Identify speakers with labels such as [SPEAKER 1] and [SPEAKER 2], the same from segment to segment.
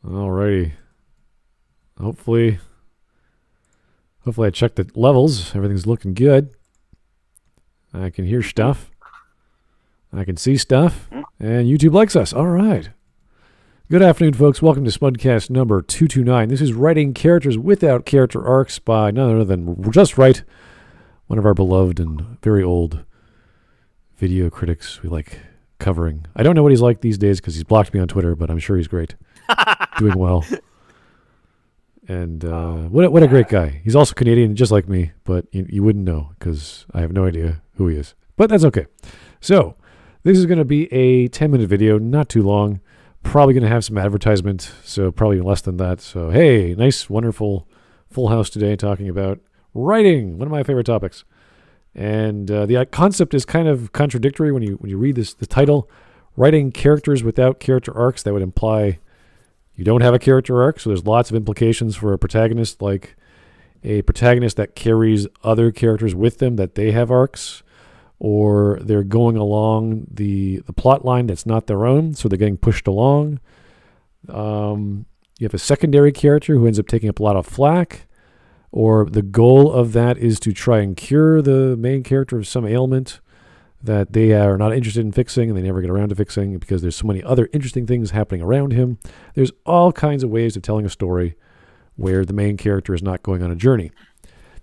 [SPEAKER 1] Alrighty. Hopefully I checked the levels. Everything's looking good. I can hear stuff. I can see stuff. And YouTube likes us. All right. Good afternoon, folks. Welcome to Smudcast number 229. This is Writing Characters Without Character Arcs by none other than Just Right, one of our beloved and very old video critics we like covering. I don't know what he's like these days because he's blocked me on Twitter, but I'm sure he's great. Doing well. And what a great guy. He's also Canadian, just like me, but you wouldn't know because I have no idea who he is. But that's okay. So this is going to be a 10-minute video, not too long. Probably going to have some advertisement, so probably less than that. So hey, nice, wonderful full house today talking about writing, one of my favorite topics. And the concept is kind of contradictory when you read the title, Writing Characters Without Character Arcs. That would imply you don't have a character arc, so there's lots of implications for a protagonist, like a protagonist that carries other characters with them, that they have arcs, or they're going along the plot line that's not their own, so they're getting pushed along. You have a secondary character who ends up taking up a lot of flack, or the goal of that is to try and cure the main character of some ailment that they are not interested in fixing and they never get around to fixing because there's so many other interesting things happening around him. There's all kinds of ways of telling a story where the main character is not going on a journey.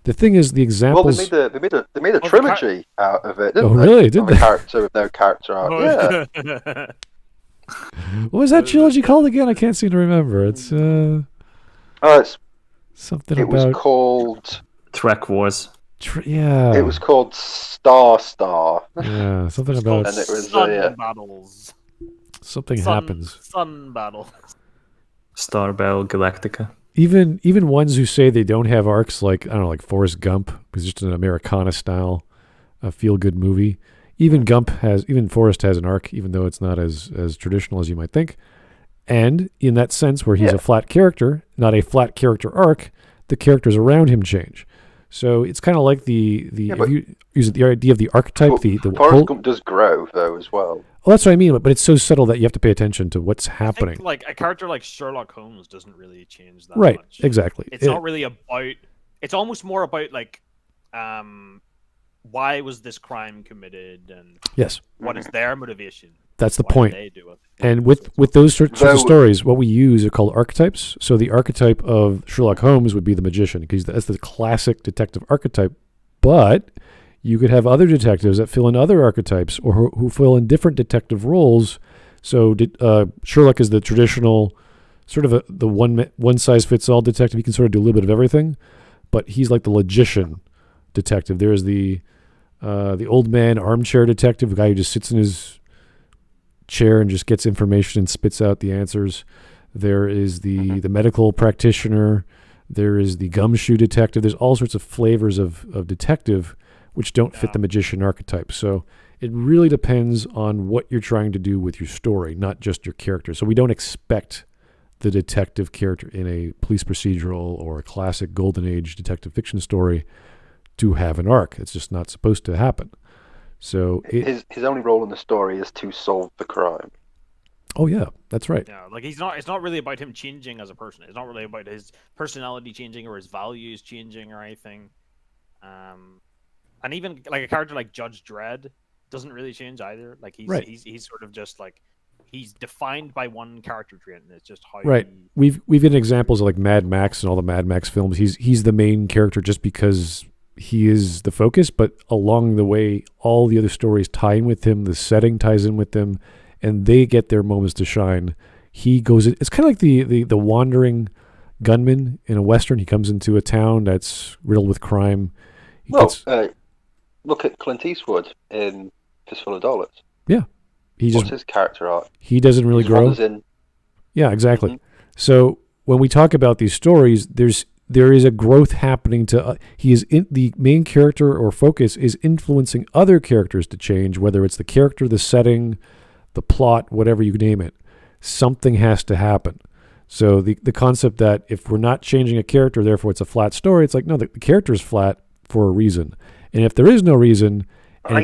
[SPEAKER 1] The thing is, the examples...
[SPEAKER 2] Well, they made a trilogy out of it, didn't they?
[SPEAKER 1] Really? Did they?
[SPEAKER 2] A character with no character arc. Yeah.
[SPEAKER 1] What was that trilogy called again? I can't seem to remember. It's something
[SPEAKER 2] it
[SPEAKER 1] about...
[SPEAKER 2] was called...
[SPEAKER 3] Trek Wars.
[SPEAKER 1] Yeah.
[SPEAKER 2] It was called Star.
[SPEAKER 1] Yeah, something about...
[SPEAKER 2] And it was
[SPEAKER 4] Sun Battles.
[SPEAKER 1] Something happens.
[SPEAKER 4] Sun Battles.
[SPEAKER 3] Starbell Galactica.
[SPEAKER 1] Even ones who say they don't have arcs, like, I don't know, like Forrest Gump, because it's just an Americana style, feel-good movie. Even Forrest has an arc, even though it's not as traditional as you might think. And in that sense, where he's a flat character, not a flat character arc, the characters around him change. So it's kind of like the idea of the archetype.
[SPEAKER 2] Forrest Gump does grow though as well.
[SPEAKER 1] Well, that's what I mean, but it's so subtle that you have to pay attention to what's happening.
[SPEAKER 4] I think, like a character like Sherlock Holmes doesn't really change that
[SPEAKER 1] right,
[SPEAKER 4] much.
[SPEAKER 1] Exactly.
[SPEAKER 4] It's not really about. It's almost more about like, why was this crime committed and what is their motivation?
[SPEAKER 1] That's the
[SPEAKER 4] Why
[SPEAKER 1] point.
[SPEAKER 4] do they do it?
[SPEAKER 1] And with those sorts of stories, what we use are called archetypes. So the archetype of Sherlock Holmes would be the magician, because that's the classic detective archetype. But you could have other detectives that fill in other archetypes or who fill in different detective roles. So Sherlock is the traditional sort of the one-size-fits-all detective. He can sort of do a little bit of everything, but he's like the logician detective. There's the old man armchair detective, the guy who just sits in his chair and just gets information and spits out the answers. There is the medical practitioner. There is the gumshoe detective. There's all sorts of flavors of detective which don't fit the magician archetype. So it really depends on what you're trying to do with your story, not just your character. So we don't expect the detective character in a police procedural or a classic golden age detective fiction story to have an arc. It's just not supposed to happen. So
[SPEAKER 2] his only role in the story is to solve the crime.
[SPEAKER 1] Oh yeah, that's right.
[SPEAKER 4] Yeah, like it's not really about him changing as a person. It's not really about his personality changing or his values changing or anything. And even like a character like Judge Dredd doesn't really change either. Like he's sort of just like he's defined by one character trait, and it's just how
[SPEAKER 1] We've had examples of like Mad Max and all the Mad Max films. He's the main character just because he is the focus, but along the way, all the other stories tie in with him. The setting ties in with them, and they get their moments to shine. He goes in. It's kind of like the wandering gunman in a Western. He comes into a town that's riddled with crime.
[SPEAKER 2] Look at Clint Eastwood in Fistful of Dollars.
[SPEAKER 1] Yeah.
[SPEAKER 2] What's his character arc?
[SPEAKER 1] He doesn't really grow. Yeah, exactly. Mm-hmm. So when we talk about these stories, there is a growth happening to the main character or focus is influencing other characters to change, whether it's the character, the setting, the plot, whatever you name it. Something has to happen. So the concept that if we're not changing a character, therefore it's a flat story, it's like, no, the character is flat for a reason. And if there is no reason, I'm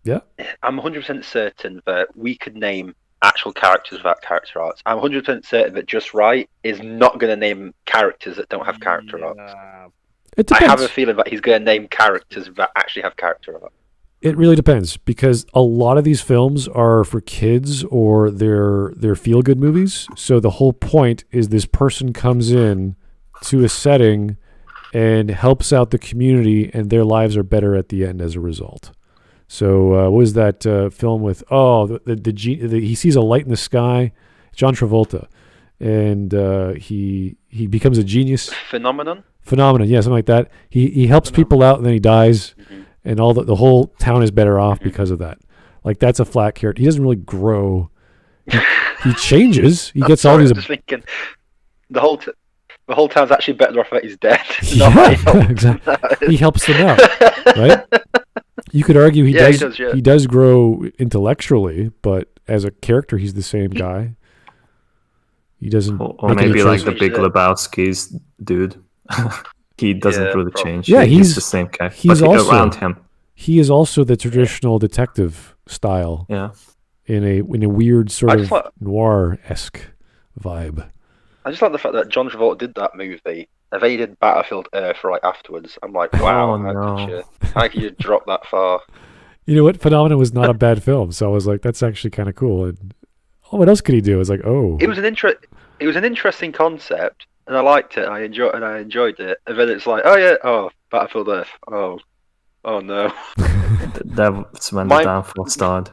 [SPEAKER 2] 100% certain that we could name actual characters without character arcs. I'm 100% certain that Just Right is not going to name characters that don't have character arcs.
[SPEAKER 1] It
[SPEAKER 2] I
[SPEAKER 1] depends.
[SPEAKER 2] have a feeling that he's going to name characters that actually have character arcs.
[SPEAKER 1] It really depends, because a lot of these films are for kids or they're feel-good movies. So the whole point is this person comes in to a setting and helps out the community, and their lives are better at the end as a result. So what was that film with? Oh, he sees a light in the sky. John Travolta, and he becomes a genius.
[SPEAKER 2] Phenomenon,
[SPEAKER 1] yeah, something like that. He helps people out, and then he dies.
[SPEAKER 2] Mm-hmm.
[SPEAKER 1] And all the whole town is better off because of that. Like, that's a flat character. He doesn't really grow. He changes. He gets all these.
[SPEAKER 2] I'm just thinking, the whole town's actually better off that he's dead.
[SPEAKER 1] Yeah, exactly. He helps them out, right? You could argue he does grow intellectually, but as a character, he's the same guy. He doesn't.
[SPEAKER 3] Or maybe like the Big Lebowski's dude. He doesn't really change.
[SPEAKER 1] Yeah,
[SPEAKER 3] he's the same guy.
[SPEAKER 1] He's also
[SPEAKER 3] around him.
[SPEAKER 1] He is also the traditional detective style.
[SPEAKER 3] Yeah.
[SPEAKER 1] In a weird sort of noir-esque vibe.
[SPEAKER 2] I just like the fact that John Travolta did that movie, and they did Battlefield Earth right afterwards. I'm like, wow, how could you drop that far?
[SPEAKER 1] You know what? Phenomenon was not a bad film, so I was like, that's actually kind of cool. And what else could he do? I was like,
[SPEAKER 2] it was an interesting concept. And I liked it. I enjoyed it. And then it's like, Battlefield Earth. Oh no.
[SPEAKER 3] That's when the downfall started.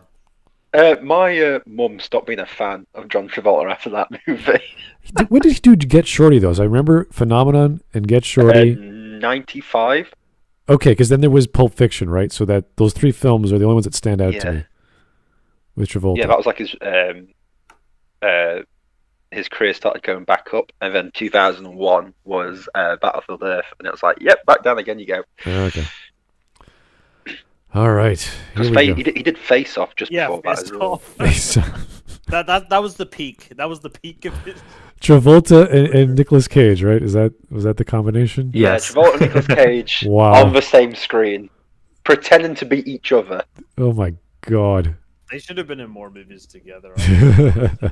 [SPEAKER 2] My mum stopped being a fan of John Travolta after that movie.
[SPEAKER 1] When did he do Get Shorty, though? So I remember Phenomenon and Get Shorty.
[SPEAKER 2] 95.
[SPEAKER 1] Okay, because then there was Pulp Fiction, right? So that those three films are the only ones that stand out to me. With Travolta.
[SPEAKER 2] Yeah, that was like his career started going back up, and then 2001 was Battlefield Earth, and it was like, yep, back down again you go.
[SPEAKER 1] Okay. All right.
[SPEAKER 2] He did Face Off just before that as well.
[SPEAKER 1] Face Off.
[SPEAKER 4] That was the peak. That was the peak of it.
[SPEAKER 1] Travolta and Nicolas Cage, right? Was that the combination?
[SPEAKER 3] Yes.
[SPEAKER 2] Yeah, Travolta and Nicolas Cage on the same screen, pretending to be each other.
[SPEAKER 1] Oh my god.
[SPEAKER 4] They should have been in more movies together.
[SPEAKER 1] Can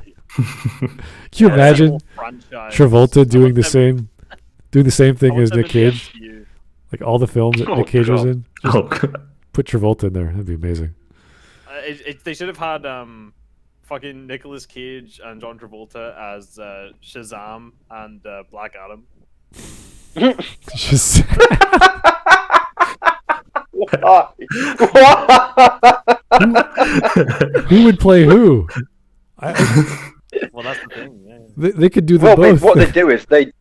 [SPEAKER 1] you imagine Travolta doing the same thing as Nick Cage? Like all the films that Nick Cage was in? Put Travolta in there. That'd be amazing.
[SPEAKER 4] They should have had fucking Nicolas Cage and John Travolta as Shazam and Black Adam.
[SPEAKER 2] Why?
[SPEAKER 1] Who would play who?
[SPEAKER 4] Well, that's the thing. Yeah.
[SPEAKER 1] They could do them both.
[SPEAKER 2] What they do is they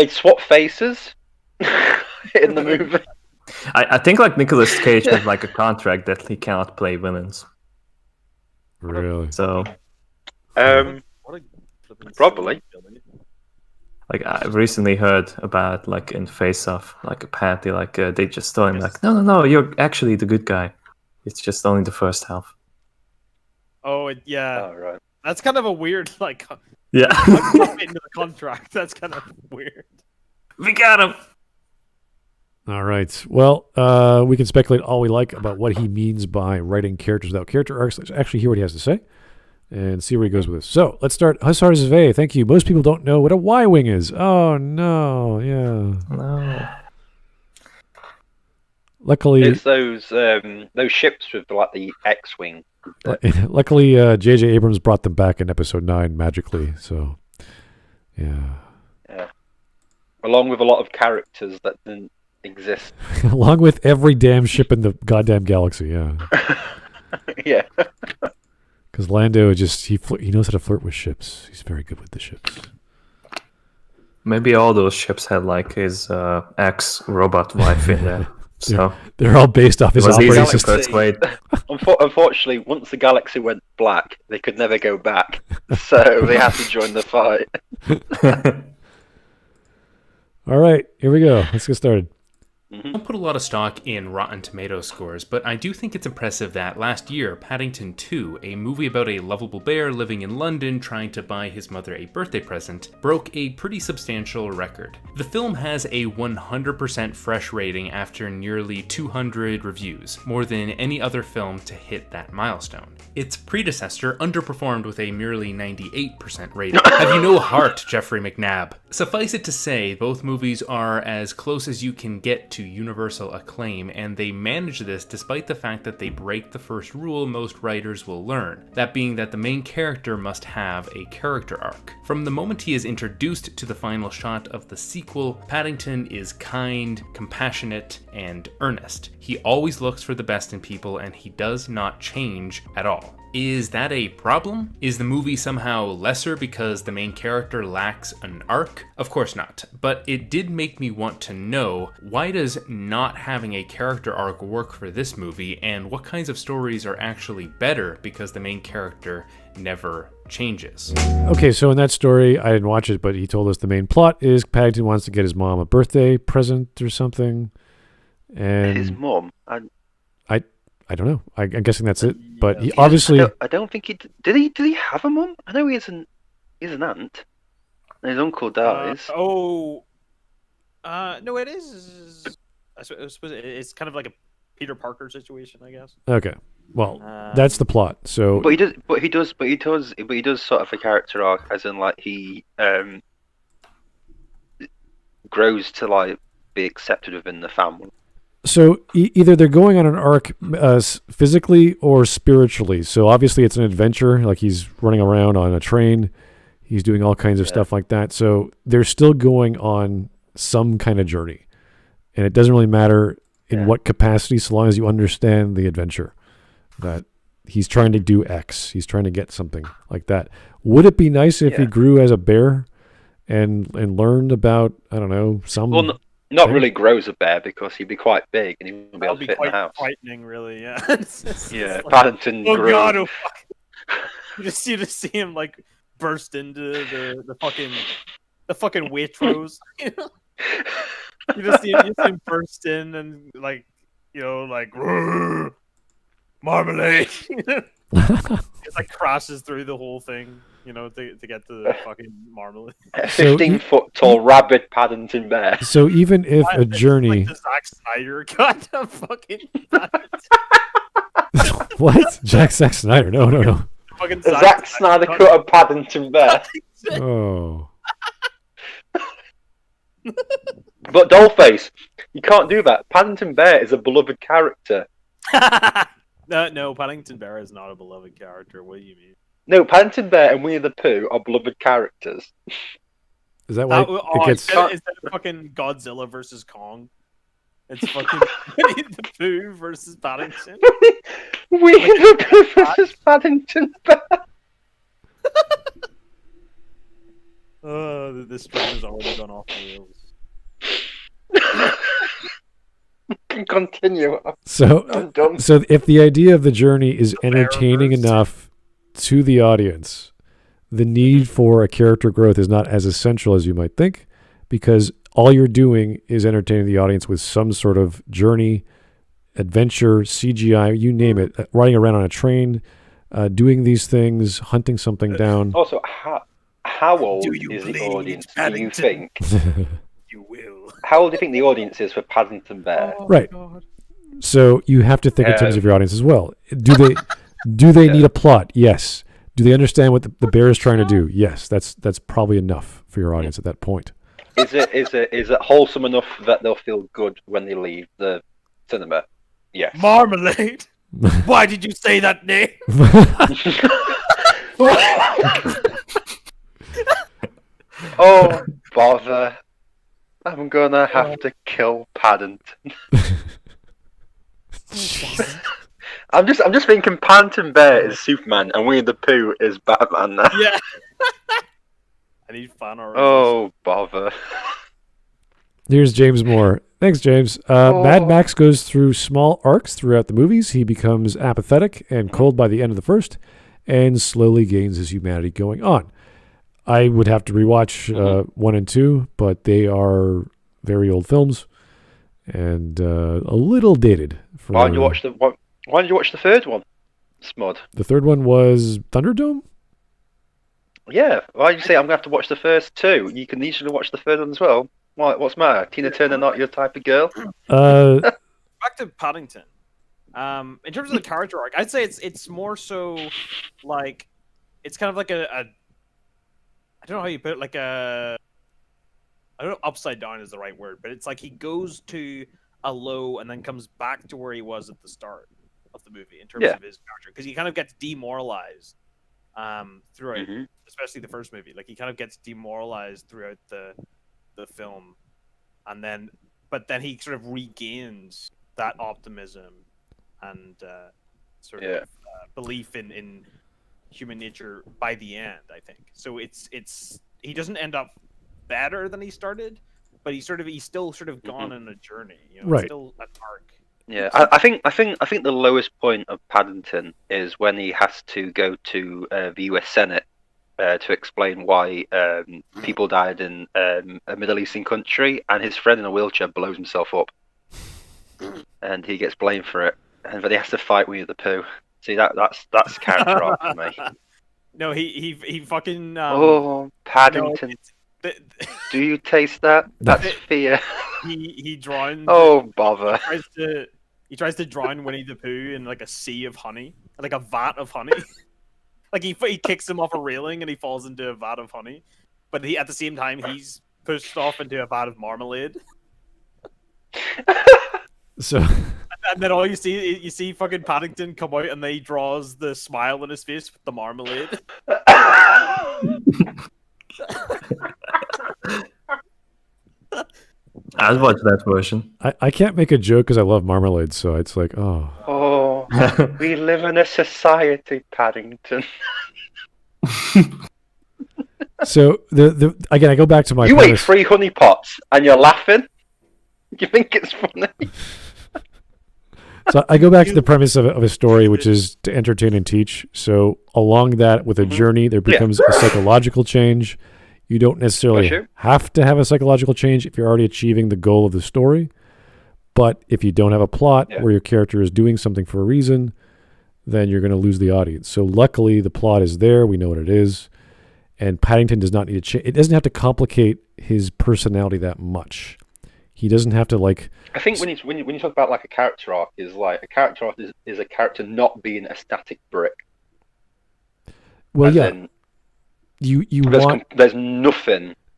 [SPEAKER 2] swap faces in the movie.
[SPEAKER 3] I think like Nicolas Cage has like a contract that he cannot play villains.
[SPEAKER 1] Really?
[SPEAKER 3] So.
[SPEAKER 2] Probably.
[SPEAKER 3] Like I've recently heard about like in Face Off, like apparently like they just told him like, no, you're actually the good guy. It's just only the first half.
[SPEAKER 4] Oh yeah.
[SPEAKER 2] Oh right.
[SPEAKER 4] That's kind of a weird like.
[SPEAKER 3] Yeah.
[SPEAKER 4] Into the contract. That's kind of weird.
[SPEAKER 3] We got him.
[SPEAKER 1] All right. Well, we can speculate all we like about what he means by writing characters without character arcs. Let's actually hear what he has to say and see where he goes with this. So let's start. Hussar Zve, thank you. Most people don't know what a Y-wing is. Oh, no. Yeah.
[SPEAKER 3] No.
[SPEAKER 1] Luckily,
[SPEAKER 2] it's those ships with like the X-wing.
[SPEAKER 1] Luckily, J.J. Abrams brought them back in episode 9 magically. So, yeah.
[SPEAKER 2] Yeah. Along with a lot of characters that didn't exist.
[SPEAKER 1] Along with every damn ship in the goddamn galaxy, yeah.
[SPEAKER 2] Yeah.
[SPEAKER 1] Because Lando he knows how to flirt with ships. He's very good with the ships.
[SPEAKER 3] Maybe all those ships had like his ex-robot wife in there. So
[SPEAKER 1] they're all based off his operating system.
[SPEAKER 2] Unfortunately, once the galaxy went black, they could never go back. So they had to join the fight.
[SPEAKER 1] All right, here we go. Let's get started.
[SPEAKER 5] I don't put a lot of stock in Rotten Tomato scores, but I do think it's impressive that last year, Paddington 2, a movie about a lovable bear living in London trying to buy his mother a birthday present, broke a pretty substantial record. The film has a 100% fresh rating after nearly 200 reviews, more than any other film to hit that milestone. Its predecessor underperformed with a merely 98% rating. Have you no heart, Jeffrey McNabb? Suffice it to say, both movies are as close as you can get to universal acclaim, and they manage this despite the fact that they break the first rule most writers will learn, that being that the main character must have a character arc. From the moment he is introduced to the final shot of the sequel, Paddington is kind, compassionate, and earnest. He always looks for the best in people, and he does not change at all. Is that a problem? Is the movie somehow lesser because the main character lacks an arc? Of course not, but it did make me want to know, why does not having a character arc work for this movie, and what kinds of stories are actually better because the main character never changes?
[SPEAKER 1] Okay, so in that story, I didn't watch it, but he told us the main plot is Paddington wants to get his mom a birthday present or something. And
[SPEAKER 2] His mum.
[SPEAKER 1] I don't know. I'm guessing that's it. But he obviously...
[SPEAKER 2] I don't think he... Did he have a mum? I know he's an aunt. And his uncle dies.
[SPEAKER 4] No, it is. I suppose it's kind of like a Peter Parker situation, I guess.
[SPEAKER 1] Okay. Well, that's the plot. So...
[SPEAKER 2] But he does sort of a character arc, as in, like, he grows to, like, be accepted within the family.
[SPEAKER 1] So either they're going on an arc physically or spiritually. So obviously it's an adventure, like he's running around on a train. He's doing all kinds of stuff like that. So they're still going on some kind of journey. And it doesn't really matter in what capacity, so long as you understand the adventure. That he's trying to do X. He's trying to get something like that. Would it be nice if he grew as a bear and learned about, I don't know, some...
[SPEAKER 2] Well, not really grows a bear, because he'd be quite big and he wouldn't be able to fit in the house.
[SPEAKER 4] Frightening, really, yeah. It's like,
[SPEAKER 2] Paddington grew.
[SPEAKER 4] God, oh fuck. You just see him like burst into the fucking Waitrose. You know? You just see him burst in and like marmalade. It like crashes through the whole thing, to get to the fucking marmalade.
[SPEAKER 2] A 15-foot tall rabid Paddington bear.
[SPEAKER 1] So even if a journey...
[SPEAKER 4] Like the Zack Snyder cut of fucking Paddington.
[SPEAKER 1] What? Zack Snyder? No.
[SPEAKER 2] Fucking Zack Snyder cut of Paddington bear.
[SPEAKER 1] Oh.
[SPEAKER 2] But Dollface, you can't do that. Paddington Bear is a beloved character.
[SPEAKER 4] No, Paddington Bear is not a beloved character. What do you mean?
[SPEAKER 2] No, Paddington Bear and Winnie the Pooh are beloved characters.
[SPEAKER 1] Is that why it gets...
[SPEAKER 4] Instead of fucking Godzilla versus Kong, it's fucking Winnie the Pooh versus Paddington.
[SPEAKER 2] Winnie the Pooh versus Paddington Bear.
[SPEAKER 4] This stream has already gone off the rails.
[SPEAKER 2] Can continue.
[SPEAKER 1] So if the idea of the journey is
[SPEAKER 4] The
[SPEAKER 1] entertaining
[SPEAKER 4] Bearverse.
[SPEAKER 1] enough to the audience, the need for a character growth is not as essential as you might think, because all you're doing is entertaining the audience with some sort of journey, adventure, CGI, you name it, riding around on a train, doing these things, hunting something down.
[SPEAKER 2] Also, how old
[SPEAKER 4] Do you
[SPEAKER 2] is the
[SPEAKER 4] believe
[SPEAKER 2] audience, do you
[SPEAKER 4] Paddington?
[SPEAKER 2] think?
[SPEAKER 4] You will.
[SPEAKER 2] How old do you think the audience is for Paddington Bear?
[SPEAKER 1] Right.
[SPEAKER 4] God.
[SPEAKER 1] So you have to think in terms of your audience as well. Do they need a plot? Yes. Do they understand what the bear is trying to do? Yes. That's probably enough for your audience at that point.
[SPEAKER 2] Is it wholesome enough that they'll feel good when they leave the cinema? Yes.
[SPEAKER 4] Marmalade. Why did you say that name?
[SPEAKER 2] Oh, bother. I'm gonna have to kill Paddington. I'm just thinking Paddington Bear is Superman and Winnie the Pooh is Batman now.
[SPEAKER 4] Yeah. I need fan art.
[SPEAKER 2] Oh, bother.
[SPEAKER 1] Here's James Moore. Thanks, James. Mad Max goes through small arcs throughout the movies. He becomes apathetic and cold by the end of the first, and slowly gains his humanity going on. I would have to rewatch 1 and 2, but they are very old films. and a little dated. For,
[SPEAKER 2] Why don't you watch the third one, Smud?
[SPEAKER 1] The third one was Thunderdome?
[SPEAKER 2] Yeah. Why did you say I'm gonna have to watch the first two? You can easily watch the third one as well. What's the matter? Tina Turner not your type of girl?
[SPEAKER 4] Back to Paddington. In terms of the character arc, I'd say it's more so like it's kind of like a I don't know how you put it, like I don't know, upside down is the right word, but it's like he goes to a low and then comes back to where he was at the start of the movie in terms of his character, because he kind of gets demoralized throughout, especially the first movie. Like he kind of gets demoralized throughout the film, but then he sort of regains that optimism and belief in human nature by the end, I think. So it's he doesn't end up better than he started, but he's still sort of gone on a journey.
[SPEAKER 1] Right.
[SPEAKER 4] It's still an arc.
[SPEAKER 2] Yeah, I think the lowest point of Paddington is when he has to go to the US Senate to explain why people died in a Middle Eastern country, and his friend in a wheelchair blows himself up, and he gets blamed for it, and then he has to fight Winnie the Pooh. See, that's character arc for me.
[SPEAKER 4] No, he fucking.
[SPEAKER 2] Paddington.
[SPEAKER 4] No,
[SPEAKER 2] Do you taste that? That's fear.
[SPEAKER 4] He drowns.
[SPEAKER 2] Oh, bother.
[SPEAKER 4] He tries to drown Winnie the Pooh in like a sea of honey, like a vat of honey. Like he kicks him off a railing and he falls into a vat of honey, but at the same time he's pushed off into a vat of marmalade.
[SPEAKER 1] So,
[SPEAKER 4] and then all you see fucking Paddington come out and then he draws the smile on his face with the marmalade.
[SPEAKER 3] I'd watch that version.
[SPEAKER 1] I can't make a joke because I love marmalade, so it's like, oh.
[SPEAKER 2] Oh, we live in a society, Paddington.
[SPEAKER 1] So again, I go back to my.
[SPEAKER 2] You
[SPEAKER 1] premise.
[SPEAKER 2] ate 3 honey pots and you're laughing. You think it's funny?
[SPEAKER 1] So I go back to the premise of a story, which is to entertain and teach. So along that, with a journey, there becomes a psychological change. You don't necessarily have to have a psychological change if you're already achieving the goal of the story. But if you don't have a plot where your character is doing something for a reason, then you're going to lose the audience. So luckily, the plot is there. We know what it is. And Paddington does not need to change. It doesn't have to complicate his personality that much. He doesn't have to like.
[SPEAKER 2] I think when you talk about like a character arc, is like a character arc is a character not being a static brick.
[SPEAKER 1] Well,
[SPEAKER 2] As
[SPEAKER 1] yeah.
[SPEAKER 2] in,
[SPEAKER 1] There's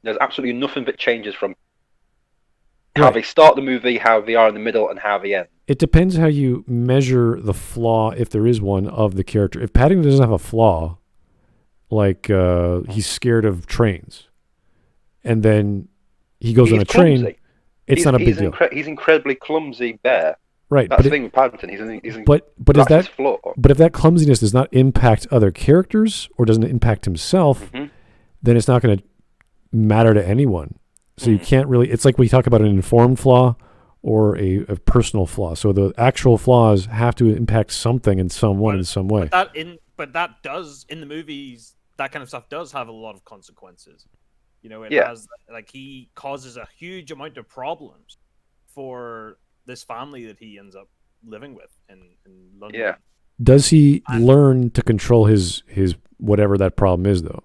[SPEAKER 2] there's absolutely nothing that changes from how they start the movie, how they are in the middle, and how they end.
[SPEAKER 1] It depends how you measure the flaw, if there is one, of the character. If Paddington doesn't have a flaw, like he's scared of trains, and then he goes on a train,
[SPEAKER 2] clumsy.
[SPEAKER 1] it's not a big deal.
[SPEAKER 2] He's incredibly clumsy bear.
[SPEAKER 1] Right,
[SPEAKER 2] That's the thing with Paddington.
[SPEAKER 1] But is
[SPEAKER 2] that's his flaw.
[SPEAKER 1] But if that clumsiness does not impact other characters or doesn't impact himself, then it's not going to matter to anyone. So you can't really. It's like we talk about an informed flaw or a personal flaw. So the actual flaws have to impact something in someone in some way.
[SPEAKER 4] But that does in the movies. That kind of stuff does have a lot of consequences. You know, it has like he causes a huge amount of problems for this family that he ends up living with in London.
[SPEAKER 2] Yeah.
[SPEAKER 1] Does he learn to control his whatever that problem is, though?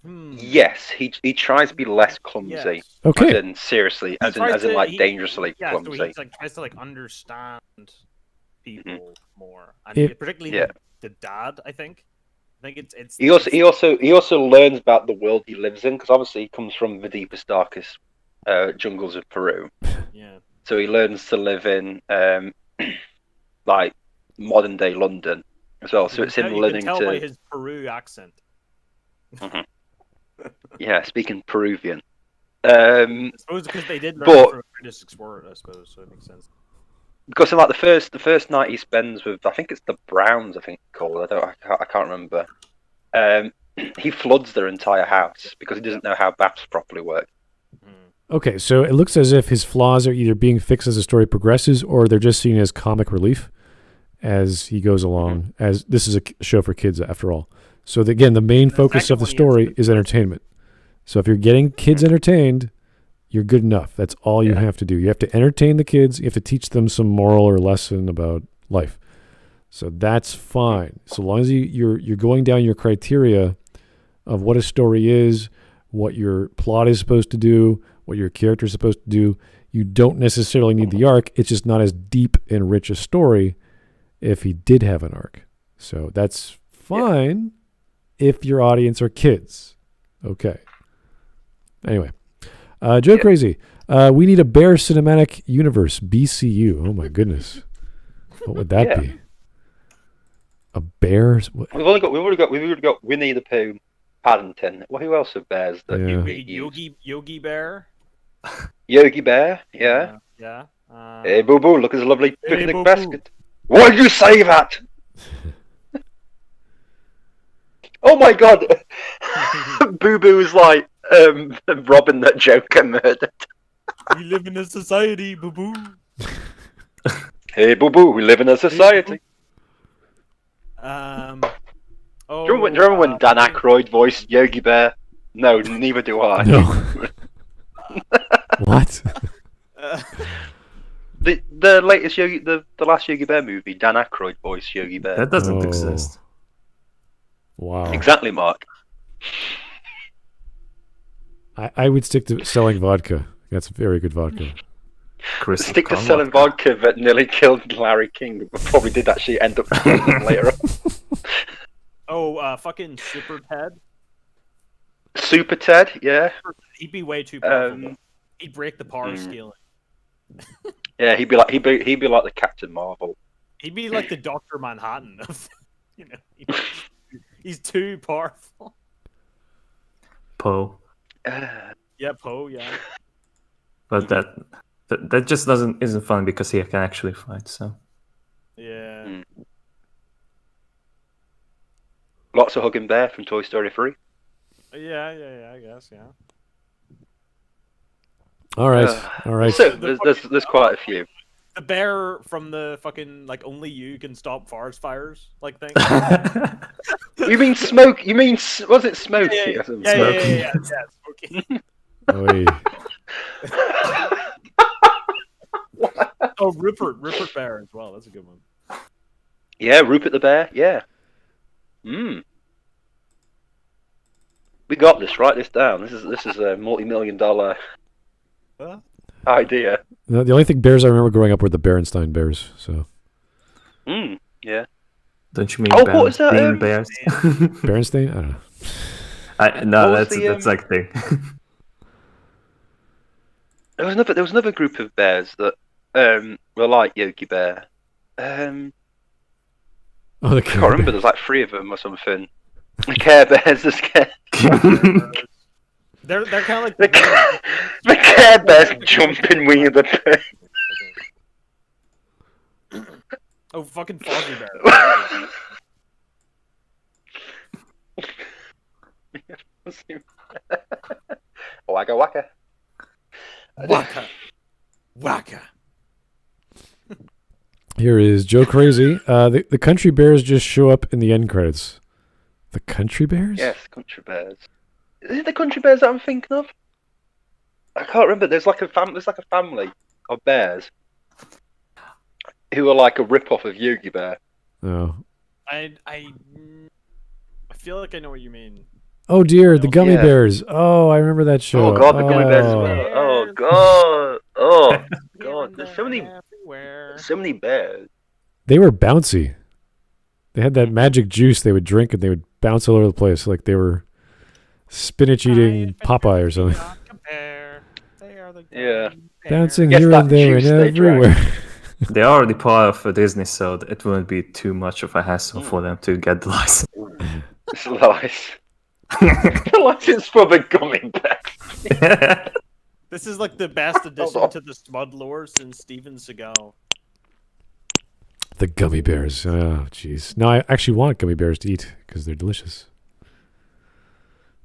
[SPEAKER 2] Yes, he tries to be less clumsy.
[SPEAKER 4] Yes.
[SPEAKER 1] Okay.
[SPEAKER 2] As in seriously, as in like dangerously clumsy.
[SPEAKER 4] So he tries to like understand people more, and particularly the dad. I think it's.
[SPEAKER 2] He also learns about the world he lives in, because obviously he comes from the deepest, darkest jungles of Peru.
[SPEAKER 4] Yeah.
[SPEAKER 2] So he learns to live in like modern day London as well. So it's him learning
[SPEAKER 4] you can tell
[SPEAKER 2] to
[SPEAKER 4] by his Peru accent.
[SPEAKER 2] Yeah, speaking Peruvian.
[SPEAKER 4] I suppose because they did learn from a British explorer, I suppose, so it makes sense.
[SPEAKER 2] Because in like the first night he spends with, I think it's the Browns, I think called. I can't remember. He floods their entire house because he doesn't know how baths properly work.
[SPEAKER 1] Okay, so it looks as if his flaws are either being fixed as the story progresses, or they're just seen as comic relief as he goes along. As this is a show for kids, after all. So again, the main focus of the story is entertainment. So if you're getting kids entertained, you're good enough. That's all you have to do. You have to entertain the kids. You have to teach them some moral or lesson about life. So that's fine. So long as you're going down your criteria of what a story is, what your plot is supposed to do, what your character is supposed to do. You don't necessarily need the arc. It's just not as deep and rich a story if he did have an arc. So that's fine if your audience are kids. Okay. Anyway, Joe Crazy. We need a Bear Cinematic Universe, BCU. Oh my goodness. What would that be? A bear?
[SPEAKER 2] We've already got Winnie the Pooh, Paddington. Well, who else are bears that
[SPEAKER 4] Yogi Bear?
[SPEAKER 2] Yogi Bear, yeah.
[SPEAKER 4] Yeah.
[SPEAKER 2] Hey, Boo Boo, look at this lovely
[SPEAKER 4] Hey,
[SPEAKER 2] picnic
[SPEAKER 4] Boo Boo.
[SPEAKER 2] basket. Why did you say that? Oh my god! Boo Boo is like Robin that Joker murdered.
[SPEAKER 4] We live in a society, Boo Boo.
[SPEAKER 2] Hey, Boo Boo, we live in a society. Do you remember when Dan Aykroyd voiced Yogi Bear? No, neither do I.
[SPEAKER 1] No. What?
[SPEAKER 2] The latest the last Yogi Bear movie, Dan Aykroyd voiced Yogi Bear.
[SPEAKER 3] That doesn't exist.
[SPEAKER 1] Wow.
[SPEAKER 2] Exactly, Mark.
[SPEAKER 1] I would stick to selling vodka. That's very good vodka.
[SPEAKER 2] Stick to selling vodka that nearly killed Larry King, but probably did actually end up killing him later on.
[SPEAKER 4] Fucking Super Ted.
[SPEAKER 2] Super Ted, yeah.
[SPEAKER 4] He'd be way too powerful. He'd break the power scaling.
[SPEAKER 2] Yeah, he'd be like the Captain Marvel.
[SPEAKER 4] He'd be like the Dr. Manhattan of, he's too powerful.
[SPEAKER 3] Poe.
[SPEAKER 4] Yeah, Poe. Yeah.
[SPEAKER 3] But that just isn't fun because he can actually fight. So.
[SPEAKER 4] Yeah.
[SPEAKER 2] Lots of hugging bear from Toy Story 3.
[SPEAKER 4] Yeah. I guess. Yeah.
[SPEAKER 1] All right.
[SPEAKER 2] So there's quite a few.
[SPEAKER 4] The bear from the fucking only you can stop forest fires thing.
[SPEAKER 2] You mean Smoke? You mean was it Smokey?
[SPEAKER 4] Yeah, Smokey.
[SPEAKER 1] Oy.
[SPEAKER 4] Oh, Rupert Bear as well. That's a good one.
[SPEAKER 2] Yeah, Rupert the Bear. Yeah. We got this. Write this down. This is a multi-million-dollar idea.
[SPEAKER 1] The only thing bears I remember growing up were the Berenstain Bears. So.
[SPEAKER 2] Yeah.
[SPEAKER 3] Don't you mean
[SPEAKER 2] what was that?
[SPEAKER 3] Bears?
[SPEAKER 1] Berenstain? I don't know.
[SPEAKER 3] No, that's like thing.
[SPEAKER 2] There was another group of bears that were like Yogi Bear.
[SPEAKER 1] The
[SPEAKER 2] I can't remember. There's like 3 of them or something. The Care Bears. The
[SPEAKER 4] They're kind of like
[SPEAKER 2] the Care Bears jumping Winnie the Pooh.
[SPEAKER 4] Oh, fucking Fozzie Bear.
[SPEAKER 2] Waka waka.
[SPEAKER 4] Waka.
[SPEAKER 1] Here is Joe Crazy. The Country Bears just show up in the end credits. The Country Bears?
[SPEAKER 2] Yes, Country Bears. Is it the Country Bears that I'm thinking of? I can't remember. There's like a family of bears who are like a rip-off of Yogi Bear.
[SPEAKER 1] Oh.
[SPEAKER 4] I feel like I know what you mean.
[SPEAKER 1] Oh dear, the Gummy Bears. Oh, I remember that show.
[SPEAKER 2] Oh god, the Gummy Bears as well. Oh god. Oh god. There's so many bears.
[SPEAKER 1] They were bouncy. They had that magic juice they would drink and they would bounce all over the place like they were spinach eating Popeye or something.
[SPEAKER 2] Yeah.
[SPEAKER 1] Bouncing here and there and everywhere.
[SPEAKER 3] They're already part of Disney, so it wouldn't be too much of a hassle for them to get the license.
[SPEAKER 2] It's nice. The license for the Gummy Bears.
[SPEAKER 4] This is like the best addition to the Smud lore since Steven Seagal.
[SPEAKER 1] The Gummy Bears. Oh, jeez. No, I actually want gummy bears to eat because they're delicious.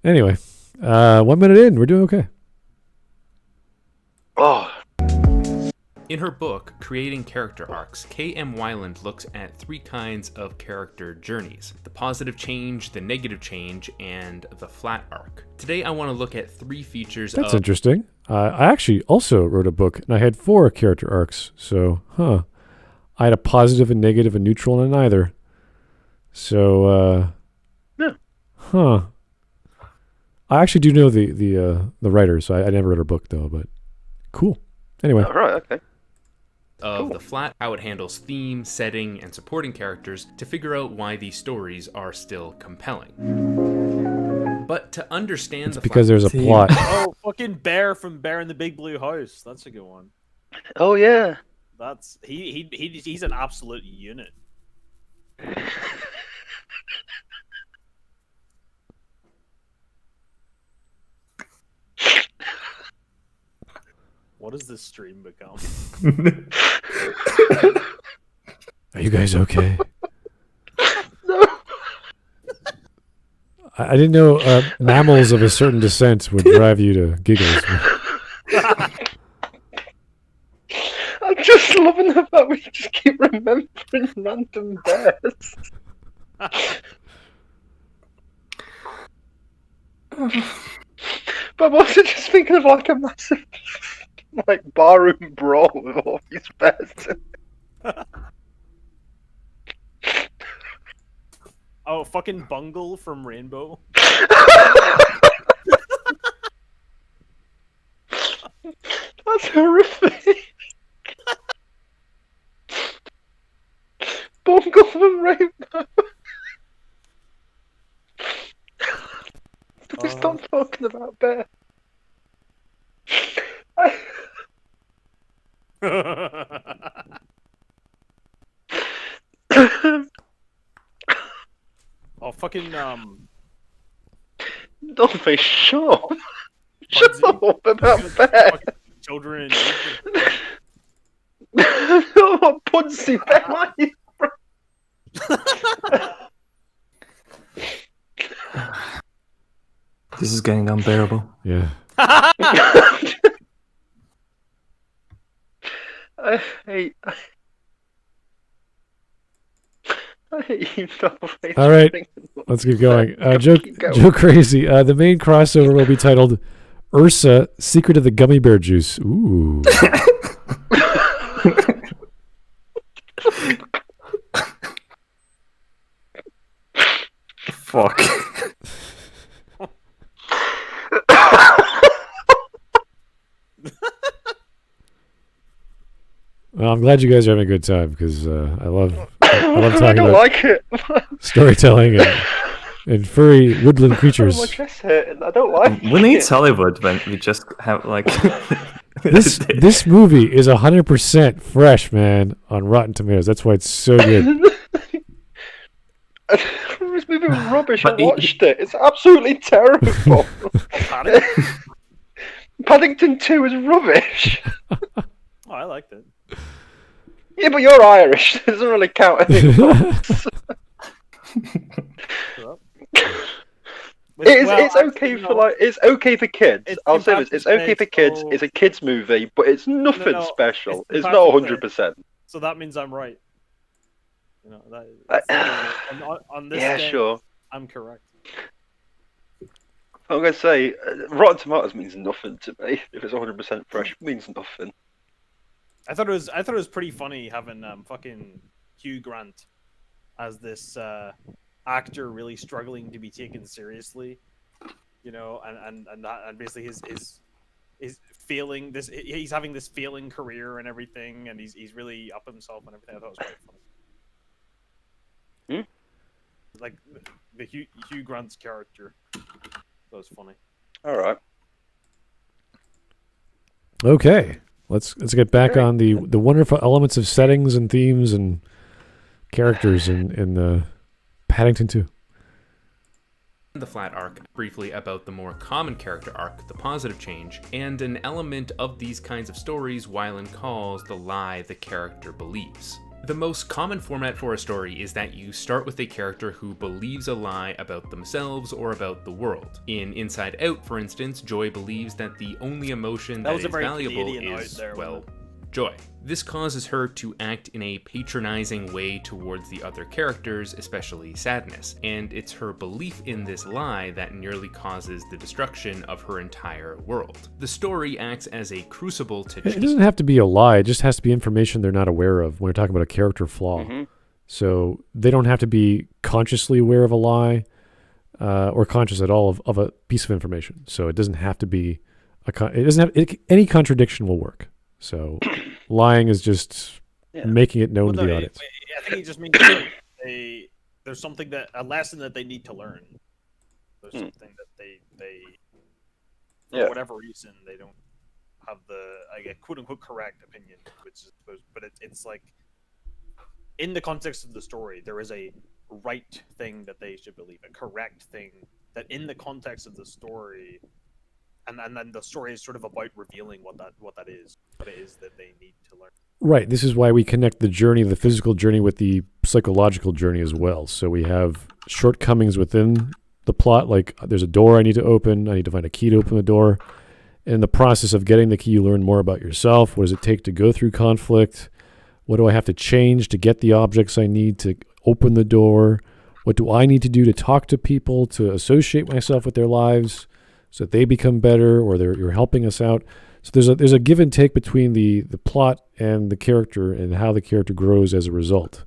[SPEAKER 1] Anyway, 1 minute in, we're doing okay.
[SPEAKER 2] Oh.
[SPEAKER 5] In her book, Creating Character Arcs, K.M. Weiland looks at 3 kinds of character journeys: the positive change, the negative change, and the flat arc. Today I want to look at 3 features
[SPEAKER 1] That's interesting. I actually also wrote a book, and I had 4 character arcs. So, I had a positive, a negative, a neutral, and a neither. So,
[SPEAKER 2] Yeah.
[SPEAKER 1] I actually do know the writer, so I never read her book, though, but cool. Anyway.
[SPEAKER 2] Oh, right, okay.
[SPEAKER 5] of the flat, how it handles theme, setting, and supporting characters to figure out why these stories are still compelling. But to understand
[SPEAKER 1] It's because there's a plot.
[SPEAKER 4] Oh, fucking Bear from Bear in the Big Blue House. That's a good one.
[SPEAKER 2] Oh, yeah.
[SPEAKER 4] That's he's an absolute unit. What does this stream become?
[SPEAKER 1] Are you guys okay?
[SPEAKER 2] No.
[SPEAKER 1] I didn't know mammals of a certain descent would drive you to giggles.
[SPEAKER 2] I'm just loving the fact we just keep remembering random bears. But I'm also just thinking of like a massive like barroom brawl with all these bears.
[SPEAKER 4] Oh, fucking Bungle from Rainbow.
[SPEAKER 2] That's horrific. Bungle from Rainbow. Please stop talking about bear.
[SPEAKER 4] Oh, fucking
[SPEAKER 2] Don't be sure. Shut
[SPEAKER 4] Bugsy.
[SPEAKER 2] up about bear.
[SPEAKER 4] Fucking children in need.
[SPEAKER 2] Oh, Pudsey bear. Why are you-
[SPEAKER 3] This is getting unbearable.
[SPEAKER 1] Yeah.
[SPEAKER 2] I hate. I hate you, Double.
[SPEAKER 1] All right, let's keep going.
[SPEAKER 2] Keep going.
[SPEAKER 1] Joe Crazy. The main crossover will be titled Ursa, Secret of the Gummy Bear Juice. Ooh.
[SPEAKER 3] Fuck.
[SPEAKER 1] Well, I'm glad you guys are having a good time because I love
[SPEAKER 2] I
[SPEAKER 1] talking
[SPEAKER 2] don't
[SPEAKER 1] about
[SPEAKER 2] like it.
[SPEAKER 1] storytelling and furry woodland creatures.
[SPEAKER 2] My chest hurting. I don't like
[SPEAKER 3] We need
[SPEAKER 2] it.
[SPEAKER 3] Hollywood when we just have like
[SPEAKER 1] This movie is 100% fresh, man, on Rotten Tomatoes. That's why it's so good.
[SPEAKER 2] This movie was rubbish. I
[SPEAKER 3] But
[SPEAKER 2] watched it. It's absolutely terrible. Paddington 2 is rubbish.
[SPEAKER 4] Oh, I liked it.
[SPEAKER 2] Yeah, but you're Irish. It doesn't really count anymore. It's okay for like it's okay for kids.
[SPEAKER 4] It's
[SPEAKER 2] I'll say this: it's okay for kids.
[SPEAKER 4] so-
[SPEAKER 2] It's a kids movie, but it's nothing
[SPEAKER 4] no,
[SPEAKER 2] special.
[SPEAKER 4] it's
[SPEAKER 2] It's not
[SPEAKER 4] Patrick
[SPEAKER 2] 100%.
[SPEAKER 4] So that means I'm right. You know that. On this
[SPEAKER 2] Yeah,
[SPEAKER 4] day,
[SPEAKER 2] sure.
[SPEAKER 4] I'm correct.
[SPEAKER 2] I'm gonna say Rotten Tomatoes means nothing to me. If it's 100% fresh, it means nothing.
[SPEAKER 4] I thought it was pretty funny having fucking Hugh Grant as this actor really struggling to be taken seriously, you know, and basically his failing this, he's having this failing career and everything, and he's really up himself and everything. I thought it was quite funny. Like the Hugh Grant's character, that was funny.
[SPEAKER 2] All right.
[SPEAKER 1] Okay, let's get back on the wonderful elements of settings and themes and characters in the Paddington 2.
[SPEAKER 5] The flat arc, briefly about the more common character arc, the positive change, and an element of these kinds of stories Weiland calls the lie the character believes. The most common format for a story is that you start with a character who believes a lie about themselves or about the world. In Inside Out, for instance, Joy believes that the only emotion
[SPEAKER 4] That
[SPEAKER 5] that
[SPEAKER 4] was
[SPEAKER 5] is
[SPEAKER 4] a very
[SPEAKER 5] valuable
[SPEAKER 4] Canadian out
[SPEAKER 5] is,
[SPEAKER 4] there,
[SPEAKER 5] well, Joy. This causes her to act in a patronizing way towards the other characters, especially Sadness, and it's her belief in this lie that nearly causes the destruction of her entire world. The story acts as a crucible to
[SPEAKER 1] It doesn't have to be a lie, it just has to be information they're not aware of when we're talking about a character flaw.
[SPEAKER 2] Mm-hmm.
[SPEAKER 1] So they don't have to be consciously aware of a lie or conscious at all of a piece of information. So it doesn't have to be, any contradiction will work. So lying is just making it known to the audience.
[SPEAKER 4] I think he just means there's something a lesson that they need to learn. There's something that they for whatever reason they don't have the quote unquote correct opinion, which is but it's like in the context of the story there is a right thing that they should believe, a correct thing that in the context of the story. And then the story is sort of about revealing what it is that they need to learn.
[SPEAKER 1] Right. This is why we connect the journey, the physical journey, with the psychological journey as well. So we have shortcomings within the plot, like there's a door I need to open. I need to find a key to open the door. In the process of getting the key, you learn more about yourself. What does it take to go through conflict? What do I have to change to get the objects I need to open the door? What do I need to do to talk to people, to associate myself with their lives, so that they become better, or you're helping us out. So there's a give and take between the plot and the character and how the character grows as a result.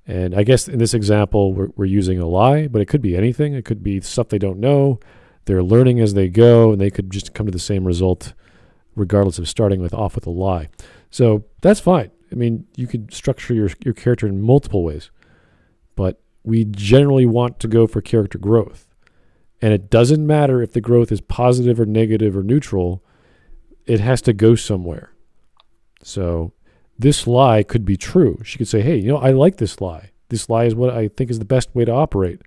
[SPEAKER 1] And I guess in this example, we're using a lie, but it could be anything. It could be stuff they don't know. They're learning as they go, and they could just come to the same result regardless of starting off with a lie. So that's fine. I mean, you could structure your character in multiple ways, but we generally want to go for character growth. And it doesn't matter if the growth is positive or negative or neutral. It has to go somewhere. So this lie could be true. She could say, hey, I like this lie. This lie is what I think is the best way to operate.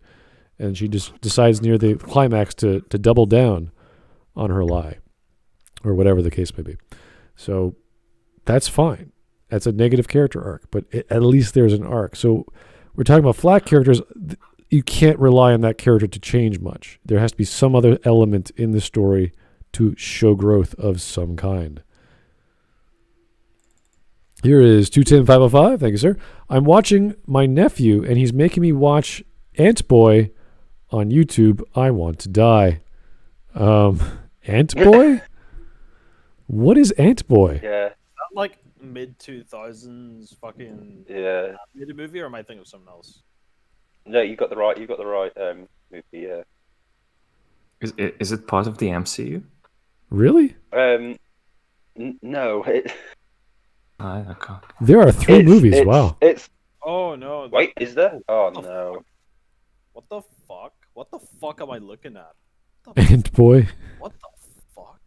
[SPEAKER 1] And she just decides near the climax to double down on her lie, or whatever the case may be. So that's fine. That's a negative character arc, but at least there's an arc. So we're talking about flat characters. You can't rely on that character to change much. There has to be some other element in the story to show growth of some kind. Here is 210505. Thank you, sir. I'm watching my nephew, and he's making me watch Ant Boy on YouTube. I want to die. Ant Boy? What is Ant Boy?
[SPEAKER 2] Yeah.
[SPEAKER 4] Is that like mid-2000s fucking animated movie, or am I thinking of something else?
[SPEAKER 2] No, you got the right movie. Yeah.
[SPEAKER 3] Is it part of the MCU?
[SPEAKER 1] Really?
[SPEAKER 2] No.
[SPEAKER 3] I can't.
[SPEAKER 1] There are 3 movies. Wow.
[SPEAKER 2] It's.
[SPEAKER 4] Oh no!
[SPEAKER 2] Wait, is there? Oh no.
[SPEAKER 4] What the fuck? What the fuck am I looking at?
[SPEAKER 1] Ant Boy.
[SPEAKER 4] What the fuck?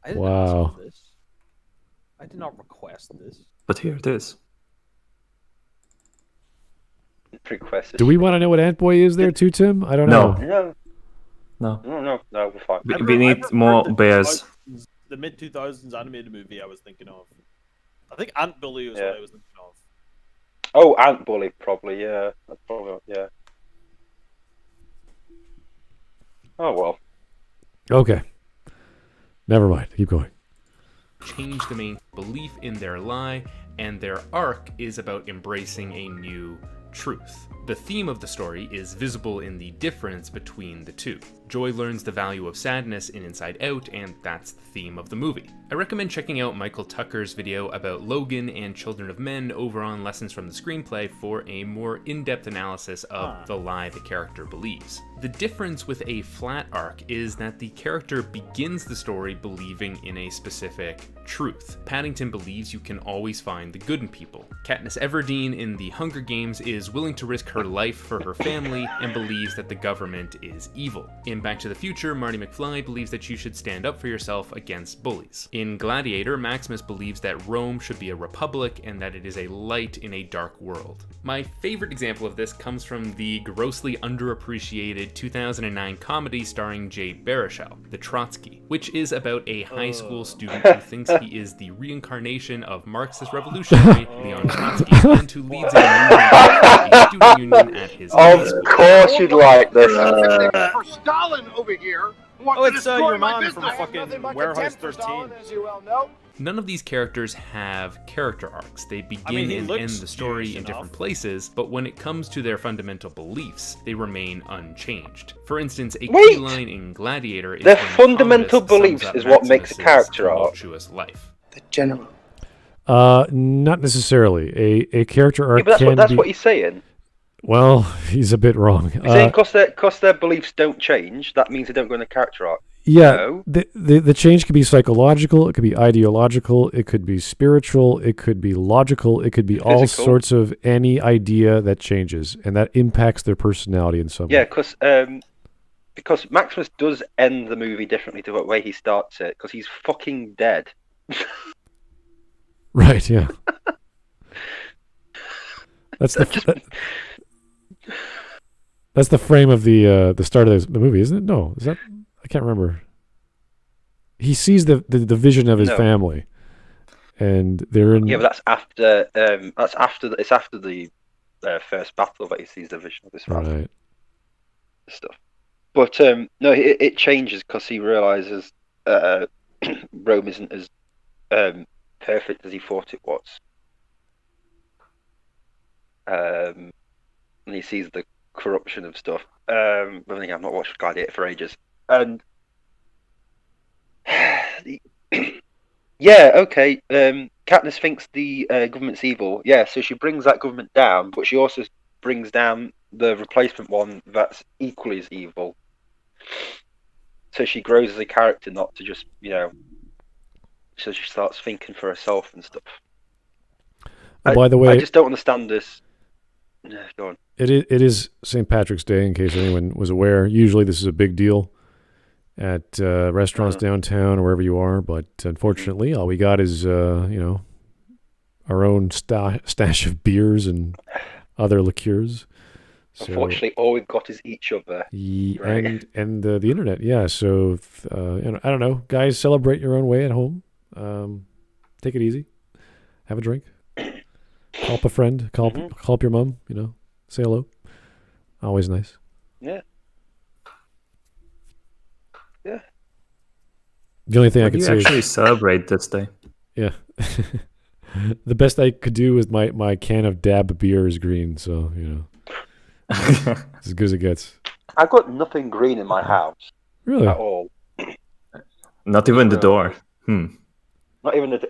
[SPEAKER 4] I didn't
[SPEAKER 1] Wow.
[SPEAKER 4] ask for this. I did not request this.
[SPEAKER 3] But here it is.
[SPEAKER 2] Requested.
[SPEAKER 1] Do we want to know what Ant Boy is there too, Tim? I don't know.
[SPEAKER 2] No, we're fine.
[SPEAKER 3] We need more bears.
[SPEAKER 4] The mid-2000s animated movie I was thinking of. I think Ant Bully was what I was thinking of.
[SPEAKER 2] Oh, Ant Bully, probably, yeah. That's probably, yeah. Oh, well.
[SPEAKER 1] Okay. Never mind. Keep going.
[SPEAKER 5] Change the main belief in their lie, and their arc is about embracing a new truth. The theme of the story is visible in the difference between the two. Joy learns the value of sadness in Inside Out, and that's the theme of the movie. I recommend checking out Michael Tucker's video about Logan and Children of Men over on Lessons from the Screenplay for a more in-depth analysis of the lie the character believes. The difference with a flat arc is that the character begins the story believing in a specific truth. Paddington believes you can always find the good in people. Katniss Everdeen in The Hunger Games is willing to risk her life for her family and believes that the government is evil. In Back to the Future, Marty McFly believes that you should stand up for yourself against bullies. In Gladiator, Maximus believes that Rome should be a republic and that it is a light in a dark world. My favorite example of this comes from the grossly underappreciated 2009 comedy starring Jay Baruchel, The Trotsky, which is about a high school student who thinks he is the reincarnation of Marxist revolutionary Leon Trotsky and who leads a movement a student union at his high school.
[SPEAKER 2] Of course you'd like this.
[SPEAKER 6] For Stalin over here.
[SPEAKER 4] Oh, it's your mom from fucking Warehouse 13.
[SPEAKER 6] As you well know.
[SPEAKER 5] None of these characters have character arcs. They begin and end the story in different places, but when it comes to their fundamental beliefs, they remain unchanged. For instance, a key line in Gladiator is
[SPEAKER 2] their
[SPEAKER 5] when
[SPEAKER 2] fundamental
[SPEAKER 5] Commodus
[SPEAKER 2] beliefs
[SPEAKER 5] sums
[SPEAKER 2] is
[SPEAKER 5] up
[SPEAKER 2] what makes a
[SPEAKER 5] Maximus's
[SPEAKER 2] character arc.
[SPEAKER 5] tumultuous life.
[SPEAKER 6] The general.
[SPEAKER 1] Not necessarily. A character arc
[SPEAKER 2] Yeah, but
[SPEAKER 1] can
[SPEAKER 2] that's
[SPEAKER 1] be...
[SPEAKER 2] what he's saying.
[SPEAKER 1] Well, he's a bit wrong.
[SPEAKER 2] He's saying because their beliefs don't change, that means they don't go in a character arc.
[SPEAKER 1] Yeah,
[SPEAKER 2] No.
[SPEAKER 1] the change could be psychological, it could be ideological, it could be spiritual, it could be logical, it could be all
[SPEAKER 2] Physical.
[SPEAKER 1] sorts of any idea that changes, and that impacts their personality in some
[SPEAKER 2] Yeah,
[SPEAKER 1] way.
[SPEAKER 2] because Maximus does end the movie differently to the way he starts it, because he's fucking dead.
[SPEAKER 1] Right, yeah. That's that's the frame of the start of the movie, isn't it? No, is that? I can't remember. He sees the vision of his
[SPEAKER 2] No.
[SPEAKER 1] family, and they're in.
[SPEAKER 2] Yeah, but that's after. It's after the first battle that he sees the vision of his family
[SPEAKER 1] Right.
[SPEAKER 2] stuff. But no, it changes because he realizes Rome isn't as perfect as he thought it was. And he sees the corruption of stuff. I think I've not watched Gladiator for ages. And yeah, okay. Katniss thinks the government's evil. Yeah, so she brings that government down, but she also brings down the replacement one that's equally as evil. So she grows as a character, not to just, so she starts thinking for herself and stuff.
[SPEAKER 1] By the way,
[SPEAKER 2] I just don't understand this. No, go on.
[SPEAKER 1] It is St. Patrick's Day, in case anyone was aware. Usually this is a big deal at restaurants downtown or wherever you are, but unfortunately all we got is, our own stash of beers and other liqueurs. So,
[SPEAKER 2] Unfortunately, all we've got is each other. Right.
[SPEAKER 1] And the internet, yeah. So, I don't know. Guys, celebrate your own way at home. Take it easy. Have a drink. Call up a friend. Call up your mom. Say hello. Always nice.
[SPEAKER 2] Yeah. Yeah.
[SPEAKER 1] The only thing I could
[SPEAKER 3] You
[SPEAKER 1] say
[SPEAKER 3] actually
[SPEAKER 1] is,
[SPEAKER 3] celebrate this day.
[SPEAKER 1] yeah. The best I could do with my can of Dab beer is green, so it's as good as it gets.
[SPEAKER 2] I've got nothing green in my house
[SPEAKER 1] Really?
[SPEAKER 2] at all.
[SPEAKER 3] Not even the door.
[SPEAKER 2] Not even the.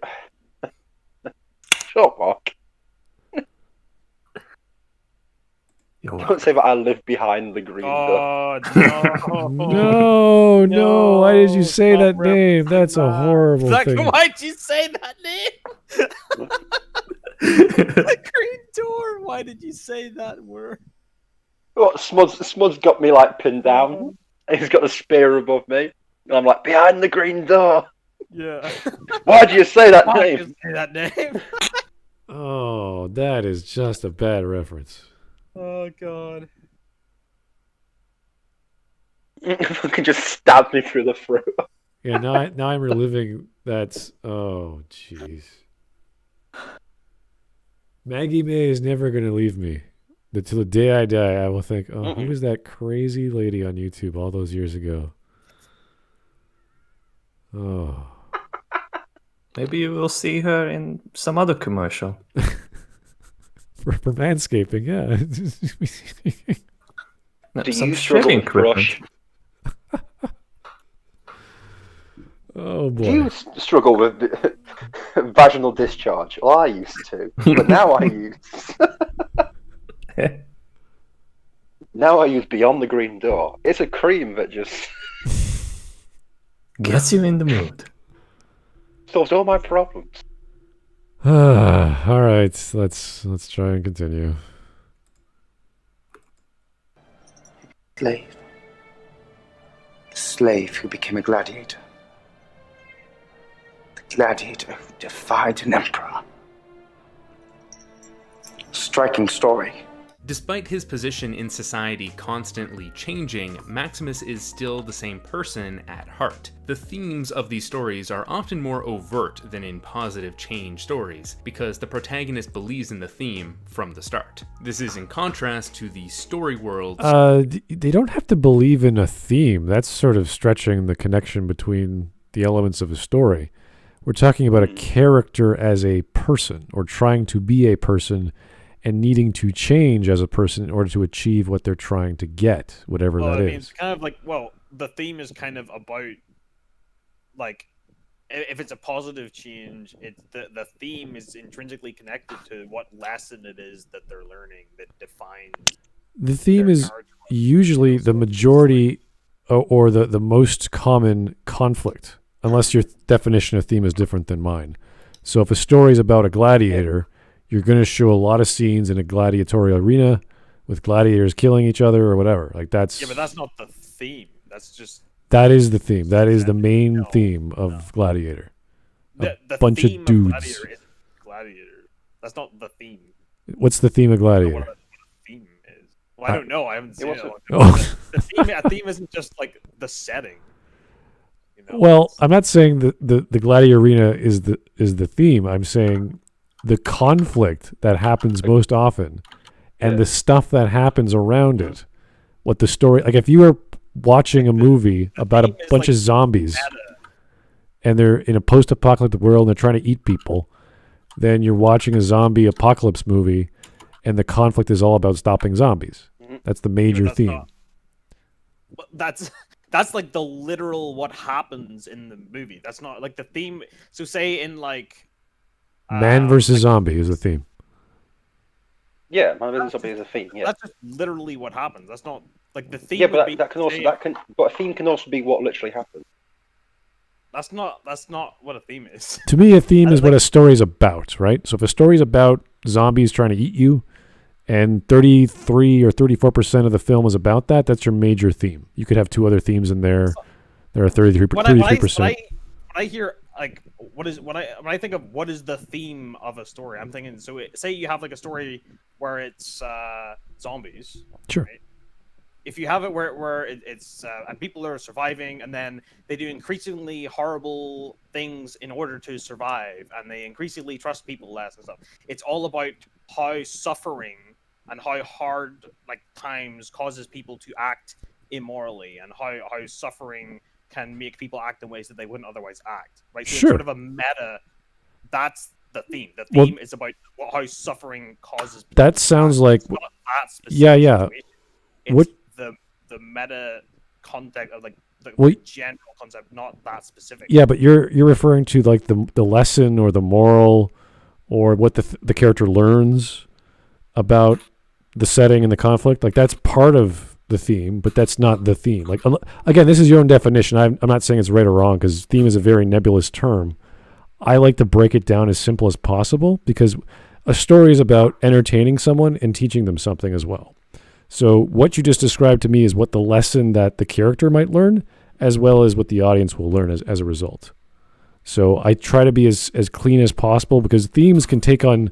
[SPEAKER 2] Shut up. Don't say that I live behind the green door.
[SPEAKER 4] Oh no!
[SPEAKER 1] No! Why did you say
[SPEAKER 4] stop
[SPEAKER 1] that name? That's a horrible thing.
[SPEAKER 4] Why'd you say that name? The green door. Why did you say that word?
[SPEAKER 2] What, Smud's got me pinned down. He's got a spear above me, and I'm like, behind the green door.
[SPEAKER 4] Yeah.
[SPEAKER 2] Why do you say that
[SPEAKER 4] Why
[SPEAKER 2] name?
[SPEAKER 4] did you say that name?
[SPEAKER 1] Oh, that is just a bad reference.
[SPEAKER 4] Oh god.
[SPEAKER 2] Fucking just stab me through the throat.
[SPEAKER 1] Yeah, now I'm reliving that. Oh, jeez. Maggie May is never going to leave me. Till the day I die, I will think, oh, who was that crazy lady on YouTube all those years ago? Oh.
[SPEAKER 3] Maybe you will see her in some other commercial.
[SPEAKER 1] For manscaping, yeah.
[SPEAKER 2] Do
[SPEAKER 3] Some
[SPEAKER 2] you struggle
[SPEAKER 3] shaving
[SPEAKER 2] with brush?
[SPEAKER 1] Oh, boy.
[SPEAKER 2] Do you struggle with vaginal discharge? Well, I used to, but now I use. Now I use Beyond the Green Door. It's a cream that just
[SPEAKER 3] Gets you in the mood.
[SPEAKER 2] solves all my problems.
[SPEAKER 1] All right, let's try and continue.
[SPEAKER 6] Slave. The slave who became a gladiator. The gladiator who defied an emperor. Striking story.
[SPEAKER 5] Despite his position in society constantly changing, Maximus is still the same person at heart. The themes of these stories are often more overt than in positive change stories, because the protagonist believes in the theme from the start. This is in contrast to the story worlds.
[SPEAKER 1] They don't have to believe in a theme. That's sort of stretching the connection between the elements of a story. We're talking about a character as a person, or trying to be a person and needing to change as a person in order to achieve what they're trying to get, whatever that is.
[SPEAKER 4] It's kind of like, well, the theme is kind of about, like, if it's a positive change, it's the theme is intrinsically connected to what lesson it is that they're learning that defines.
[SPEAKER 1] The theme is usually the majority or the most common conflict, unless your definition of theme is different than mine. So if a story is about a gladiator, you're going to show a lot of scenes in a gladiatorial arena with gladiators killing each other or whatever. Like that's...
[SPEAKER 4] Yeah, but that's not the theme. That's just...
[SPEAKER 1] That is the theme. That is the main theme of Gladiator.
[SPEAKER 4] The
[SPEAKER 1] bunch of
[SPEAKER 4] theme
[SPEAKER 1] dudes.
[SPEAKER 4] Gladiator isn't Gladiator. That's not the theme.
[SPEAKER 1] What's the theme of
[SPEAKER 4] I don't know
[SPEAKER 1] Gladiator?
[SPEAKER 4] what the theme is. Well, I don't know. I haven't seen it.
[SPEAKER 1] Oh.
[SPEAKER 4] A theme isn't just like the setting. You know?
[SPEAKER 1] Well, I'm not saying the Gladiator arena is the theme. I'm saying the conflict that happens most often and the stuff that happens around it. What the story... Like if you were watching a movie about a bunch of zombies and they're in a post-apocalyptic world and they're trying to eat people, then you're watching a zombie apocalypse movie and the conflict is all about stopping zombies. That's the major theme.
[SPEAKER 4] That's like the literal what happens in the movie. That's not like the theme. So say in like
[SPEAKER 1] Man versus zombie is the theme.
[SPEAKER 2] Yeah, Man versus zombie is a theme. Yeah,
[SPEAKER 4] that's just literally what happens. That's not like the theme.
[SPEAKER 2] yeah, but but a theme can also be what literally happens.
[SPEAKER 4] That's not what a theme is.
[SPEAKER 1] To me, a theme is what a story is about, right? So if a story is about zombies trying to eat you, and 33 or 34% of the film is about that, that's your major theme. You could have two other themes in there. There are 33%.
[SPEAKER 4] When I hear like when I think of what is the theme of a story, I'm thinking. So say you have like a story where it's zombies.
[SPEAKER 1] Sure.
[SPEAKER 4] Right? If you have it where it's and people are surviving, and then they do increasingly horrible things in order to survive, and they increasingly trust people less and stuff. It's all about how suffering and how hard like times causes people to act immorally, and how suffering can make people act in ways that they wouldn't otherwise act. Right? So
[SPEAKER 1] Sure.
[SPEAKER 4] It's sort of a meta. That's the theme. The theme is about how suffering causes people
[SPEAKER 1] That sounds like...
[SPEAKER 4] It's not that specific
[SPEAKER 1] Yeah.
[SPEAKER 4] situation. It's
[SPEAKER 1] What...
[SPEAKER 4] the meta context of like the general concept, not that specific.
[SPEAKER 1] Yeah, but you're referring to like the lesson or the moral or what the character learns about the setting and the conflict. Like that's part of the theme, but that's not the theme. Like again, this is your own definition. I'm not saying it's right or wrong because theme is a very nebulous term. I like to break it down as simple as possible because a story is about entertaining someone and teaching them something as well. So what you just described to me is what the lesson that the character might learn, as well as what the audience will learn as a result. So I try to be as clean as possible because themes can take on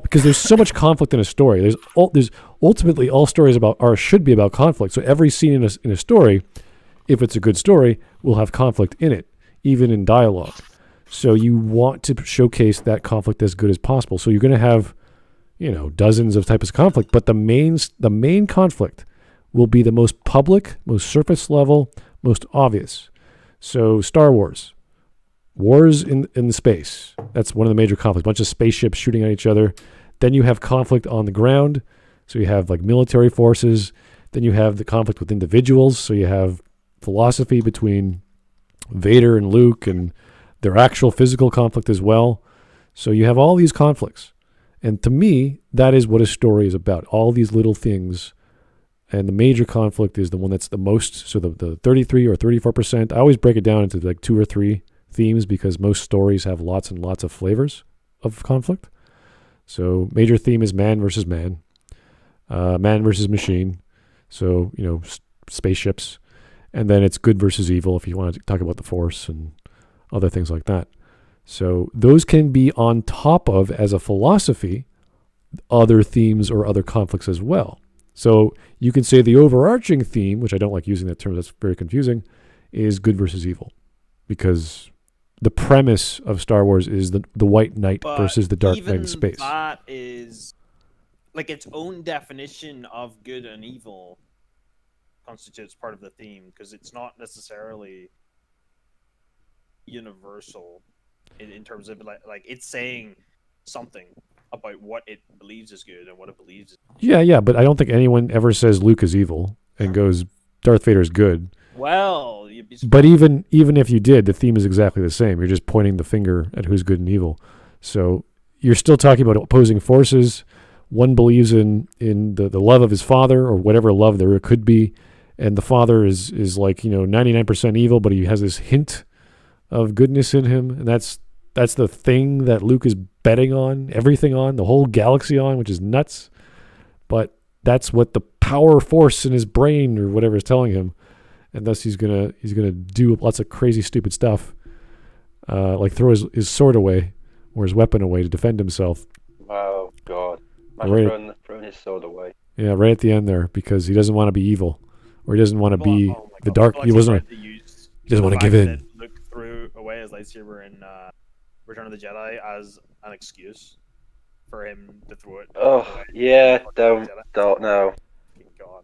[SPEAKER 1] because there's so much conflict in a story. There's ultimately all stories should be about conflict. So every scene in a story, if it's a good story, will have conflict in it, even in dialogue. So you want to showcase that conflict as good as possible. So you're going to have dozens of types of conflict, but the main conflict will be the most public, most surface level, most obvious. So Star Wars, wars in space. That's one of the major conflicts. A bunch of spaceships shooting at each other. Then you have conflict on the ground. So you have like military forces. Then you have the conflict with individuals. So you have philosophy between Vader and Luke and their actual physical conflict as well. So you have all these conflicts. And to me, that is what a story is about. All these little things. And the major conflict is the one that's the most. So the 33 or 34%, I always break it down into like 2 or 3 themes because most stories have lots and lots of flavors of conflict. So major theme is man versus man. Man versus machine. So, spaceships. And then it's good versus evil if you want to talk about the Force and other things like that. So those can be on top of, as a philosophy, other themes or other conflicts as well. So you can say the overarching theme, which I don't like using that term, that's very confusing, is good versus evil. Because the premise of Star Wars is the white knight versus the dark knight in space.
[SPEAKER 4] That is like its own definition of good and evil constitutes part of the theme because it's not necessarily universal. in terms of like it's saying something about what it believes is good and what it believes.
[SPEAKER 1] Yeah, but I don't think anyone ever says Luke is evil and goes Darth Vader is good.
[SPEAKER 4] Well, you'd be
[SPEAKER 1] But even if you did, the theme is exactly the same. You're just pointing the finger at who's good and evil. So you're still talking about opposing forces. One believes in the love of his father or whatever love there could be, and the father is like 99% evil, but he has this hint of goodness in him, and that's the thing that Luke is betting on, everything on, the whole galaxy on, which is nuts. But that's what the power force in his brain or whatever is telling him. And thus he's gonna do lots of crazy, stupid stuff, like throw his sword away or his weapon away to defend himself.
[SPEAKER 2] Oh God!
[SPEAKER 1] Right.
[SPEAKER 2] Throwing his sword away.
[SPEAKER 1] Yeah, right at the end there, because he doesn't want to be evil, or he doesn't want to be the
[SPEAKER 4] God.
[SPEAKER 1] dark.
[SPEAKER 4] Like
[SPEAKER 1] He wasn't.
[SPEAKER 4] He
[SPEAKER 1] doesn't want to give in.
[SPEAKER 4] Luke threw away his lightsaber in Return of the Jedi as an excuse for him to throw it.
[SPEAKER 2] Oh
[SPEAKER 4] away.
[SPEAKER 2] yeah, don't know.
[SPEAKER 4] God.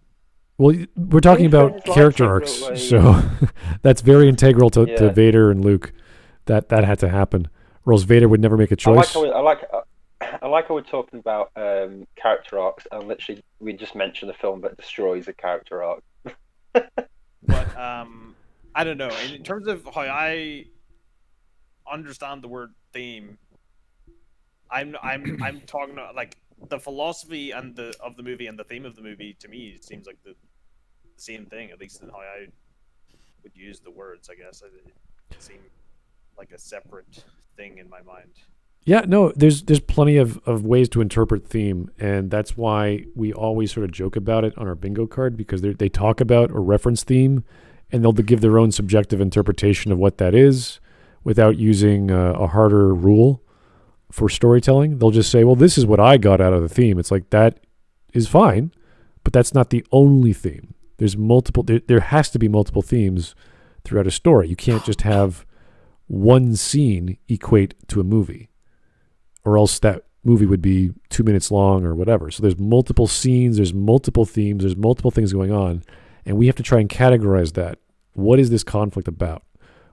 [SPEAKER 1] Well, we're talking about
[SPEAKER 2] his
[SPEAKER 1] character
[SPEAKER 2] lightsaber
[SPEAKER 1] arcs,
[SPEAKER 2] away.
[SPEAKER 1] so that's very integral to
[SPEAKER 2] Yeah.
[SPEAKER 1] Vader and Luke. That had to happen, or else Vader would never make a choice.
[SPEAKER 2] I like how we're talking about character arcs, and literally we just mentioned a film that destroys a character arc.
[SPEAKER 4] But I don't know. In terms of how I understand the word theme, I'm talking about, like, the philosophy and of the movie and the theme of the movie. To me, it seems like the same thing, at least in how I would use the words. I guess it seemed like a separate thing in my mind.
[SPEAKER 1] Yeah, no, there's plenty of ways to interpret theme, and that's why we always sort of joke about it on our bingo card, because they talk about or reference theme, and they'll give their own subjective interpretation of what that is without using a harder rule for storytelling. They'll just say, well, this is what I got out of the theme. It's like, that is fine, but that's not the only theme. There's multiple, there has to be multiple themes throughout a story. You can't just have one scene equate to a movie, or else that movie would be 2 minutes long or whatever. So there's multiple scenes, there's multiple themes, there's multiple things going on, and we have to try and categorize that. What is this conflict about?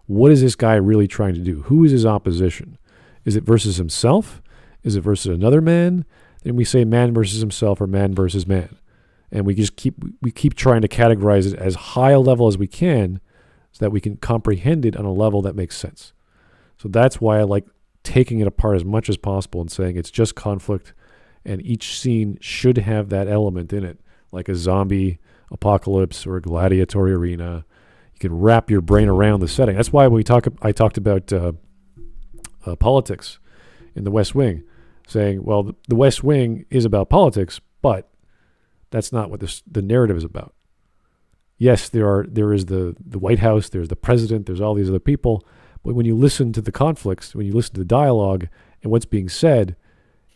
[SPEAKER 1] What is this guy really trying to do? Who is his opposition? Is it versus himself? Is it versus another man? Then we say man versus himself or man versus man. And we just keep trying to categorize it as high a level as we can so that we can comprehend it on a level that makes sense. So that's why I like taking it apart as much as possible and saying it's just conflict, and each scene should have that element in it, like a zombie apocalypse or a gladiatory arena. You can wrap your brain around the setting. That's why I talked about politics in the West Wing, saying, well, the West Wing is about politics, but that's not what the narrative is about. Yes, there is the White House, there's the president, there's all these other people, but when you listen to the conflicts, when you listen to the dialogue and what's being said,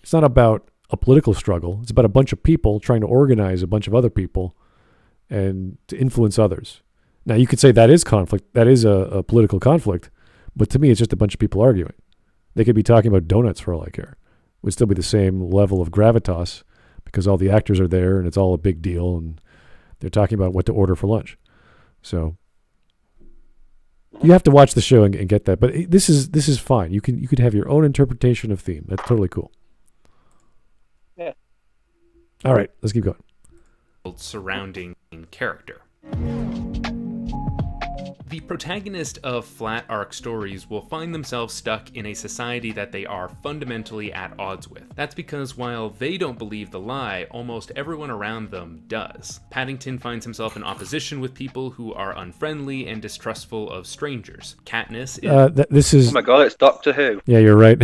[SPEAKER 1] it's not about a political struggle. It's about a bunch of people trying to organize a bunch of other people and to influence others. Now, you could say that is conflict, that is a political conflict, but to me, it's just a bunch of people arguing. They could be talking about donuts for all I care. It would still be the same level of gravitas because all the actors are there and it's all a big deal and they're talking about what to order for lunch. So you have to watch the show and get that. But this is fine. You could have your own interpretation of theme. That's totally cool.
[SPEAKER 2] Yeah.
[SPEAKER 1] All right, let's keep going.
[SPEAKER 5] Surrounding character. The protagonist of flat arc stories will find themselves stuck in a society that they are fundamentally at odds with. That's because while they don't believe the lie, almost everyone around them does. Paddington finds himself in opposition with people who are unfriendly and distrustful of strangers. Katniss is...
[SPEAKER 1] This is...
[SPEAKER 2] Oh my God, it's Doctor Who.
[SPEAKER 1] Yeah, you're right.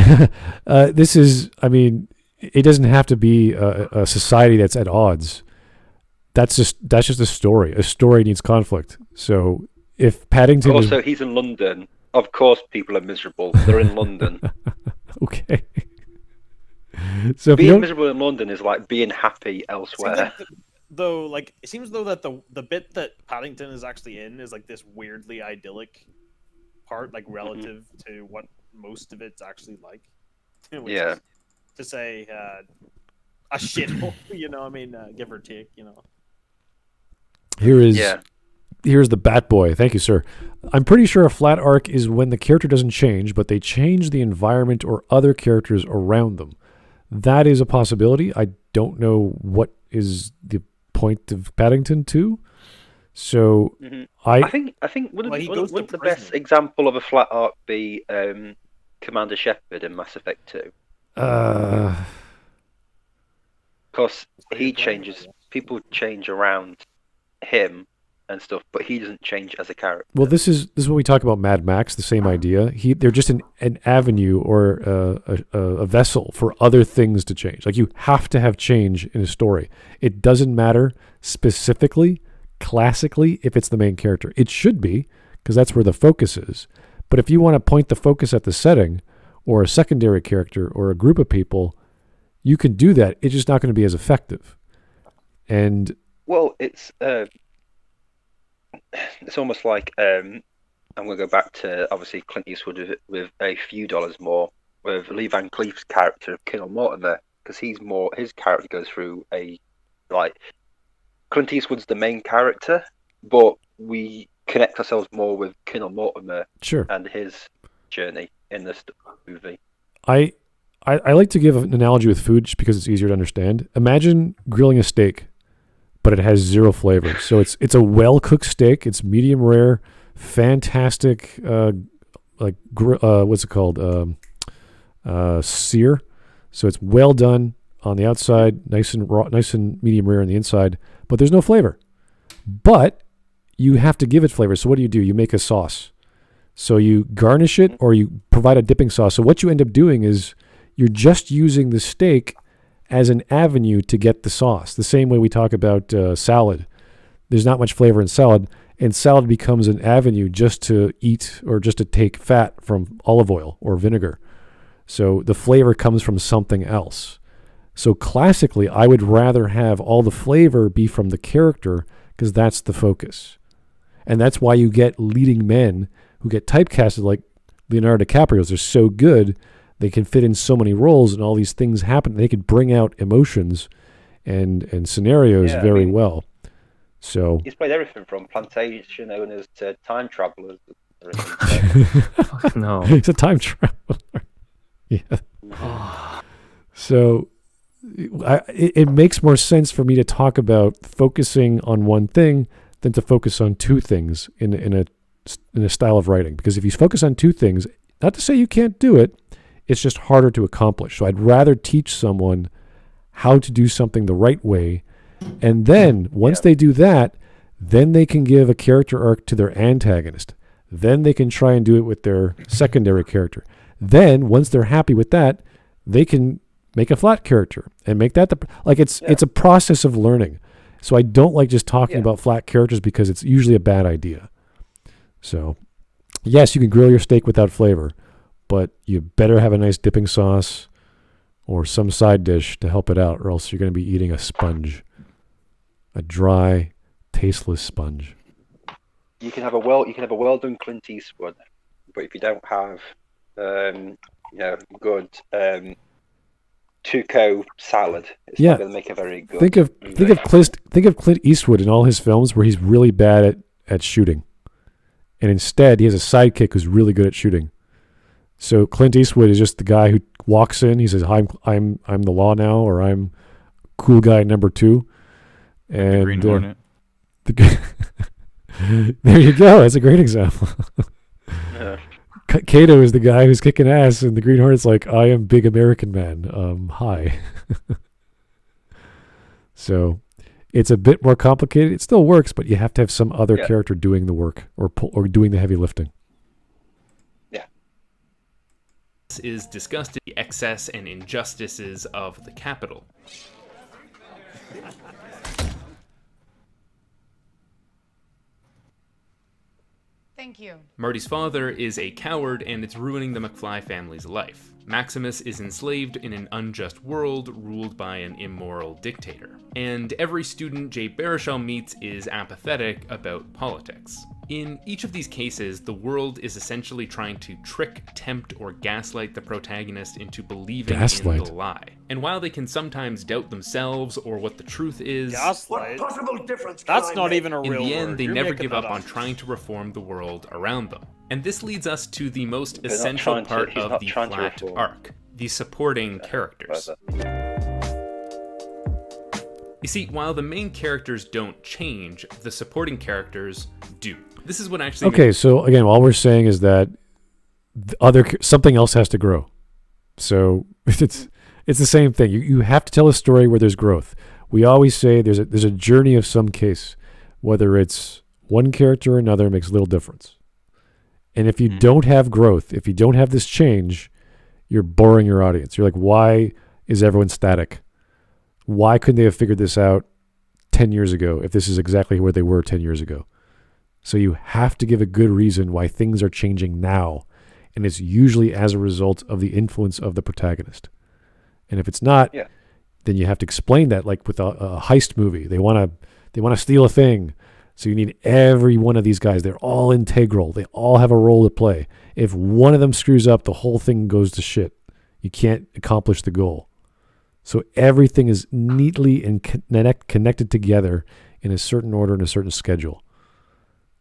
[SPEAKER 1] This is, I mean, it doesn't have to be a society that's at odds. That's just a story. A story needs conflict. So if Paddington
[SPEAKER 2] Also, he's in London. Of course people are miserable. They're in London.
[SPEAKER 1] Okay. So if
[SPEAKER 2] being miserable in London is like being happy elsewhere.
[SPEAKER 4] It seems though that the bit that Paddington is actually in is like this weirdly idyllic part, like relative to what most of it's actually like. Which is to say a shithole, give or take,
[SPEAKER 1] Here's the Bat Boy. Thank you, sir. I'm pretty sure a flat arc is when the character doesn't change, but they change the environment or other characters around them. That is a possibility. I don't know what is the point of Paddington 2. So
[SPEAKER 2] I think
[SPEAKER 4] Well, he goes
[SPEAKER 2] wouldn't
[SPEAKER 4] to
[SPEAKER 2] the best
[SPEAKER 4] prison.
[SPEAKER 2] example of a flat arc be Commander Shepard in Mass Effect 2? Because he changes, people change around him and stuff, but he doesn't change as a character.
[SPEAKER 1] Well, this is what we talk about Mad Max, the same idea. They're just an avenue or a vessel for other things to change. Like, you have to have change in a story. It doesn't matter specifically, classically, if it's the main character. It should be, because that's where the focus is. But if you want to point the focus at the setting or a secondary character or a group of people, you can do that. It's just not going to be as effective. And
[SPEAKER 2] Well, it's almost like I'm going to go back to obviously Clint Eastwood with a few dollars more with Lee Van Cleef's character of Colonel Mortimer, because his character goes through Clint Eastwood's the main character, but we connect ourselves more with Colonel Mortimer
[SPEAKER 1] sure.
[SPEAKER 2] and his journey in this movie.
[SPEAKER 1] I like to give an analogy with food just because it's easier to understand. Imagine grilling a steak, but it has zero flavor. So it's a well-cooked steak. It's medium rare, fantastic, what's it called? Sear. So it's well done on the outside, nice and raw, nice and medium rare on the inside, but there's no flavor. But you have to give it flavor. So what do? You make a sauce. So you garnish it or you provide a dipping sauce. So what you end up doing is you're just using the steak as an avenue to get the sauce. The same way we talk about salad. There's not much flavor in salad, and salad becomes an avenue just to eat or just to take fat from olive oil or vinegar. So the flavor comes from something else. So classically, I would rather have all the flavor be from the character because that's the focus. And that's why you get leading men who get typecasted like Leonardo DiCaprio's. They're so good. They can fit in so many roles and all these things happen. They can bring out emotions and scenarios very well. So
[SPEAKER 2] He's played everything from plantation owners to time travelers.
[SPEAKER 3] No.
[SPEAKER 1] he's a time traveler. Yeah. So it makes more sense for me to talk about focusing on one thing than to focus on two things in a style of writing. Because if you focus on two things, not to say you can't do it, it's just harder to accomplish. So I'd rather teach someone how to do something the right way. And then once they do that, then they can give a character arc to their antagonist. Then they can try and do it with their secondary character. Then once they're happy with that, they can make a flat character and make that it's a process of learning. So I don't like just talking about flat characters because it's usually a bad idea. So yes, you can grill your steak without flavor, but you better have a nice dipping sauce or some side dish to help it out, or else you're going to be eating a sponge, a dry, tasteless sponge.
[SPEAKER 2] You can have a well done Clint Eastwood, but if you don't have good Tuco salad, it's not going to make a very good.
[SPEAKER 1] Think of Clint Eastwood in all his films where he's really bad at shooting, and instead he has a sidekick who's really good at shooting. So Clint Eastwood is just the guy who walks in. He says, "I'm the law now," or "I'm cool guy number 2." And
[SPEAKER 7] the Green Hornet.
[SPEAKER 1] There you go. That's a great example.
[SPEAKER 2] Yeah.
[SPEAKER 1] Kato is the guy who's kicking ass, and the Green Hornet's like, "I am big American man. Hi." So it's a bit more complicated. It still works, but you have to have some other character doing the work or doing the heavy lifting.
[SPEAKER 5] Is discussed the excess and injustices of the capital.
[SPEAKER 8] Thank you.
[SPEAKER 5] Marty's father is a coward and it's ruining the McFly family's life. Maximus is enslaved in an unjust world ruled by an immoral dictator. And every student Jay Baruchel meets is apathetic about politics. In each of these cases, the world is essentially trying to trick, tempt, or gaslight the protagonist into believing in the lie. And while they can sometimes doubt themselves or what the truth is,
[SPEAKER 4] Gaslight? That's not even a real word.
[SPEAKER 5] In the end, they
[SPEAKER 4] You're
[SPEAKER 5] never
[SPEAKER 4] making
[SPEAKER 5] give
[SPEAKER 4] that
[SPEAKER 5] up on trying to reform the world around them. And this leads us to the most essential part of the flat arc, the supporting characters. You see, while the main characters don't change, the supporting characters do. This is what actually...
[SPEAKER 1] Okay, so again, all we're saying is that something else has to grow. So it's the same thing. You have to tell a story where there's growth. We always say there's a journey of some case. Whether it's one character or another makes a little difference. And if you don't have growth, if you don't have this change, you're boring your audience. You're like, why is everyone static? Why couldn't they have figured this out 10 years ago if this is exactly where they were 10 years ago? So you have to give a good reason why things are changing now. And it's usually as a result of the influence of the protagonist. And if it's not, then you have to explain that, like with a heist movie. They want to steal a thing. So you need every one of these guys. They're all integral. They all have a role to play. If one of them screws up, the whole thing goes to shit. You can't accomplish the goal. So everything is neatly and connected together in a certain order and a certain schedule.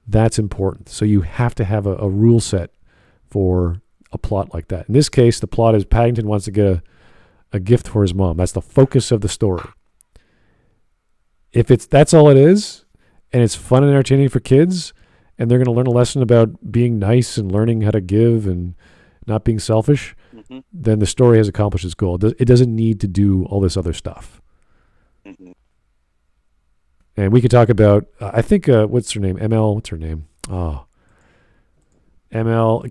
[SPEAKER 1] That's important. So you have to have a rule set for a plot like that. In this case, the plot is Paddington wants to get a gift for his mom. That's the focus of the story. If that's all it is, and it's fun and entertaining for kids, and they're going to learn a lesson about being nice and learning how to give and not being selfish, then the story has accomplished its goal. It doesn't need to do all this other stuff. And we could talk about, I think, what's her name? What's her name?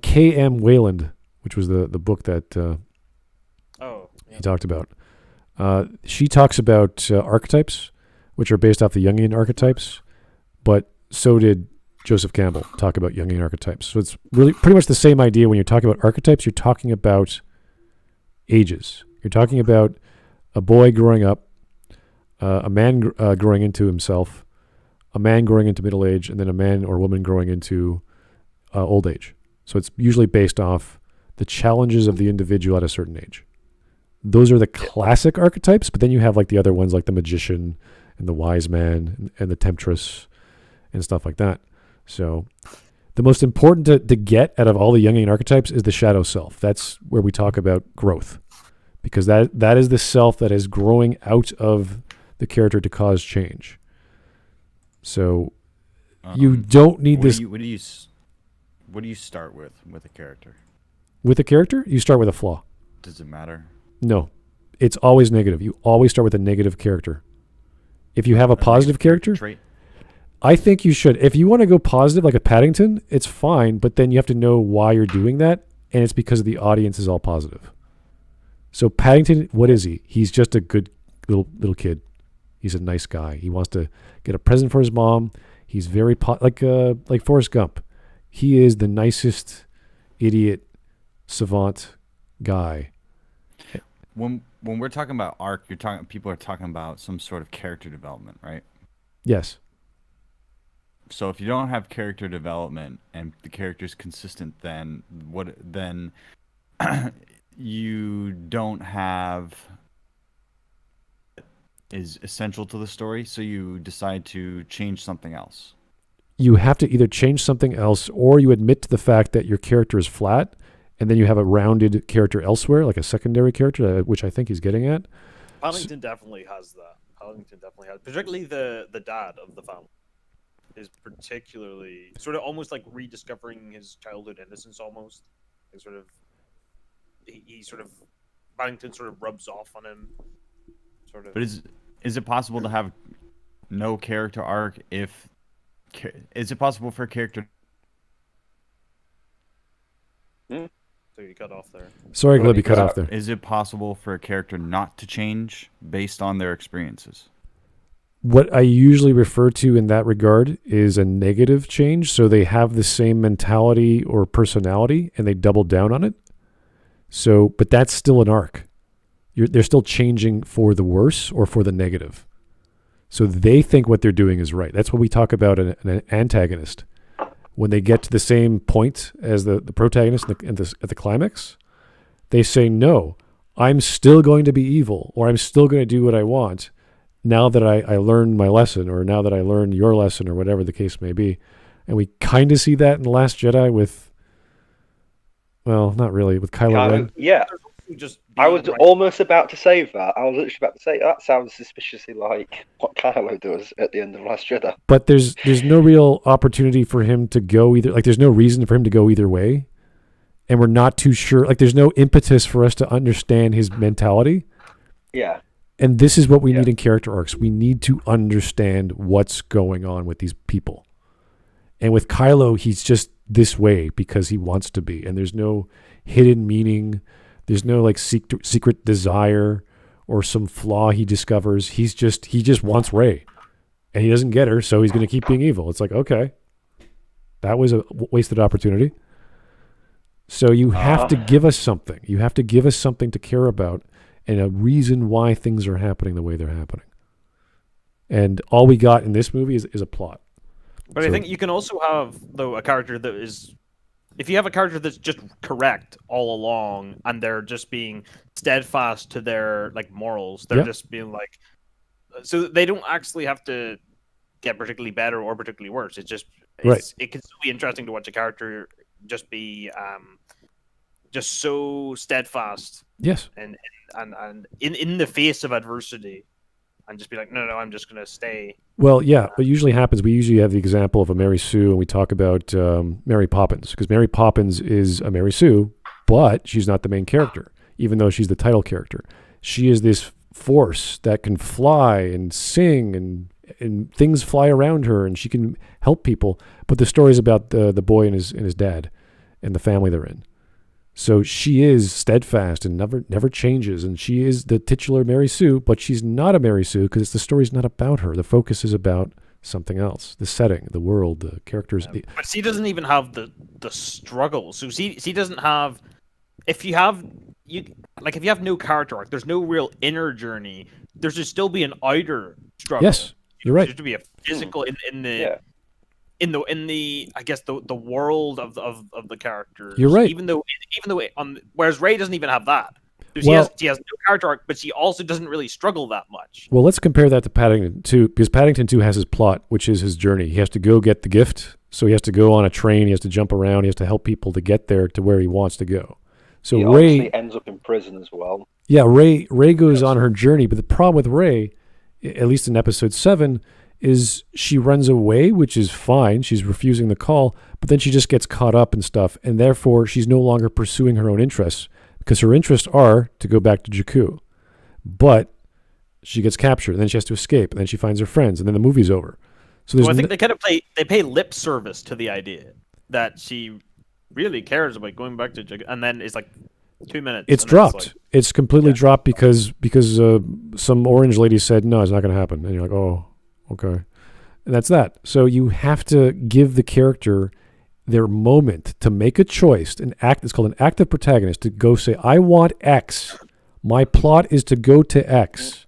[SPEAKER 1] K.M. Wayland, which was the book that he talked about. She talks about archetypes, which are based off the Jungian archetypes, but so did Joseph Campbell talk about Jungian archetypes. So it's really pretty much the same idea. When you're talking about archetypes, you're talking about ages. You're talking about a boy growing up, a man growing into himself, a man growing into middle age, and then a man or woman growing into old age. So it's usually based off the challenges of the individual at a certain age. Those are the classic archetypes, but then you have like the other ones like the magician and the wise man and the temptress and stuff like that. So the most important to get out of all the Jungian archetypes is the shadow self. That's where we talk about growth, because that is the self that is growing out of the character to cause change. So you don't need this.
[SPEAKER 7] What do you start with a character?
[SPEAKER 1] With a character, you start with a flaw.
[SPEAKER 7] Does it matter?
[SPEAKER 1] No, it's always negative. You always start with a negative character. If you have a positive character,
[SPEAKER 7] trait?
[SPEAKER 1] I think you should. If you want to go positive like a Paddington, it's fine, but then you have to know why you're doing that, and it's because the audience is all positive. So Paddington, what is he? He's just a good little kid. He's a nice guy. He wants to get a present for his mom. He's very like Forrest Gump. He is the nicest idiot savant guy.
[SPEAKER 7] When we're talking about arc, people are talking about some sort of character development, right?
[SPEAKER 1] Yes.
[SPEAKER 7] So if you don't have character development and the character's consistent, then you don't have is essential to the story, so you decide to change something else.
[SPEAKER 1] You have to either change something else, or you admit to the fact that your character is flat, and then you have a rounded character elsewhere, like a secondary character, which I think he's getting at.
[SPEAKER 4] Paddington definitely has that. Paddington definitely has, particularly the dad of the family is particularly sort of almost like rediscovering his childhood innocence almost. Like sort of, he sort of, Paddington sort of rubs off on him. Sort of.
[SPEAKER 7] But is it possible to have no character arc if? Is it possible for a character?
[SPEAKER 4] So you cut off there.
[SPEAKER 1] Sorry, Glib, you cut off there.
[SPEAKER 7] Is it possible for a character not to change based on their experiences?
[SPEAKER 1] What I usually refer to in that regard is a negative change. So they have the same mentality or personality and they double down on it. So, but that's still an arc. They're still changing for the worse or for the negative. So they think what they're doing is right. That's what we talk about in an antagonist. when they get to the same point as the protagonist at the climax, they say, no, I'm still going to be evil, or I'm still going to do what I want now that I learned my lesson, or now that I learned your lesson, or whatever the case may be. And we kind of see that in The Last Jedi with, well, not really, with Kylo Ren.
[SPEAKER 2] Yeah. I was almost about to say that. I was literally about to say that sounds suspiciously like what Kylo does at the end of Last Jedi.
[SPEAKER 1] But there's no real opportunity for him to go either. Like, there's no reason for him to go either way, and we're not too sure. Like, there's no impetus for us to understand his mentality.
[SPEAKER 2] Yeah.
[SPEAKER 1] And this is what we need in character arcs. We need to understand what's going on with these people. And with Kylo, he's just this way because he wants to be, and there's no hidden meaning. There's no like secret desire or some flaw he discovers. He just wants Rey, and he doesn't get her, so he's going to keep being evil. It's like, okay, that was a wasted opportunity. So you have to give us something. You have to give us something to care about and a reason why things are happening the way they're happening. And all we got in this movie is a plot.
[SPEAKER 4] But I think you can also have, though, a character that is... If you have a character that's just correct all along, and they're just being steadfast to their like morals, they're just being like, so they don't actually have to get particularly better or particularly worse. It can still be interesting to watch a character just be just so steadfast.
[SPEAKER 1] Yes.
[SPEAKER 4] And in the face of adversity, and just be like, no, I'm just gonna stay.
[SPEAKER 1] Well, yeah, what usually happens, we usually have the example of a Mary Sue, and we talk about Mary Poppins, because Mary Poppins is a Mary Sue, but she's not the main character, even though she's the title character. She is this force that can fly and sing, and things fly around her, and she can help people, but the story is about the boy and his dad and the family they're in. So she is steadfast and never changes, and she is the titular Mary Sue, but she's not a Mary Sue because the story's not about her. The focus is about something else: the setting, the world, the characters.
[SPEAKER 4] But she doesn't even have the struggle. So she doesn't have. If you have no character arc, there's no real inner journey. There should still be an outer struggle.
[SPEAKER 1] Yes, you're right.
[SPEAKER 4] There should be a physical in the I guess the world of the characters.
[SPEAKER 1] You're right.
[SPEAKER 4] Even though whereas Rey doesn't even have that. So she has no character arc, but she also doesn't really struggle that much.
[SPEAKER 1] Well, let's compare that to Paddington 2, because Paddington 2 has his plot, which is his journey. He has to go get the gift, so he has to go on a train, he has to jump around, he has to help people to get there to where he wants to go. So
[SPEAKER 2] he
[SPEAKER 1] Rey
[SPEAKER 2] obviously ends up in prison as well.
[SPEAKER 1] Yeah, Rey goes on her journey, but the problem with Rey, at least in episode 7, is she runs away, which is fine. She's refusing the call, but then she just gets caught up in stuff, and therefore she's no longer pursuing her own interests, because her interests are to go back to Jakku. But she gets captured, and then she has to escape, and then she finds her friends, and then the movie's over. So
[SPEAKER 4] I think they pay lip service to the idea that she really cares about going back to Jakku, and then it's like 2 minutes.
[SPEAKER 1] It's dropped. It's completely dropped because some orange lady said, no, it's not going to happen. And you're like, oh, okay. And that's that. So you have to give the character their moment to make a choice, an act. It's called an active protagonist, to go say, I want X. My plot is to go to X.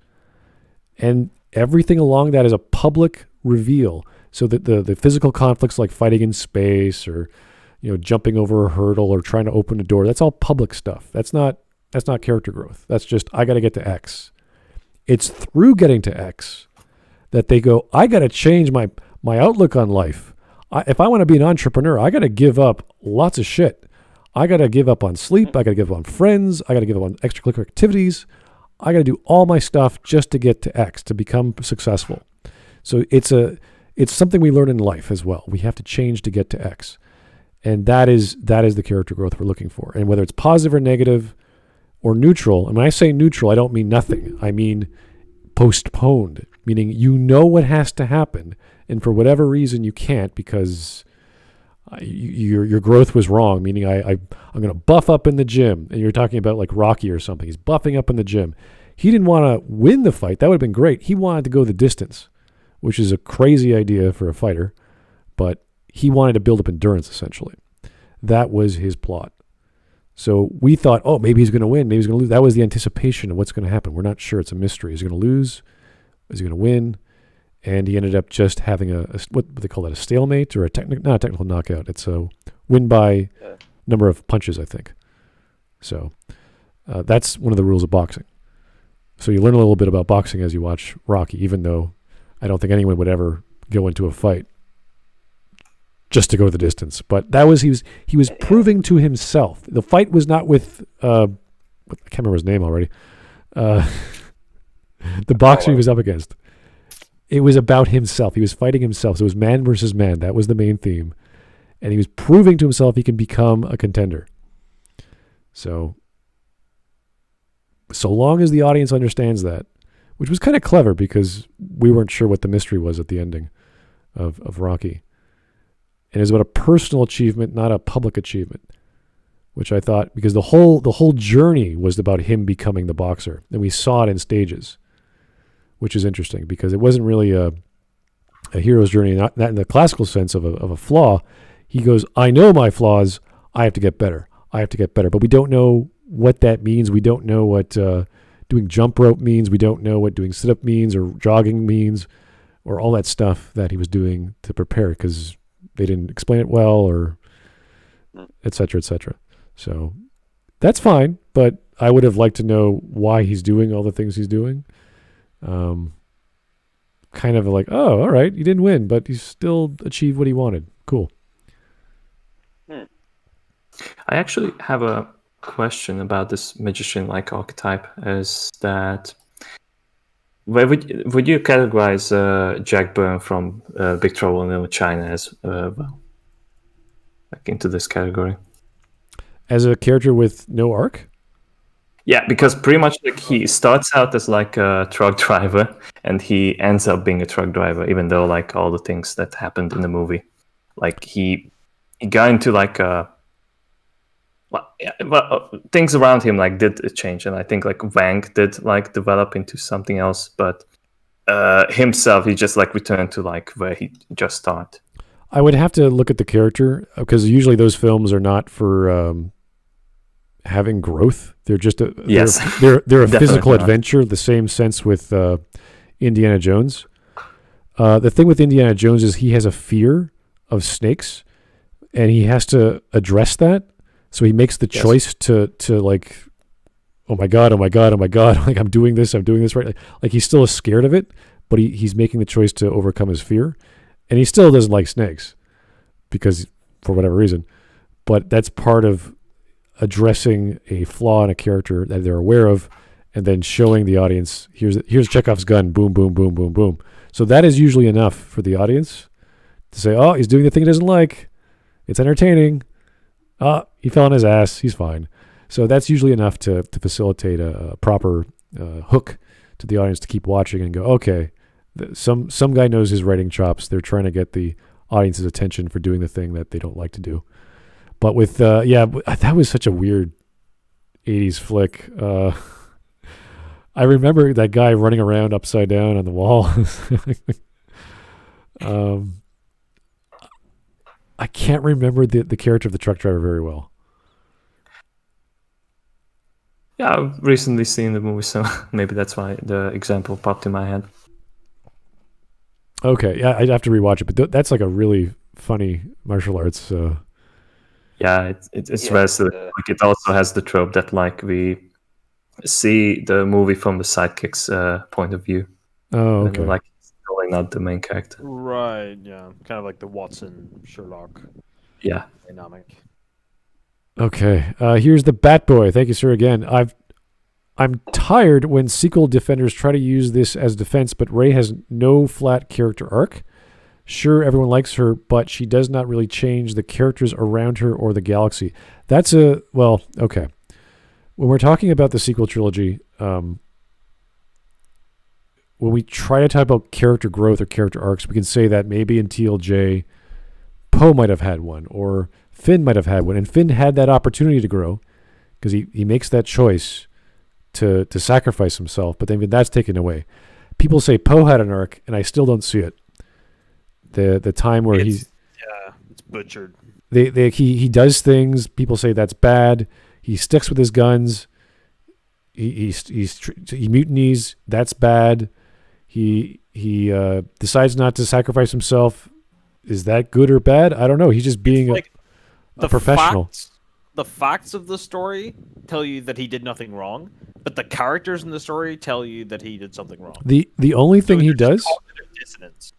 [SPEAKER 1] And everything along that is a public reveal. So that the physical conflicts like fighting in space or jumping over a hurdle or trying to open a door, that's all public stuff. That's not character growth. That's just, I got to get to X. It's through getting to X that they go, I got to change my outlook on life. If I want to be an entrepreneur, I got to give up lots of shit. I got to give up on sleep. I got to give up on friends. I got to give up on extracurricular activities. I got to do all my stuff just to get to X, to become successful. So it's something we learn in life as well. We have to change to get to X. And that is the character growth we're looking for. And whether it's positive or negative or neutral, and when I say neutral, I don't mean nothing. I mean postponed, meaning what has to happen, and for whatever reason you can't because your growth was wrong, meaning I'm going to buff up in the gym, and you're talking about like Rocky or something. He's buffing up in the gym. He didn't want to win the fight. That would have been great. He wanted to go the distance, which is a crazy idea for a fighter, but he wanted to build up endurance, essentially. That was his plot. So we thought, oh, maybe he's going to win, maybe he's going to lose. That was the anticipation of what's going to happen. We're not sure. It's a mystery. Is he going to lose? Is he going to win? and he ended up just having what they call that, a stalemate or not a technical knockout. It's a win by number of punches, I think. So that's one of the rules of boxing. So you learn a little bit about boxing as you watch Rocky, even though I don't think anyone would ever go into a fight just to go the distance. But that was he was proving to himself. The fight was not with I can't remember his name already. The boxer he was up against. It was about himself. He was fighting himself. So it was man versus man. That was the main theme. And he was proving to himself he can become a contender. So long as the audience understands that, which was kind of clever because we weren't sure what the mystery was at the ending of Rocky. And it was about a personal achievement, not a public achievement, which I thought, because the whole journey was about him becoming the boxer. And we saw it in stages, which is interesting because it wasn't really a hero's journey, not in the classical sense of a flaw. He goes, I know my flaws. I have to get better. But we don't know what that means. We don't know what doing jump rope means. We don't know what doing sit-up means or jogging means or all that stuff that he was doing to prepare because they didn't explain it well or et cetera, et cetera. So that's fine, but I would have liked to know why he's doing all the things he's doing. Kind of like, oh, all right, you didn't win, but you still achieved what he wanted. Cool.
[SPEAKER 3] I actually have a question about this magician-like archetype. Is that where would you categorize Jack Byrne from Big Trouble in Little China as well, like into this category?
[SPEAKER 1] As a character with no arc?
[SPEAKER 3] Yeah, because pretty much like he starts out as like a truck driver, and he ends up being a truck driver, even though like all the things that happened in the movie, like he got into like things around him like did change, and I think like Wang did like develop into something else, but himself he just like returned to like where he just started.
[SPEAKER 1] I would have to look at the character because usually those films are not for having growth. They're just they're a physical adventure. The same sense with Indiana Jones. The thing with Indiana Jones is he has a fear of snakes, and he has to address that. So he makes the choice to like, oh my god, like I'm doing this right. Like he still is scared of it, but he's making the choice to overcome his fear, and he still doesn't like snakes because for whatever reason. But that's part of addressing a flaw in a character that they're aware of, and then showing the audience here's Chekhov's gun, boom, boom, boom, boom, boom. So that is usually enough for the audience to say, oh, he's doing the thing he doesn't like. It's entertaining. He fell on his ass. He's fine. So that's usually enough to facilitate a proper hook to the audience to keep watching and go, okay, some guy knows his writing chops. They're trying to get the audience's attention for doing the thing that they don't like to do. But with, that was such a weird 80s flick. I remember that guy running around upside down on the wall. I can't remember the character of the truck driver very well.
[SPEAKER 3] Yeah, I've recently seen the movie, so maybe that's why the example popped in my head.
[SPEAKER 1] Okay, yeah, I'd have to rewatch it, but that's like a really funny martial arts.
[SPEAKER 3] Yeah, it's very silly. Like it also has the trope that like we see the movie from the sidekick's point of view.
[SPEAKER 1] Oh, okay.
[SPEAKER 3] And, like it's totally not the main character.
[SPEAKER 4] Right. Yeah. Kind of like the Watson Sherlock.
[SPEAKER 3] Yeah.
[SPEAKER 4] Dynamic.
[SPEAKER 1] Okay. Here's the Bat Boy. Thank you, sir. Again, I'm tired when sequel defenders try to use this as defense, but Rey has no flat character arc. Sure, everyone likes her, but she does not really change the characters around her or the galaxy. That's okay. When we're talking about the sequel trilogy, when we try to talk about character growth or character arcs, we can say that maybe in TLJ, Poe might have had one, or Finn might have had one, and Finn had that opportunity to grow because he makes that choice to sacrifice himself, but then that's taken away. People say Poe had an arc, and I still don't see it. The time where
[SPEAKER 4] it's butchered.
[SPEAKER 1] He does things. People say that's bad. He sticks with his guns. He mutinies. That's bad. He decides not to sacrifice himself. Is that good or bad? I don't know. He's just being
[SPEAKER 4] Like,
[SPEAKER 1] a professional.
[SPEAKER 4] The facts of the story tell you that he did nothing wrong, but the characters in the story tell you that he did something wrong.
[SPEAKER 1] The only thing he
[SPEAKER 4] there's
[SPEAKER 1] does,
[SPEAKER 4] cognitive dissonance.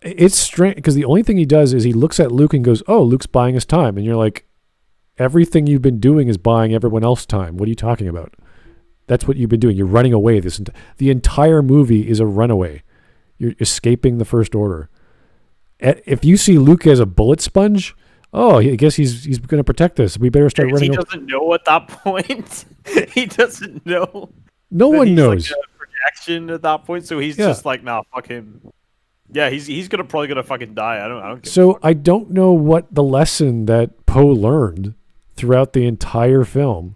[SPEAKER 1] it's strange because the only thing he does is he looks at Luke and goes, "Oh, Luke's buying us time," and you're like, "Everything you've been doing is buying everyone else time. What are you talking about? That's what you've been doing. You're running away. The entire movie is a runaway. You're escaping the First Order. If you see Luke as a bullet sponge, I guess he's going to protect us. We better start running.
[SPEAKER 4] He doesn't know at that point. He doesn't know.
[SPEAKER 1] No one knows.
[SPEAKER 4] Like a projection at that point, so he's just like, nah, fuck him. Yeah, he's probably gonna fucking die. I don't.
[SPEAKER 1] So I don't know what the lesson that Poe learned throughout the entire film,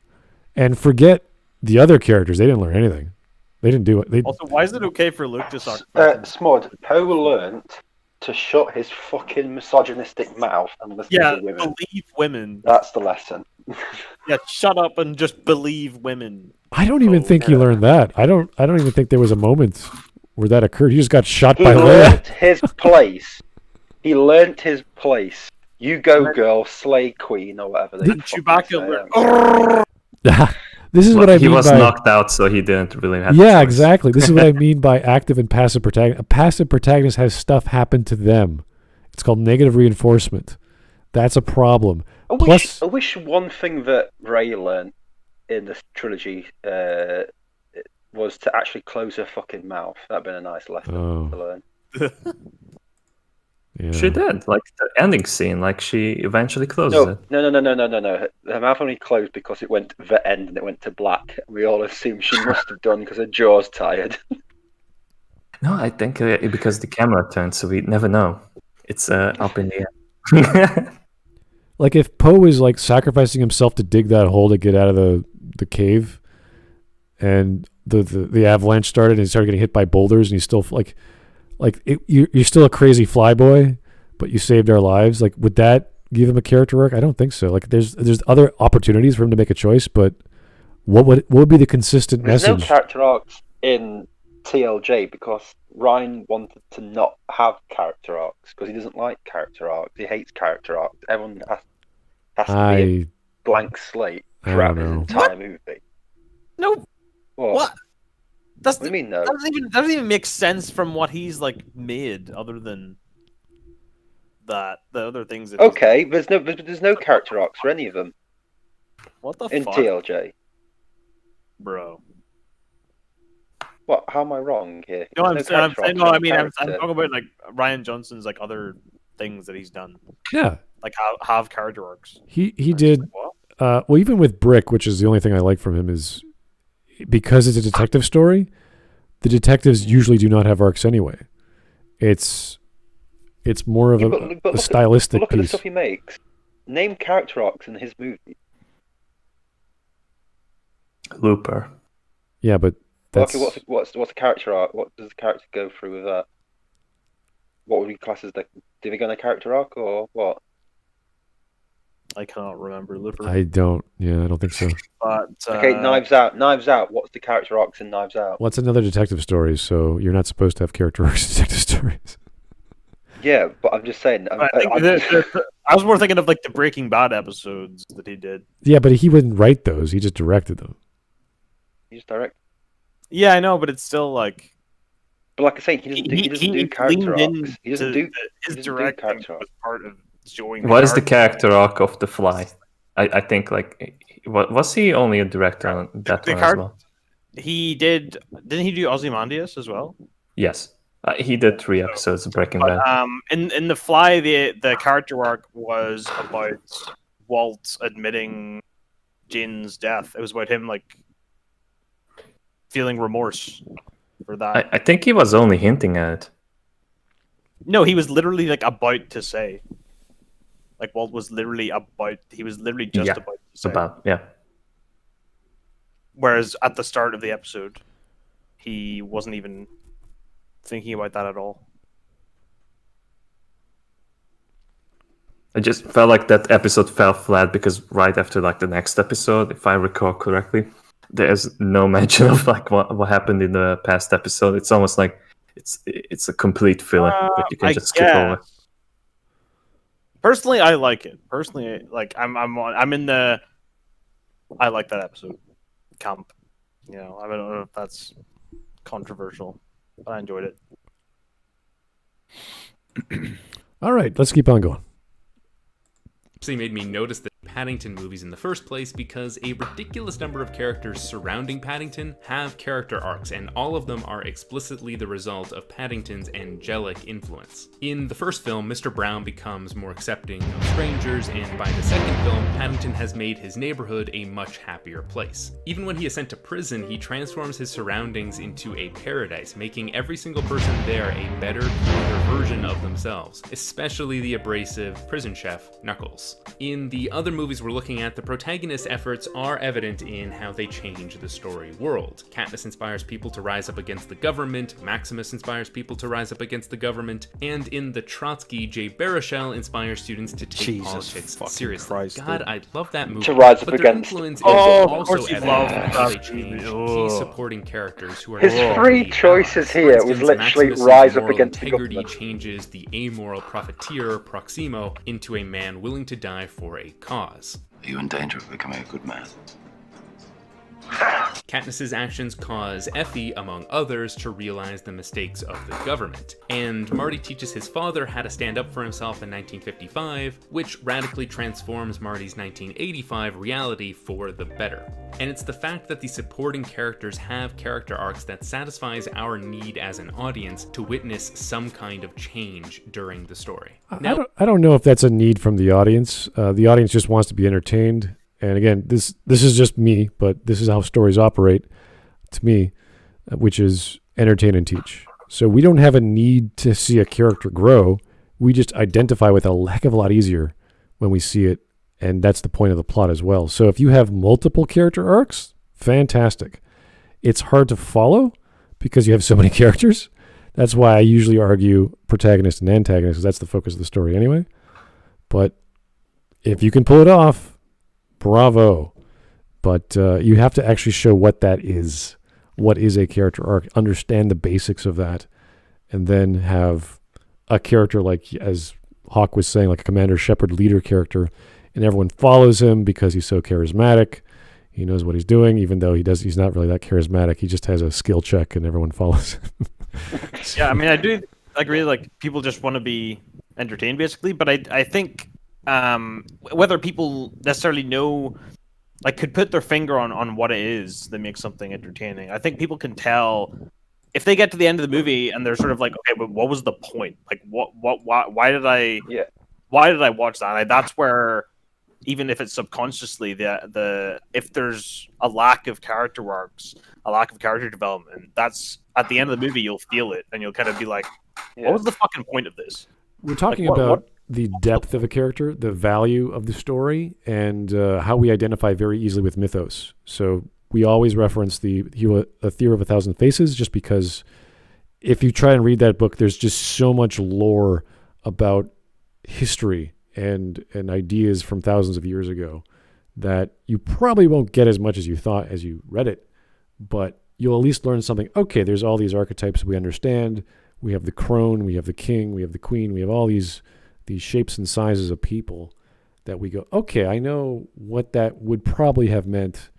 [SPEAKER 1] and forget the other characters. They didn't learn anything. They didn't do it.
[SPEAKER 4] Also, why is it okay for Luke to suck?
[SPEAKER 2] Smud, Poe learned to shut his fucking misogynistic mouth and listen to women.
[SPEAKER 4] Believe women.
[SPEAKER 2] That's the lesson.
[SPEAKER 4] Yeah, shut up and just believe women.
[SPEAKER 1] I don't even think he learned that. I don't even think there was a moment where that occurred. He just got shot by Leia.
[SPEAKER 2] He learned his place. He learned his place. You go, girl, slay queen, or whatever they
[SPEAKER 4] Chewbacca learned.
[SPEAKER 1] This is what I mean.
[SPEAKER 3] He was
[SPEAKER 1] by,
[SPEAKER 3] knocked out, so he didn't really have.
[SPEAKER 1] Yeah, exactly. This is what I mean by active and passive protagonist. A passive protagonist has stuff happen to them. It's called negative reinforcement. That's a problem.
[SPEAKER 2] I wish one thing that Rey learned in this trilogy was to actually close her fucking mouth. That'd been a nice lesson to learn.
[SPEAKER 1] Yeah.
[SPEAKER 3] She did, like the ending scene. Like she eventually closes it.
[SPEAKER 2] No. Her mouth only closed because it went to the end and it went to black. We all assume she must have done because her jaw's tired.
[SPEAKER 3] No, I think because the camera turned, so we never know. It's up in the air.
[SPEAKER 1] Like if Poe is like sacrificing himself to dig that hole to get out of the cave, and the avalanche started and he started getting hit by boulders, and he's still you're still a crazy flyboy, but you saved our lives. Like, would that give him a character arc? I don't think so. Like, there's other opportunities for him to make a choice, but what would be the consistent message?
[SPEAKER 2] There's no character arcs in TLJ because Ryan wanted to not have character arcs because he doesn't like character arcs. He hates character arcs. Everyone has to be a blank slate throughout his entire movie.
[SPEAKER 4] No. What?
[SPEAKER 2] What do you mean, no?
[SPEAKER 4] That doesn't even make sense from what he's like made, other than that the other things. That
[SPEAKER 2] there's no character arcs for any of them.
[SPEAKER 4] What the
[SPEAKER 2] in
[SPEAKER 4] fuck?
[SPEAKER 2] TLJ,
[SPEAKER 4] bro?
[SPEAKER 2] What? How am I wrong here?
[SPEAKER 4] No, I'm talking about like Ryan Johnson's like other things that he's done.
[SPEAKER 1] Yeah,
[SPEAKER 4] like have character arcs.
[SPEAKER 1] He did. Well, even with Brick, which is the only thing I like from him, is because it's a detective story. The detectives usually do not have arcs anyway. It's more of a stylistic
[SPEAKER 2] look
[SPEAKER 1] piece.
[SPEAKER 2] At the stuff he makes. Name character arcs in his movie.
[SPEAKER 3] Looper.
[SPEAKER 1] Yeah, but that's...
[SPEAKER 2] Okay, what's the character arc? What does the character go through with that? What would we class as do they go on a character arc or what?
[SPEAKER 4] I can't remember Looper.
[SPEAKER 1] I don't think so.
[SPEAKER 4] But
[SPEAKER 2] okay, Knives Out. What's the character arcs in Knives Out?
[SPEAKER 1] Well, it's another detective story, so you're not supposed to have character arcs in detective stories.
[SPEAKER 2] Yeah, but I'm just saying.
[SPEAKER 4] I was more thinking of like the Breaking Bad episodes that he did.
[SPEAKER 1] Yeah, but he wouldn't write those. He just directed them.
[SPEAKER 2] He just directed.
[SPEAKER 4] Yeah, I know, but it's still like.
[SPEAKER 2] But like I say, he doesn't do character arcs. He doesn't do
[SPEAKER 4] his directing was part of showing.
[SPEAKER 3] What is the character arc of The Fly? I think like was he only a director on that one as well?
[SPEAKER 4] He didn't he do Ozymandias as well?
[SPEAKER 3] Yes. He did 3 episodes of Breaking Bad.
[SPEAKER 4] In The Fly, the character arc was about Walt admitting Jane's death. It was about him like feeling remorse for that.
[SPEAKER 3] I think he was only hinting at it.
[SPEAKER 4] No, he was literally like about to say. Like Walt was literally just about to say. Whereas at the start of the episode, he wasn't even thinking about that at all.
[SPEAKER 3] I just felt like that episode fell flat because right after like the next episode, if I recall correctly, there's no mention of like what happened in the past episode. It's almost like it's a complete filler that you can
[SPEAKER 4] I
[SPEAKER 3] just skip over.
[SPEAKER 4] guess. Personally, I like it. Personally, like I'm in the. I like that episode camp. You know, I don't know if that's controversial, but I enjoyed it.
[SPEAKER 1] All right, let's keep on going.
[SPEAKER 5] Actually made me notice the Paddington movies in the first place because a ridiculous number of characters surrounding Paddington have character arcs, and all of them are explicitly the result of Paddington's angelic influence. In the first film, Mr. Brown becomes more accepting of strangers, and by the second film, Paddington has made his neighborhood a much happier place. Even when he is sent to prison, he transforms his surroundings into a paradise, making every single person there a better, cooler version of themselves, especially the abrasive prison chef, Knuckles. In the other movies we're looking at, the protagonist's efforts are evident in how they change the story world. Katniss inspires people to rise up against the government, Maximus inspires people to rise up against the government, and in the Trotsky, Jay Baruchel inspires students to take
[SPEAKER 4] Jesus
[SPEAKER 5] politics
[SPEAKER 4] fucking
[SPEAKER 5] seriously.
[SPEAKER 4] Christ,
[SPEAKER 5] God,
[SPEAKER 4] dude.
[SPEAKER 5] I love that movie.
[SPEAKER 2] To rise up
[SPEAKER 5] but their
[SPEAKER 2] against-
[SPEAKER 5] influence is
[SPEAKER 4] Oh, of
[SPEAKER 5] also
[SPEAKER 4] course you
[SPEAKER 5] evident
[SPEAKER 4] love
[SPEAKER 5] in how they
[SPEAKER 4] that
[SPEAKER 5] change
[SPEAKER 4] movie.
[SPEAKER 5] key
[SPEAKER 4] Ugh.
[SPEAKER 5] supporting characters who are
[SPEAKER 2] His
[SPEAKER 5] not
[SPEAKER 2] three
[SPEAKER 5] really
[SPEAKER 2] choices
[SPEAKER 5] allies.
[SPEAKER 2] here
[SPEAKER 5] For
[SPEAKER 2] was
[SPEAKER 5] instance,
[SPEAKER 2] literally
[SPEAKER 5] Maximus's
[SPEAKER 2] rise up
[SPEAKER 5] moral
[SPEAKER 2] against the
[SPEAKER 5] integrity
[SPEAKER 2] government.
[SPEAKER 5] changes the amoral profiteer Proximo into a man willing to die for a cause.
[SPEAKER 9] Are you in danger of becoming a good man?
[SPEAKER 5] Katniss's actions cause Effie, among others, to realize the mistakes of the government. And Marty teaches his father how to stand up for himself in 1955, which radically transforms Marty's 1985 reality for the better. And it's the fact that the supporting characters have character arcs that satisfies our need as an audience to witness some kind of change during the story. Now,
[SPEAKER 1] I don't know if that's a need from the audience. The audience just wants to be entertained. And again, this is just me, but this is how stories operate to me, which is entertain and teach. So we don't have a need to see a character grow. We just identify with a heck of a lot easier when we see it. And that's the point of the plot as well. So if you have multiple character arcs, fantastic. It's hard to follow because you have so many characters. That's why I usually argue protagonist and antagonist, because that's the focus of the story anyway. But if you can pull it off, bravo. But you have to actually show what that is. What is a character arc? Understand the basics of that. And then have a character like, as Hawk was saying, like a Commander Shepard leader character. And everyone follows him because he's so charismatic. He knows what he's doing, even though he's not really that charismatic. He just has a skill check and everyone follows him.
[SPEAKER 4] Yeah, I mean, I do agree. Like, people just want to be entertained, basically. But I think whether people necessarily know, like, could put their finger on what it is that makes something entertaining. I think people can tell if they get to the end of the movie and they're sort of like, okay, but what was the point? Like, why did I watch that? And that's where, even if it's subconsciously, the if there's a lack of character arcs, a lack of character development, that's at the end of the movie you'll feel it and you'll kind of be like, what was the fucking point of this?
[SPEAKER 1] We're talking about the depth of a character, the value of the story, and how we identify very easily with mythos. So we always reference the Theory of a Thousand Faces, just because if you try and read that book, there's just so much lore about history and ideas from thousands of years ago that you probably won't get as much as you thought as you read it, but you'll at least learn something. Okay, there's all these archetypes we understand. We have the crone, we have the king, we have the queen, we have all these shapes and sizes of people that we go, okay, I know what that would probably have meant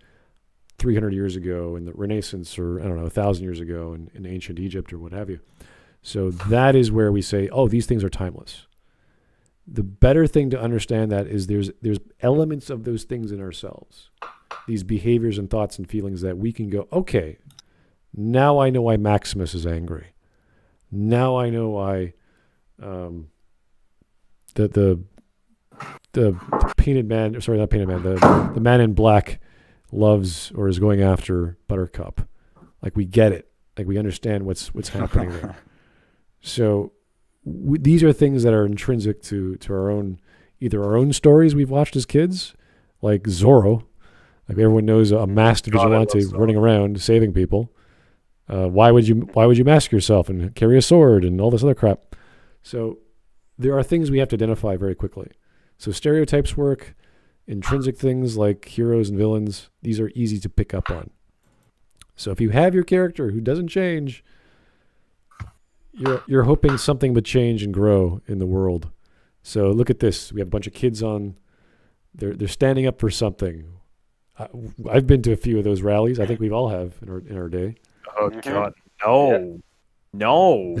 [SPEAKER 1] 300 years ago in the Renaissance, or 1,000 years ago in ancient Egypt or what have you. So that is where we say, oh, these things are timeless. The better thing to understand that is there's elements of those things in ourselves, these behaviors and thoughts and feelings that we can go, okay, now I know why Maximus is angry. Now I know why the painted man, sorry, not painted man, the man in black loves or is going after Buttercup. Like, we get it. Like, we understand what's happening there. So these are things that are intrinsic to our own, either our own stories we've watched as kids, like Zorro. Like, everyone knows a masked vigilante running around saving people. Why would you mask yourself and carry a sword and all this other crap? So there are things we have to identify very quickly. So stereotypes work, intrinsic things like heroes and villains, these are easy to pick up on. So if you have your character who doesn't change, you're hoping something would change and grow in the world. So look at this. We have a bunch of kids on. They're standing up for something. I've been to a few of those rallies. I think we've all have in our day.
[SPEAKER 4] Oh God, no, no.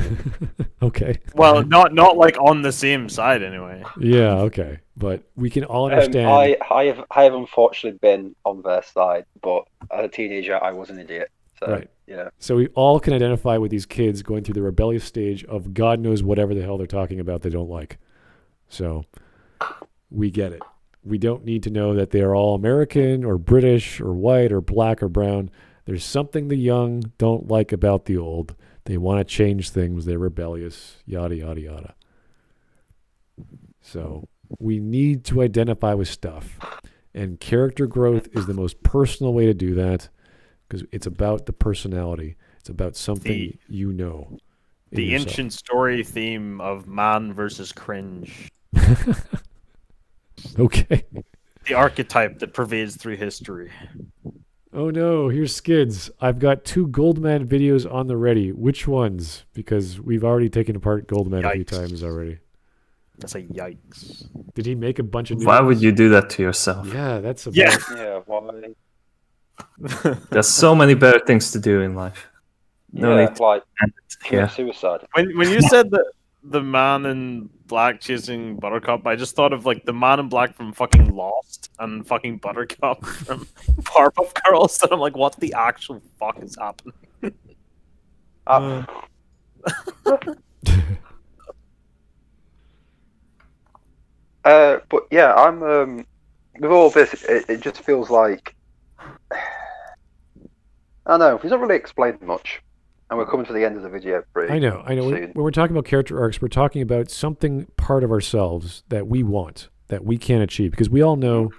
[SPEAKER 1] Okay.
[SPEAKER 4] Well, not like on the same side anyway.
[SPEAKER 1] Yeah. Okay. But we can all understand.
[SPEAKER 2] I have unfortunately been on their side, but as a teenager, I was an idiot. So,
[SPEAKER 1] Right.
[SPEAKER 2] Yeah.
[SPEAKER 1] So we all can identify with these kids going through the rebellious stage of God knows whatever the hell they're talking about they don't like. So we get it. We don't need to know that they are all American or British or white or black or brown. There's something the young don't like about the old. They want to change things. They're rebellious, yada, yada, yada. So we need to identify with stuff. And character growth is the most personal way to do that because it's about the personality. It's about something you know.
[SPEAKER 4] The ancient story theme of man versus cringe.
[SPEAKER 1] Okay.
[SPEAKER 4] The archetype that pervades through history.
[SPEAKER 1] Oh no, here's Skids. I've got 2 Goldman videos on the ready. Which ones? Because we've already taken apart Goldman a few times already.
[SPEAKER 4] That's a yikes.
[SPEAKER 1] Did he make a bunch of new
[SPEAKER 3] Why
[SPEAKER 1] ones?
[SPEAKER 3] would you do that to yourself?
[SPEAKER 1] Yeah, that's about...
[SPEAKER 2] Yeah, why?
[SPEAKER 3] There's so many better things to do in life. No
[SPEAKER 2] Yeah,
[SPEAKER 3] need to
[SPEAKER 2] like
[SPEAKER 3] end it here.
[SPEAKER 2] suicide.
[SPEAKER 4] When you said that the man in black chasing Buttercup, I just thought of like the man in black from fucking Lost and fucking Buttercup from Powerpuff Girls, and I'm like, what the actual fuck is happening?
[SPEAKER 2] But yeah, I'm with all this, it just feels like I don't know. He's not really explained much, and we're coming to the end of the video pretty.
[SPEAKER 1] I know.
[SPEAKER 2] Soon.
[SPEAKER 1] When we're talking about character arcs, we're talking about something part of ourselves that we want, that we can't achieve. Because we all know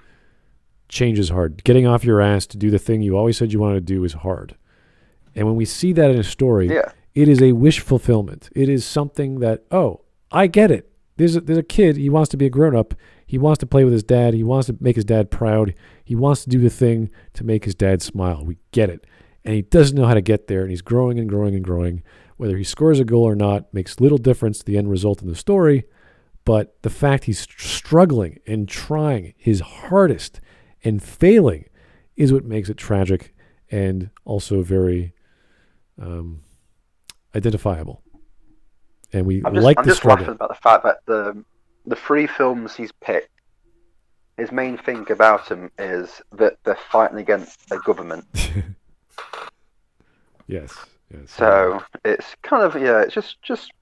[SPEAKER 1] change is hard. Getting off your ass to do the thing you always said you wanted to do is hard. And when we see that in a story, it is a wish fulfillment. It is something that, oh, I get it. There's a kid, he wants to be a grown-up. He wants to play with his dad. He wants to make his dad proud. He wants to do the thing to make his dad smile. We get it. And he doesn't know how to get there, and he's growing and growing and growing. Whether he scores a goal or not makes little difference to the end result in the story, but the fact he's struggling and trying his hardest and failing is what makes it tragic and also very identifiable. And we
[SPEAKER 2] I'm
[SPEAKER 1] like the
[SPEAKER 2] just
[SPEAKER 1] struggle.
[SPEAKER 2] laughing about the fact that the 3 films he's picked, his main thing about him is that they're fighting against a government.
[SPEAKER 1] Yes.
[SPEAKER 2] So it's kind of it's just.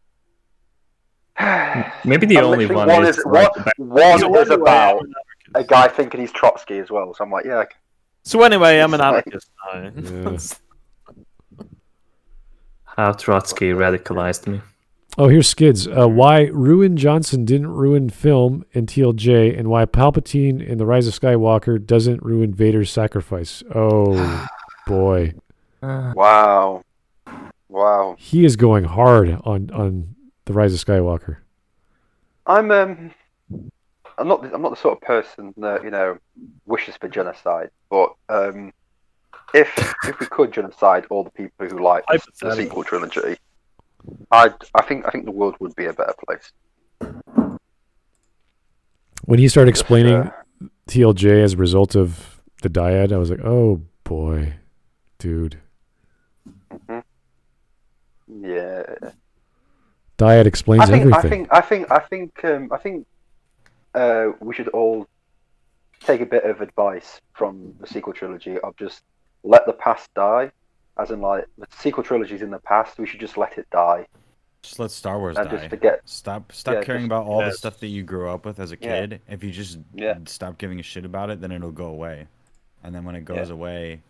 [SPEAKER 3] Maybe the only one is
[SPEAKER 2] one is about a guy thinking he's Trotsky as well. So I'm like, yeah. Okay.
[SPEAKER 4] So anyway, I'm an anarchist now.
[SPEAKER 1] Yeah.
[SPEAKER 3] How Trotsky radicalized me.
[SPEAKER 1] Oh, here's Skids. Why Ruin Johnson didn't ruin film and TLJ, and why Palpatine in The Rise of Skywalker doesn't ruin Vader's sacrifice. Oh, boy.
[SPEAKER 2] Wow.
[SPEAKER 1] He is going hard on The Rise of Skywalker.
[SPEAKER 2] I'm not the sort of person that wishes for genocide, but if we could genocide all the people who like the sequel trilogy, I think the world would be a better place.
[SPEAKER 1] When he started explaining TLJ as a result of the dyad, I was like, oh boy, dude.
[SPEAKER 2] Mm-hmm. Yeah.
[SPEAKER 1] Dyad explains everything.
[SPEAKER 2] I think we should all take a bit of advice from the sequel trilogy of just let the past die. As in, like, the sequel trilogy's in the past, we should just let it die.
[SPEAKER 7] Just let Star Wars
[SPEAKER 2] and
[SPEAKER 7] die.
[SPEAKER 2] Just forget.
[SPEAKER 7] Stop caring about all the stuff that you grew up with as a kid. If you just stop giving a shit about it, then it'll go away. And then when it goes away,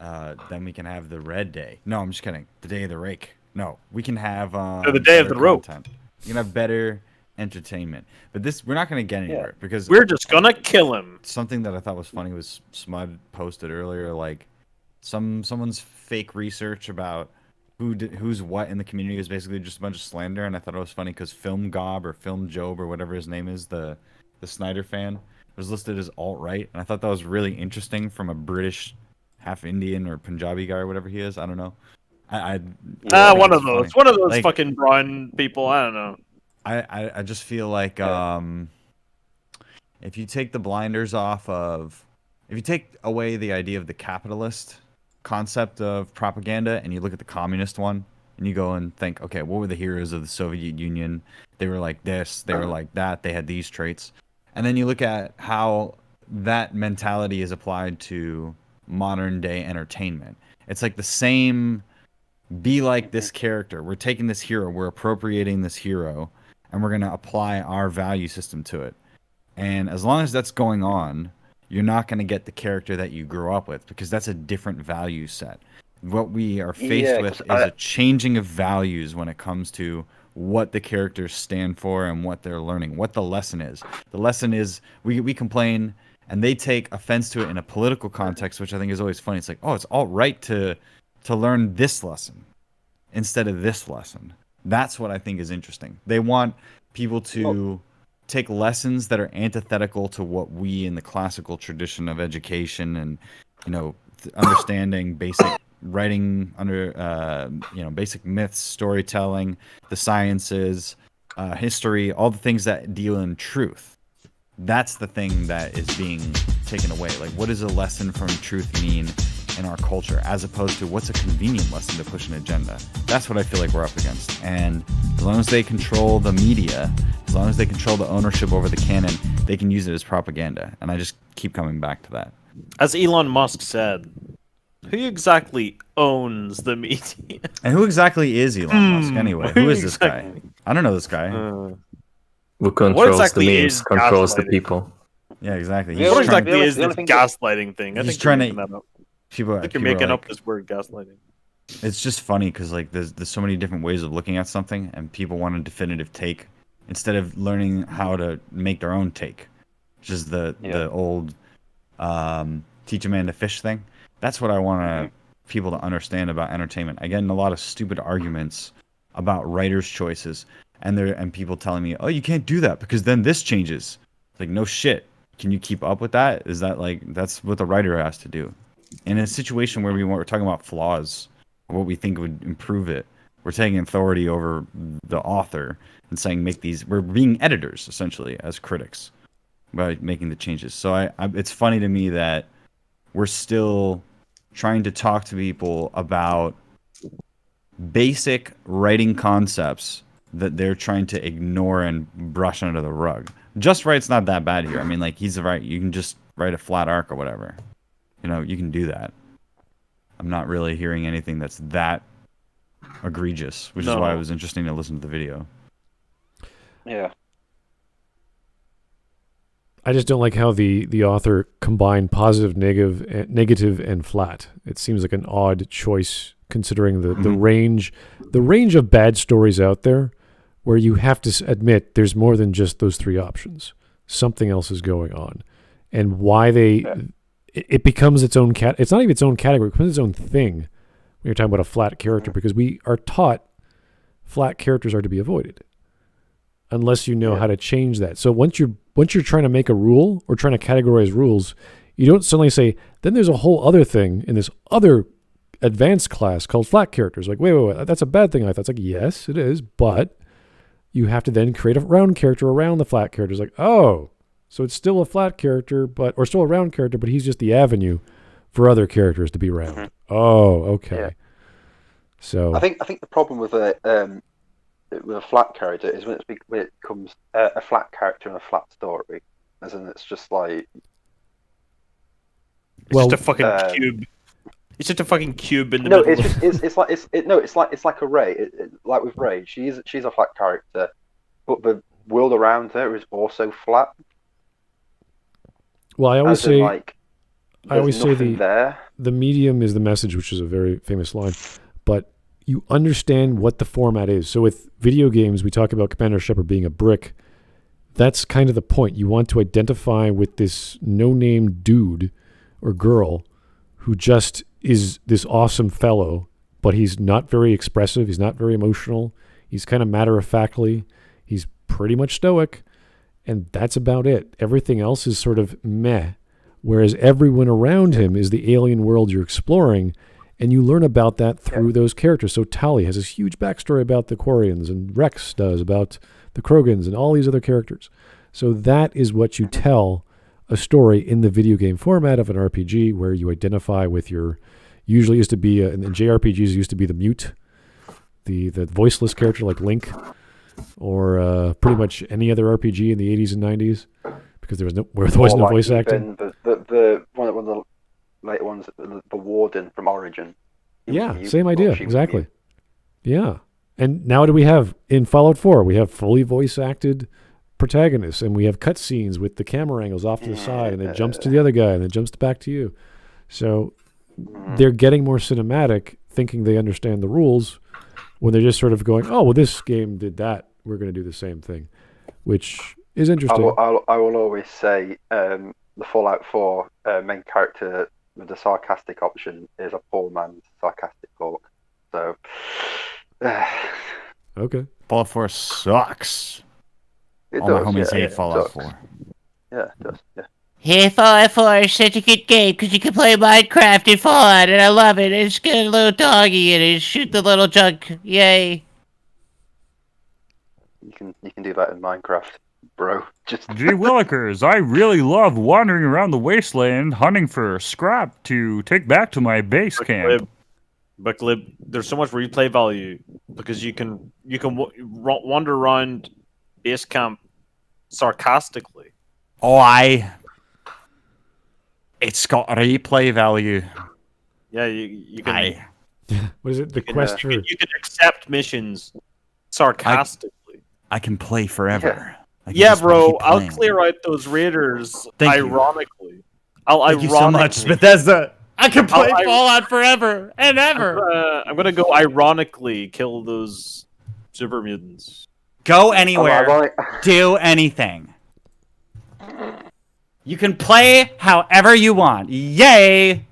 [SPEAKER 7] then we can have the Red Day. No, I'm just kidding. The Day of the Rake. No, we can have
[SPEAKER 4] the Day of the Rope.
[SPEAKER 7] You can have better entertainment. But we're not going to get anywhere because
[SPEAKER 4] we're just gonna kill him.
[SPEAKER 7] Something that I thought was funny was Smud posted earlier, like someone's fake research about who's what in the community is basically just a bunch of slander, and I thought it was funny because Film Gob or Film Job or whatever his name is, the Snyder fan, was listed as alt-right, and I thought that was really interesting from a British half Indian or Punjabi guy or whatever he is, I don't know.
[SPEAKER 4] One of those.
[SPEAKER 7] funny.
[SPEAKER 4] One of those
[SPEAKER 7] Like,
[SPEAKER 4] fucking Braun people. I don't know.
[SPEAKER 7] I just feel like if you take the blinders off of, if you take away the idea of the capitalist concept of propaganda and you look at the communist one and you go and think, okay, what were the heroes of the Soviet Union? They were like this, they were like that, they had these traits. And then you look at how that mentality is applied to modern day entertainment. It's like the same, be like this character. We're taking this hero, we're appropriating this hero, and we're going to apply our value system to it. And as long as that's going on, you're not going to get the character that you grew up with, because that's a different value set. What we are faced with is a changing of values when it comes to what the characters stand for and what they're learning, what the lesson is. The lesson is, we complain, and they take offense to it in a political context, which I think is always funny. It's like, oh, it's all right to learn this lesson instead of this lesson. That's what I think is interesting. They want people to take lessons that are antithetical to what we in the classical tradition of education and, you know, understanding basic writing under, basic myths, storytelling, the sciences, history, all the things that deal in truth. That's the thing that is being taken away. Like, what does a lesson from truth mean in our culture, as opposed to what's a convenient lesson to push an agenda? That's what I feel like we're up against. And as long as they control the media, as long as they control the ownership over the canon, they can use it as propaganda. And I just keep coming back to that.
[SPEAKER 4] As Elon Musk said, who exactly owns the media?
[SPEAKER 7] And who exactly is Elon Musk anyway? Who is this guy? I don't know this guy.
[SPEAKER 3] Who controls
[SPEAKER 4] exactly
[SPEAKER 3] the memes,
[SPEAKER 4] is
[SPEAKER 3] controls the
[SPEAKER 4] gaslighting?
[SPEAKER 3] people.
[SPEAKER 7] Yeah, exactly.
[SPEAKER 4] What exactly is
[SPEAKER 2] the
[SPEAKER 4] this
[SPEAKER 2] only thing
[SPEAKER 4] gaslighting thing? I
[SPEAKER 7] he's
[SPEAKER 4] think
[SPEAKER 7] trying
[SPEAKER 4] you're
[SPEAKER 7] to-
[SPEAKER 4] making that up.
[SPEAKER 7] People,
[SPEAKER 4] I think you're
[SPEAKER 7] people are
[SPEAKER 4] making
[SPEAKER 7] like,
[SPEAKER 4] up this word gaslighting.
[SPEAKER 7] It's just funny because like there's so many different ways of looking at something, and people want a definitive take instead of learning how to make their own take, which is the old teach a man to fish thing. That's what I want people to understand about entertainment. I get in a lot of stupid arguments about writers' choices, and people telling me, oh, you can't do that because then this changes. It's like, no shit. Can you keep up with that? Is that like, that's what the writer has to do. In a situation where we're talking about flaws, what we think would improve it, we're taking authority over the author and saying, we're being editors essentially as critics by making the changes. So it's funny to me that we're still trying to talk to people about basic writing concepts that they're trying to ignore and brush under the rug. Just Write's not that bad here. I mean, like, he's right. You can just write a flat arc or whatever. You know, you can do that. I'm not really hearing anything that's that egregious, which is why it was interesting to listen to the video.
[SPEAKER 2] Yeah.
[SPEAKER 1] I just don't like how the author combined positive, negative, and flat. It seems like an odd choice considering the range of bad stories out there, where you have to admit there's more than just those three options. Something else is going on, and why it becomes its own It's not even its own category; it becomes its own thing. When you're talking about a flat character, because we are taught flat characters are to be avoided, unless you know how to change that. So once you're trying to make a rule or trying to categorize rules, you don't suddenly say, then there's a whole other thing in this other advanced class called flat characters. Like, wait, that's a bad thing. I thought it's like, yes, it is, but you have to then create a round character around the flat characters. Like, oh, so it's still a flat character, or still a round character, but he's just the avenue for other characters to be round. Mm-hmm. Oh, okay. Yeah. So
[SPEAKER 2] I think the problem with a flat character is when it becomes a flat character in a flat story, as in it's just like
[SPEAKER 4] just a fucking cube. It's just a fucking cube in the middle.
[SPEAKER 2] It's like a Rey. Like with Rey, she's a flat character, but the world around her is also flat.
[SPEAKER 1] Well, I always say
[SPEAKER 2] there.
[SPEAKER 1] The medium is the message, which is a very famous line, but you understand what the format is. So with video games, we talk about Commander Shepard being a brick. That's kind of the point. You want to identify with this no-name dude or girl who just is this awesome fellow, but he's not very expressive. He's not very emotional. He's kind of matter-of-factly. He's pretty much stoic, and that's about it. Everything else is sort of meh, whereas everyone around him is the alien world you're exploring, And you learn about that through those characters. So Tali has this huge backstory about the Quarians, and Rex does about the Krogans and all these other characters. So that is what you tell a story in the video game format of an RPG, where you identify with your, usually used to be, in JRPGs used to be the mute, the voiceless character like Link, or pretty much any other RPG in the 80s and 90s, because there was no voice acting.
[SPEAKER 2] One of the later ones, the Warden from Origin.
[SPEAKER 1] Yeah, same idea, exactly. Yeah. And now what do we have in Fallout 4? We have fully voice-acted protagonists, and we have cutscenes with the camera angles off to the side, and it jumps to the other guy, and it jumps back to you. So they're getting more cinematic, thinking they understand the rules, when they're just sort of going, oh, well, this game did that. We're going to do the same thing, which is interesting.
[SPEAKER 2] I will always say the Fallout 4 main character with the sarcastic option is a poor man's sarcastic talk. So,
[SPEAKER 1] okay.
[SPEAKER 7] Fallout 4 sucks.
[SPEAKER 2] All
[SPEAKER 7] my homies hate Fallout 4.
[SPEAKER 2] Yeah, it does. Yeah.
[SPEAKER 10] Hey, Fallout 4 is such a good game because you can play Minecraft and Fallout, and I love it. It's got a little doggy and it shoot the little junk. Yay!
[SPEAKER 2] You can do that in Minecraft, bro. Just
[SPEAKER 11] Gee willikers, I really love wandering around the wasteland hunting for scrap to take back to my base camp.
[SPEAKER 4] But Glib, there's so much replay value because you can wander around base camp sarcastically.
[SPEAKER 7] It's got replay value.
[SPEAKER 4] Yeah, you can.
[SPEAKER 1] What is it? The quest for...
[SPEAKER 4] You can accept missions sarcastically.
[SPEAKER 7] I can play forever.
[SPEAKER 4] Yeah, bro, I'll clear out those raiders ironically.
[SPEAKER 7] Thank you so much, Bethesda.
[SPEAKER 10] I can play Fallout forever and ever.
[SPEAKER 4] I'm gonna go ironically kill those super mutants.
[SPEAKER 7] Go anywhere. Do anything. You can play however you want. Yay!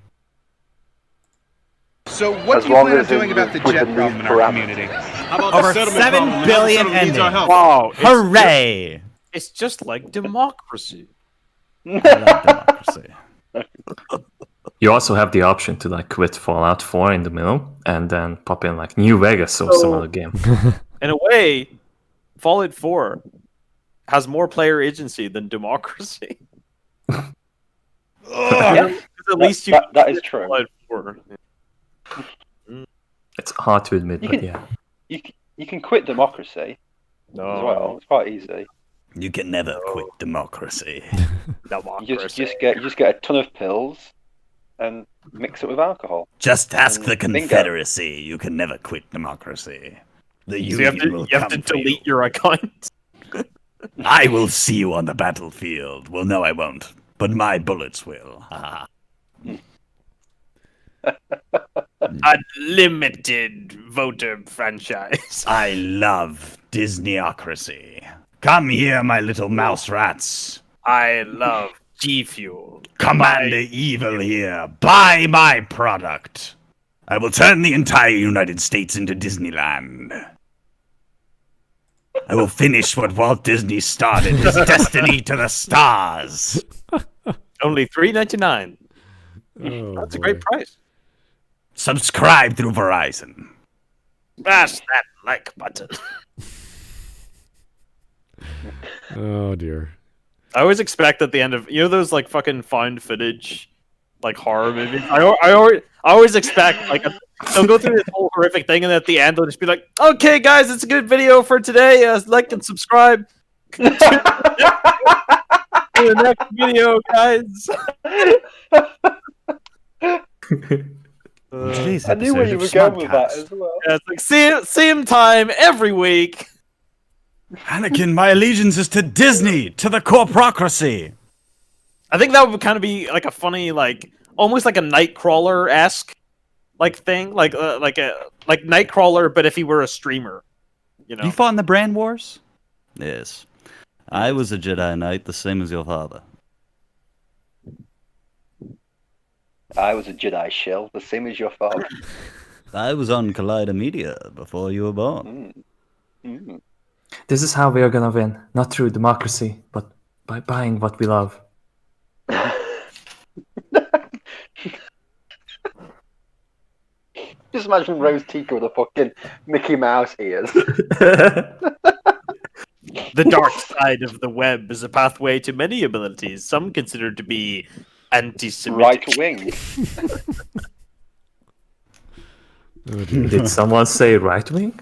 [SPEAKER 12] So what do you plan on doing about the jet problem in our community? How about
[SPEAKER 7] over 7 billion endings.
[SPEAKER 4] Wow!
[SPEAKER 7] Hooray!
[SPEAKER 4] It's just like democracy.
[SPEAKER 7] I love democracy.
[SPEAKER 3] You also have the option to like quit Fallout 4 in the middle and then pop in like New Vegas or some other game.
[SPEAKER 4] In a way, Fallout 4 has more player agency than democracy.
[SPEAKER 2] Yeah,
[SPEAKER 4] at least
[SPEAKER 2] that is true.
[SPEAKER 4] Fallout 4.
[SPEAKER 3] It's hard to admit, but yeah.
[SPEAKER 2] You can quit democracy as well. It's quite easy.
[SPEAKER 7] You can never quit democracy.
[SPEAKER 2] You just get a ton of pills and mix it with alcohol.
[SPEAKER 7] Just ask the Confederacy. You can never quit democracy. The Union will
[SPEAKER 4] you have to delete your account.
[SPEAKER 7] I will see you on the battlefield. Well, no, I won't. But my bullets will.
[SPEAKER 4] Unlimited voter franchise.
[SPEAKER 7] I love Disneyocracy. Come here, my little mouse rats.
[SPEAKER 4] I love G Fuel.
[SPEAKER 7] Commander Evil here. Buy my product. I will turn the entire United States into Disneyland. I will finish what Walt Disney started, his destiny to the stars.
[SPEAKER 4] Only $3.99.
[SPEAKER 1] That's
[SPEAKER 4] a great price.
[SPEAKER 7] Subscribe through Verizon.
[SPEAKER 4] Smash that like button.
[SPEAKER 1] Oh dear.
[SPEAKER 4] I always expect at the end of those like fucking found footage like horror movies. I always expect like they'll go through this whole horrific thing and at the end they'll just be like, okay guys, it's a good video for today. Like and subscribe. To the next video, guys.
[SPEAKER 2] I knew where you were going with that as well.
[SPEAKER 4] Yeah, it's like same time every week.
[SPEAKER 7] Anakin, my allegiance is to Disney, to the corporocracy.
[SPEAKER 4] I think that would kind of be like a funny, like almost like a Nightcrawler-esque like thing, like Nightcrawler, but if he were a streamer,
[SPEAKER 13] You fought in the Brand Wars? Yes. I was a Jedi Knight, the same as your father.
[SPEAKER 2] I was a Jedi shill, the same as your father.
[SPEAKER 13] I was on Collider Media before you were born.
[SPEAKER 3] This is how we are gonna win, not through democracy, but by buying what we love.
[SPEAKER 2] Just imagine Rose Tico with the fucking Mickey Mouse ears.
[SPEAKER 4] The dark side of the web is a pathway to many abilities, some considered to be anti-Semitic.
[SPEAKER 2] Right wing.
[SPEAKER 3] Did someone say right wing?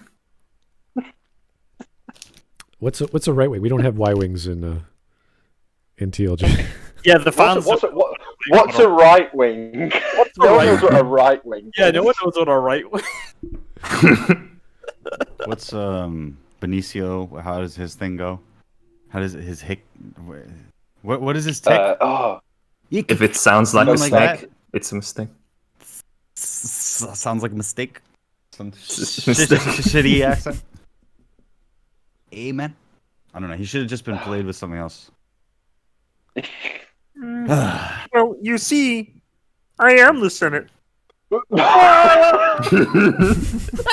[SPEAKER 1] What's a right wing? We don't have Y wings in TLG.
[SPEAKER 4] Yeah, the fans.
[SPEAKER 2] What's a right wing? No one knows what a right wing.
[SPEAKER 4] Yeah, no one knows what a right wing.
[SPEAKER 7] What's Benicio? How does his thing go? How does his hick? What is his tick?
[SPEAKER 3] If it sounds like a
[SPEAKER 7] Something
[SPEAKER 3] snake,
[SPEAKER 7] that.
[SPEAKER 3] it's a mistake.
[SPEAKER 7] Sounds like a mistake. Some
[SPEAKER 3] Mistake.
[SPEAKER 7] shitty accent. Amen. I don't know. He should have just been played with something else.
[SPEAKER 11] Well, you see, I am the Senate.
[SPEAKER 7] Not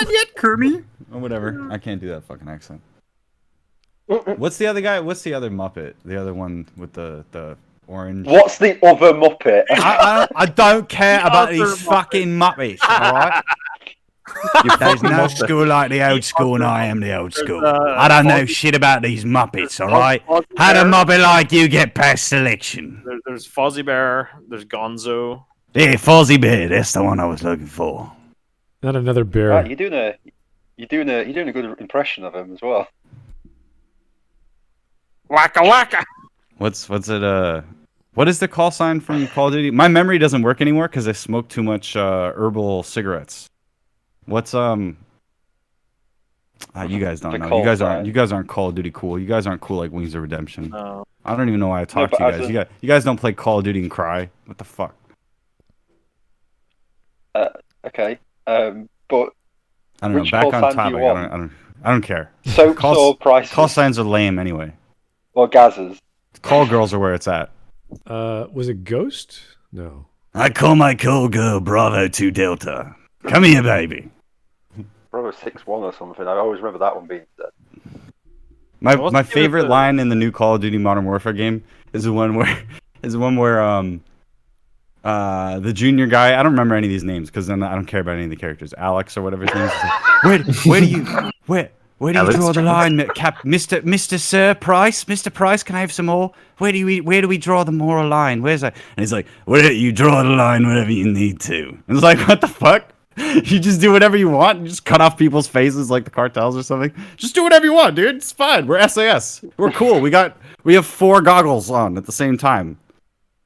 [SPEAKER 7] yet, Kermit. Oh, whatever. I can't do that fucking accent. What's the other guy? What's the other Muppet? The other one with the orange.
[SPEAKER 2] What's the other Muppet?
[SPEAKER 7] I don't care about these fucking Muppets. All right. There's no school like the old school, and I am the old school. I don't know shit about these Muppets. All right. How do Muppet like you get past selection?
[SPEAKER 4] There's Fozzie Bear. There's Gonzo.
[SPEAKER 7] Yeah, Fozzie Bear. That's the one I was looking for.
[SPEAKER 1] Not another bear.
[SPEAKER 2] Right, you're doing a good impression of him as well.
[SPEAKER 4] Waka waka.
[SPEAKER 7] What's it? What is the call sign from Call of Duty? My memory doesn't work anymore because I smoke too much herbal cigarettes. What's you guys don't know. You guys aren't Call of Duty cool. You guys aren't cool like Wings of Redemption.
[SPEAKER 4] No.
[SPEAKER 7] I don't even know why I talk to you guys. You guys don't play Call of Duty and cry. What the fuck?
[SPEAKER 2] Okay. But
[SPEAKER 7] I don't know.
[SPEAKER 2] which
[SPEAKER 7] Back
[SPEAKER 2] call
[SPEAKER 7] on
[SPEAKER 2] sign do
[SPEAKER 7] topic.
[SPEAKER 2] you want?
[SPEAKER 7] I don't care.
[SPEAKER 2] Soaps or prices?
[SPEAKER 7] Call signs are lame anyway.
[SPEAKER 2] Or Gazers?
[SPEAKER 7] Call girls are where it's at.
[SPEAKER 1] Was it Ghost? No.
[SPEAKER 13] I call my call girl Bravo 2 Delta. Come here, baby.
[SPEAKER 2] Bravo 6-1 or something. I always remember that one being said.
[SPEAKER 7] My favorite line in the new Call of Duty Modern Warfare game is the one where the junior guy, I don't remember any of these names because then I don't care about any of the characters. Alex or whatever his name is. Like, where do you draw the line, Mr. Sir Price? Mr. Price, can I have some more? Where do we draw the moral line? Where's that? And he's like, where you draw the line wherever you need to. And it's like, what the fuck? You just do whatever you want. You just cut off people's faces like the cartels or something. Just do whatever you want, dude. It's fine. We're SAS. We're cool. We have 4 goggles on at the same time.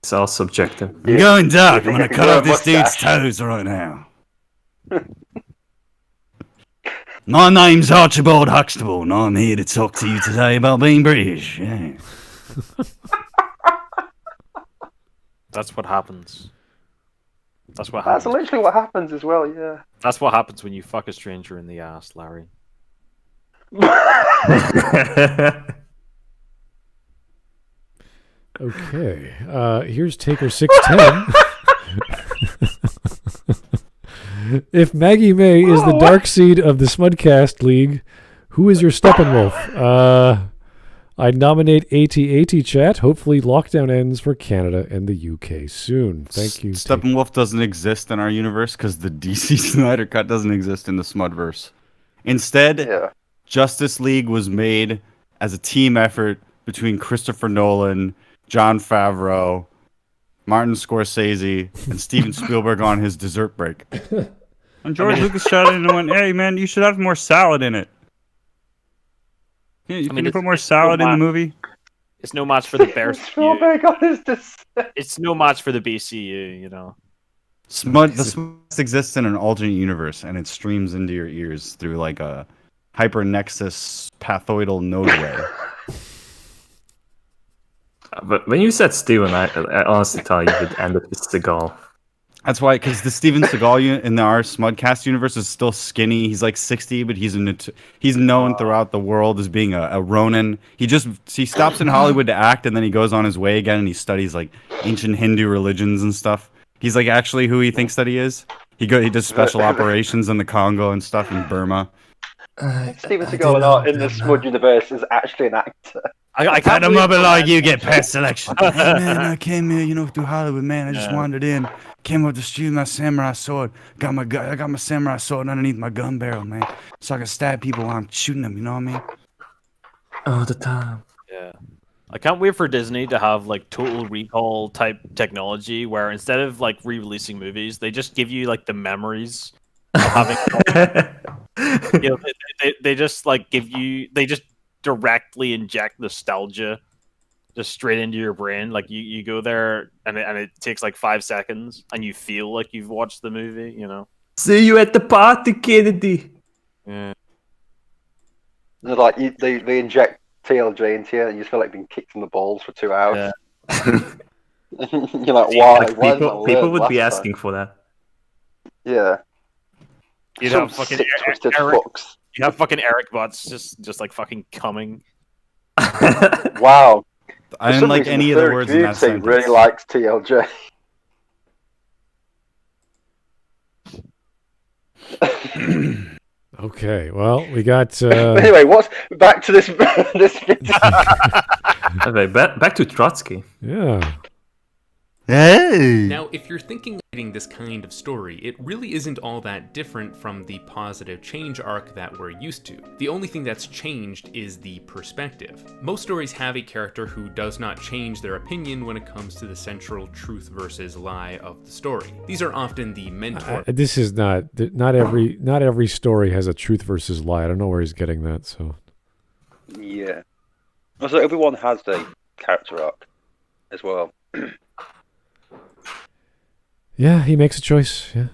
[SPEAKER 3] It's all subjective.
[SPEAKER 13] I'm going dark. I'm gonna cut off this dude's toes right now. My name's Archibald Huxtable, and I'm here to talk to you today about being British. Yeah.
[SPEAKER 4] That's what happens. That's
[SPEAKER 2] literally what happens as well, yeah.
[SPEAKER 4] That's what happens when you fuck a stranger in the ass, Larry.
[SPEAKER 1] Okay. Here's Taker 610. If Maggie May is the dark seed of the Smudcast League, who is your Steppenwolf? I'd nominate AT chat. Hopefully lockdown ends for Canada and the UK soon. Thank you.
[SPEAKER 7] Steppenwolf doesn't exist in our universe because the DC Snyder Cut doesn't exist in the Smudverse. Instead, Justice League was made as a team effort between Christopher Nolan, Jon Favreau, Martin Scorsese, and Steven Spielberg on his dessert break.
[SPEAKER 11] And George Lucas shot it and went, hey, man, you should have more salad in it. Yeah, can you put more salad in the movie?
[SPEAKER 4] It's no match for the Bears. It's no match for the BCU, you know.
[SPEAKER 7] The Smudcast exists in an alternate universe, and it streams into your ears through like a hypernexus pathoidal nodeway.
[SPEAKER 3] But when you said Steven, I honestly thought you would end up with Seagal.
[SPEAKER 7] That's why, because the Steven Seagal in our Smudcast universe is still skinny. He's like 60, but he's known throughout the world as being a Ronin. He stops in Hollywood to act, and then he goes on his way again, and he studies like ancient Hindu religions and stuff. He's like actually who he thinks that he is. He does special operations in the Congo and stuff in Burma.
[SPEAKER 2] Steven Seagal in the Smud universe is actually an actor.
[SPEAKER 4] I
[SPEAKER 13] Cut
[SPEAKER 4] can't
[SPEAKER 13] him
[SPEAKER 4] believe
[SPEAKER 13] up like you get past selection.
[SPEAKER 11] Hey, man, I came here, through Hollywood, man. I just wandered in, came up the street with my samurai sword. I got my samurai sword underneath my gun barrel, man, so I can stab people while I'm shooting them. You know what I mean?
[SPEAKER 3] All the time.
[SPEAKER 4] Yeah. I can't wait for Disney to have like Total Recall type technology where instead of like re-releasing movies, they just give you like the memories of having. They just like they just directly inject nostalgia just straight into your brain. Like you go there and it takes like 5 seconds and you feel like you've watched the movie.
[SPEAKER 3] See you at the party, Kennedy.
[SPEAKER 4] Yeah.
[SPEAKER 2] They're like they inject TLJ into you, and you just feel like being kicked in the balls for 2 hours.
[SPEAKER 3] Yeah.
[SPEAKER 2] You're like, why?
[SPEAKER 3] Like, people would be asking for that.
[SPEAKER 2] Yeah.
[SPEAKER 4] You'd
[SPEAKER 2] Some
[SPEAKER 4] have fucking
[SPEAKER 2] sick, twisted
[SPEAKER 4] Eric.
[SPEAKER 2] fucks.
[SPEAKER 4] You have fucking Eric Butts just like fucking coming.
[SPEAKER 2] Wow.
[SPEAKER 7] I didn't like any of the words in that sentence.
[SPEAKER 2] Really likes TLJ.
[SPEAKER 1] Okay, well, we got.
[SPEAKER 2] Anyway, what's back to this?
[SPEAKER 3] Okay, back to Trotsky.
[SPEAKER 1] Yeah.
[SPEAKER 13] Hey.
[SPEAKER 5] Now, if you're thinking of writing this kind of story, it really isn't all that different from the positive change arc that we're used to. The only thing that's changed is the perspective. Most stories have a character who does not change their opinion when it comes to the central truth versus lie of the story. These are often the mentor.
[SPEAKER 1] This is not every story has a truth versus lie. I don't know where he's getting that. So.
[SPEAKER 2] Yeah. Also, everyone has a character arc as well.
[SPEAKER 1] Yeah, he makes a choice. Yeah.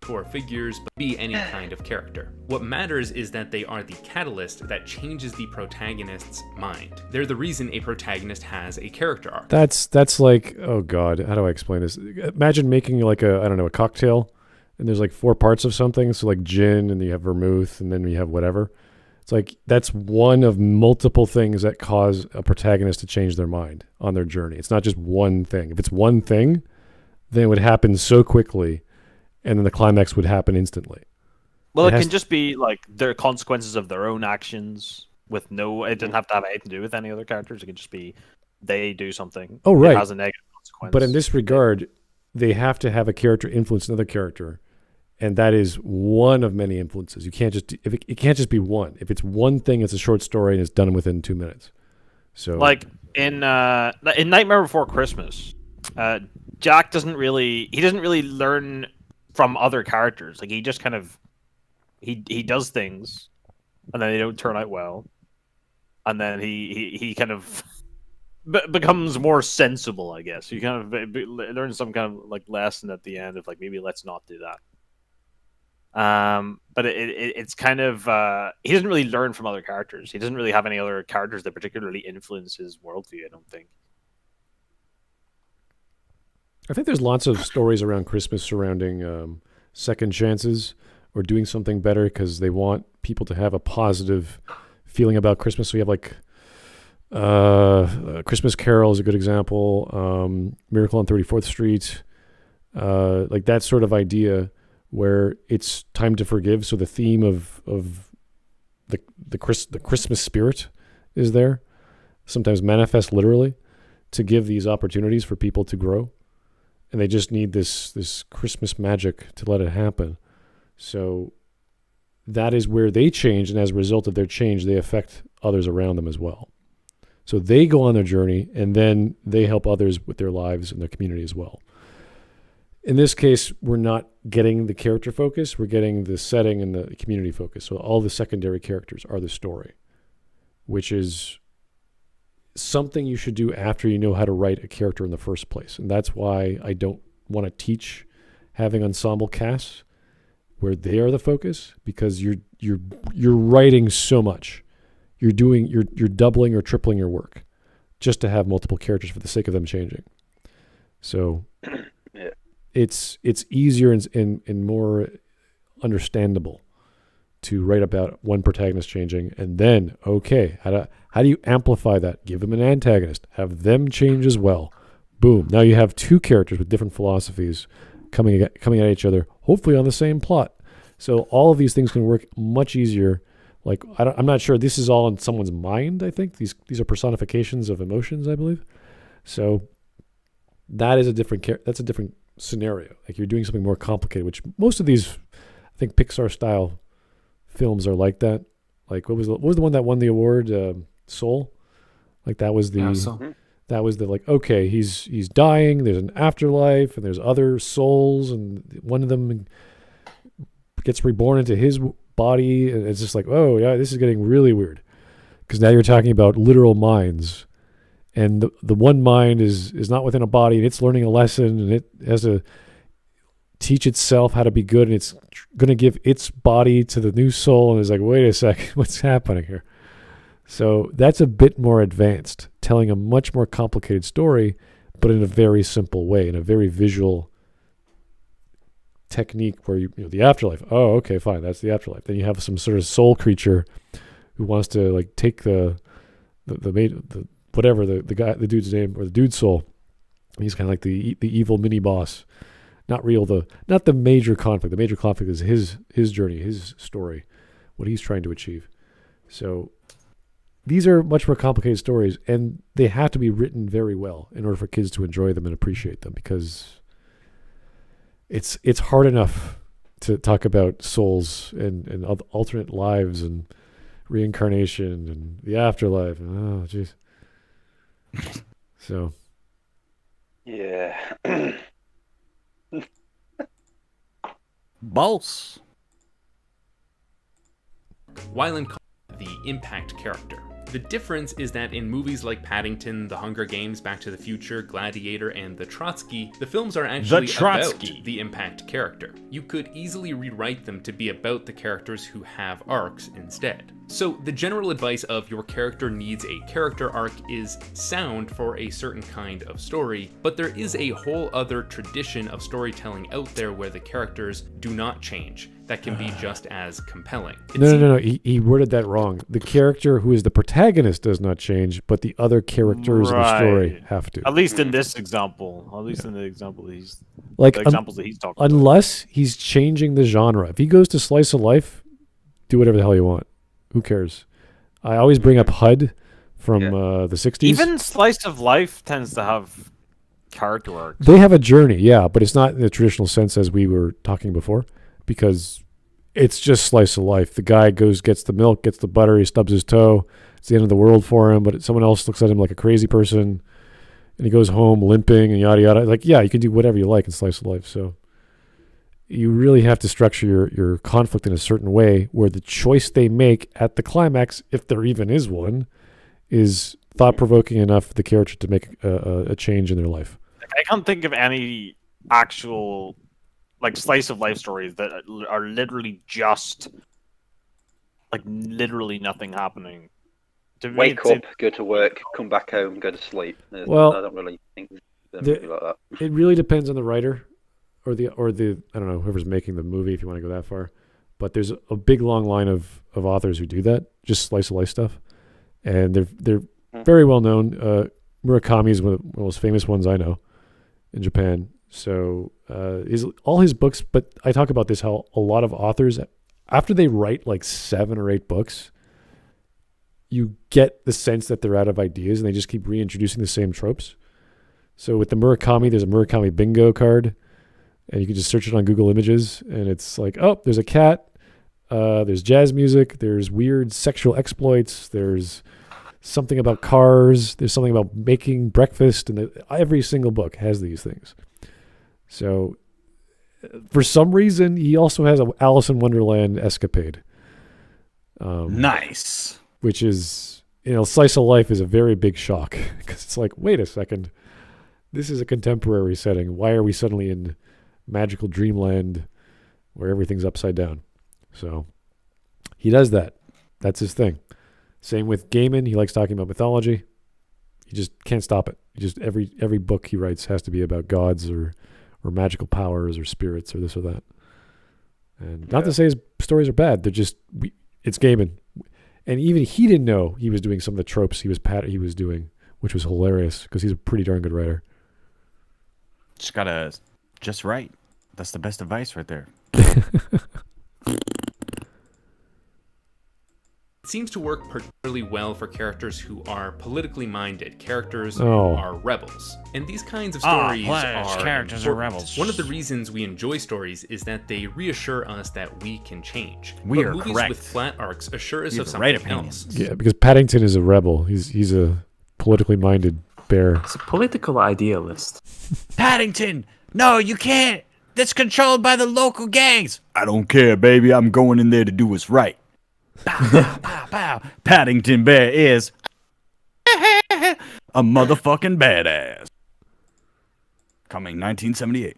[SPEAKER 5] Or figures, but be any kind of character. What matters is that they are the catalyst that changes the protagonist's mind. They're the reason a protagonist has a character arc.
[SPEAKER 1] That's like, oh god, how do I explain this? Imagine making like a cocktail, and there's like 4 parts of something. So like gin, and you have vermouth, and then you have whatever. It's like that's one of multiple things that cause a protagonist to change their mind on their journey. It's not just one thing. If it's one thing, then it would happen so quickly, and then the climax would happen instantly.
[SPEAKER 4] Well, it can just be like their consequences of their own actions with it doesn't have to have anything to do with any other characters. It can just be they do something.
[SPEAKER 1] Oh, right.
[SPEAKER 4] It has a negative consequence.
[SPEAKER 1] But in this regard, they have to have a character influence another character. And that is one of many influences. You can't just it can't just be one. If it's one thing, it's a short story and it's done within 2 minutes. So, like
[SPEAKER 4] in Nightmare Before Christmas, Jack doesn't really learn from other characters. Like he just kind of he does things, and then they don't turn out well, and then he kind of becomes more sensible. I guess you kind of learn some kind of like lesson at the end of like maybe let's not do that. But it's kind of he doesn't really learn from other characters. He doesn't really have any other characters that particularly influence his worldview, I don't think.
[SPEAKER 1] I think there's lots of stories around Christmas surrounding second chances or doing something better because they want people to have a positive feeling about Christmas. So you have like Christmas Carol is a good example. Miracle on 34th Street, like that sort of idea where it's time to forgive. So the theme of the Christmas spirit is there, sometimes manifest literally, to give these opportunities for people to grow. And they just need this Christmas magic to let it happen. So that is where they change, and as a result of their change, they affect others around them as well. So they go on their journey, and then they help others with their lives and their community as well. In this case, we're not getting the character focus, we're getting the setting and the community focus. So all the secondary characters are the story, which is something you should do after you know how to write a character in the first place. And that's why I don't want to teach having ensemble casts where they are the focus, because you're writing so much. You're doubling or tripling your work just to have multiple characters for the sake of them changing. So
[SPEAKER 2] yeah.
[SPEAKER 1] It's easier and more understandable to write about one protagonist changing, and then, okay, how do you amplify that? Give them an antagonist. Have them change as well. Boom. Now you have two characters with different philosophies coming at each other, hopefully on the same plot. So all of these things can work much easier Like I'm not sure. This is all in someone's mind. I think these are personifications of emotions, I believe. So that is a different. That's a different scenario. Like you're doing something more complicated, which most of these, I think, Pixar style films are like that. Like what was the one that won the award? Soul. Like that was the. That was the like, okay, he's dying, there's an afterlife, and there's other souls, and one of them gets reborn into his body, and it's just like, oh, yeah, this is getting really weird. Because now you're talking about literal minds, and the one mind is not within a body, and it's learning a lesson, and it has to teach itself how to be good, and it's going to give its body to the new soul, and it's like, wait a second, what's happening here? So that's a bit more advanced, telling a much more complicated story, but in a very simple way, in a very visual technique where you know the afterlife. Oh, okay, fine, that's the afterlife. Then you have some sort of soul creature who wants to like take the dude's name or the dude's soul. He's kind of like the evil mini boss. Not the major conflict. The major conflict is his journey, his story, what he's trying to achieve. So these are much more complicated stories, and they have to be written very well in order for kids to enjoy them and appreciate them, because it's hard enough to talk about souls and alternate lives and reincarnation and the afterlife. Oh, jeez. So.
[SPEAKER 2] Yeah.
[SPEAKER 13] Boss.
[SPEAKER 5] Wyland called the impact character. The difference is that in movies like Paddington, The Hunger Games, Back to the Future, Gladiator, and The Trotsky, the films are actually about the impact character. You could easily rewrite them to be about the characters who have arcs instead. So the general advice of your character needs a character arc is sound for a certain kind of story, but there is a whole other tradition of storytelling out there where the characters do not change. That can be just as compelling.
[SPEAKER 1] No. He worded that wrong. The character who is the protagonist does not change, but the other characters in the story have to.
[SPEAKER 4] At least in this example. At least in the example that he's
[SPEAKER 1] like
[SPEAKER 4] the examples that he's talking about.
[SPEAKER 1] Unless he's changing the genre. If he goes to slice of life, do whatever the hell you want. Who cares? I always bring up HUD from the 60s.
[SPEAKER 4] Even slice of life tends to have character arcs.
[SPEAKER 1] They have a journey, yeah, but it's not in the traditional sense as we were talking before, because it's just slice of life. The guy gets the milk, gets the butter, he stubs his toe. It's the end of the world for him, but someone else looks at him like a crazy person, and he goes home limping and yada yada. Like, yeah, you can do whatever you like in slice of life. So you really have to structure your conflict in a certain way where the choice they make at the climax, if there even is one, is thought-provoking enough for the character to make a change in their life.
[SPEAKER 4] I can't think of any actual like slice of life stories that are literally just like literally nothing happening.
[SPEAKER 2] Wake up, go to work, come back home, go to sleep.
[SPEAKER 1] Well,
[SPEAKER 2] I don't really think of anything like that.
[SPEAKER 1] It really depends on the writer or the I don't know, whoever's making the movie, if you want to go that far. But there's a big long line of authors who do that, just slice of life stuff, and they're very well known. Murakami is one of the most famous ones I know in Japan. So all his books, but I talk about this, how a lot of authors, after they write like 7 or 8 books, you get the sense that they're out of ideas and they just keep reintroducing the same tropes. So with the Murakami, there's a Murakami bingo card, and you can just search it on Google Images, and it's like, oh, there's a cat, there's jazz music, there's weird sexual exploits, there's something about cars, there's something about making breakfast, and every single book has these things. So for some reason, he also has an Alice in Wonderland escapade.
[SPEAKER 13] Nice.
[SPEAKER 1] Which is, slice of life is a very big shock, because it's like, wait a second, this is a contemporary setting. Why are we suddenly in magical dreamland where everything's upside down? So he does that. That's his thing. Same with Gaiman. He likes talking about mythology. You just can't stop it. Every book he writes has to be about gods or magical powers or spirits or this or that. And not to say his stories are bad. They're just, it's Gaiman. And even he didn't know he was doing some of the tropes he was doing, which was hilarious because he's a pretty darn good writer.
[SPEAKER 7] Just gotta just right. That's the best advice right there.
[SPEAKER 5] seems to work particularly well for characters who are politically minded, characters who
[SPEAKER 1] Oh.
[SPEAKER 5] are rebels. And these kinds of stories
[SPEAKER 11] characters are
[SPEAKER 5] important.
[SPEAKER 11] rebels.
[SPEAKER 5] One of the reasons we enjoy stories is that they reassure us that we can change.
[SPEAKER 11] We
[SPEAKER 5] But
[SPEAKER 11] are
[SPEAKER 5] movies
[SPEAKER 11] correct.
[SPEAKER 5] with flat arcs assure us
[SPEAKER 11] We
[SPEAKER 5] of
[SPEAKER 11] have the right
[SPEAKER 5] something
[SPEAKER 11] opinions.
[SPEAKER 5] else.
[SPEAKER 1] Yeah, because Paddington is a rebel. He's a politically minded bear.
[SPEAKER 3] It's a political idealist.
[SPEAKER 11] Paddington! No, you can't! That's controlled by the local gangs!
[SPEAKER 13] I don't care, baby. I'm going in there to do what's right.
[SPEAKER 11] Pow, pow.
[SPEAKER 13] Paddington Bear is a motherfucking badass.
[SPEAKER 11] Coming 1978.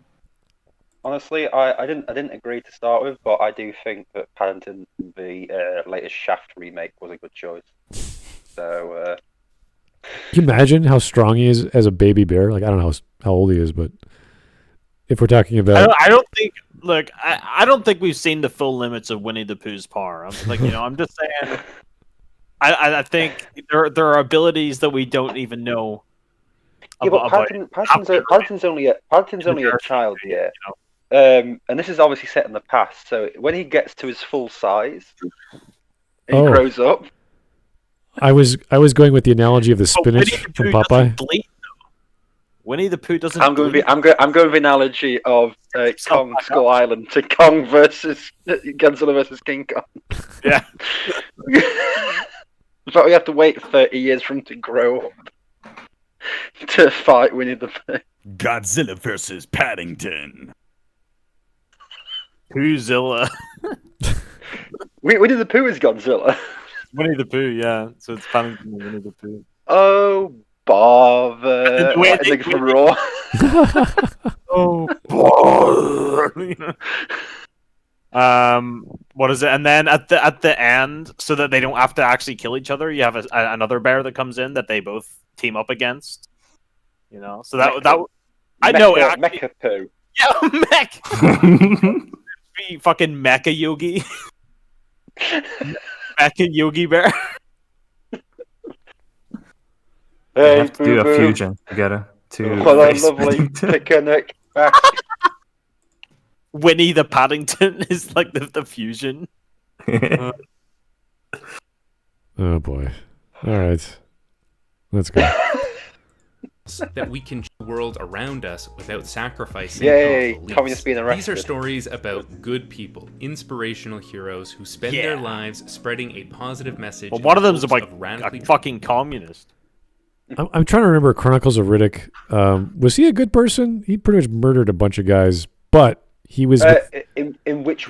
[SPEAKER 2] Honestly, I didn't agree to start with, but I do think that Paddington, the latest Shaft remake, was a good choice. So,
[SPEAKER 1] Can you imagine how strong he is as a baby bear? Like, I don't know how old he is, but if we're talking about...
[SPEAKER 4] I don't think. Look, I don't think we've seen the full limits of Winnie the Pooh's power. I'm I'm just saying. I think there are abilities that we don't even know.
[SPEAKER 2] yeah, but Paddington's only a child, yeah. And this is obviously set in the past. So when he gets to his full size, he grows up.
[SPEAKER 1] I was going with the analogy of the spinach from Popeye.
[SPEAKER 4] Winnie the Pooh doesn't.
[SPEAKER 2] I'm going with the analogy of Kong Skull Island to Kong versus Godzilla versus King Kong.
[SPEAKER 4] Yeah.
[SPEAKER 2] But we have to wait 30 years for him to grow up to fight Winnie the Pooh.
[SPEAKER 11] Godzilla versus Paddington.
[SPEAKER 4] Poohzilla.
[SPEAKER 2] Winnie the Pooh is Godzilla.
[SPEAKER 4] Winnie the Pooh, yeah. So it's Paddington and Winnie the Pooh.
[SPEAKER 2] Oh, bother. Raw.
[SPEAKER 4] Oh, bother. What is it? And then at the end, so that they don't have to actually kill each other, you have another bear that comes in that they both team up against. So that I know
[SPEAKER 2] Mecha Pooh.
[SPEAKER 4] Yeah, Mech. Be fucking Mecha Yogi. Mecha Yogi Bear.
[SPEAKER 3] They have to do a fusion together to.
[SPEAKER 2] What a lovely picnic back.
[SPEAKER 4] Winnie the Paddington is like the fusion.
[SPEAKER 1] Oh boy! All right, let's go.
[SPEAKER 5] That we can change the world around us without sacrificing
[SPEAKER 2] Yay,
[SPEAKER 5] our beliefs.
[SPEAKER 2] communist being
[SPEAKER 5] These
[SPEAKER 2] arrested.
[SPEAKER 5] are stories about good people, inspirational heroes who spend their lives spreading a positive message.
[SPEAKER 4] Well, one of them's
[SPEAKER 5] in
[SPEAKER 4] like
[SPEAKER 5] hopes of radically
[SPEAKER 4] a fucking communist.
[SPEAKER 1] I'm trying to remember Chronicles of Riddick. Was he a good person? He pretty much murdered a bunch of guys, but he was.
[SPEAKER 2] In which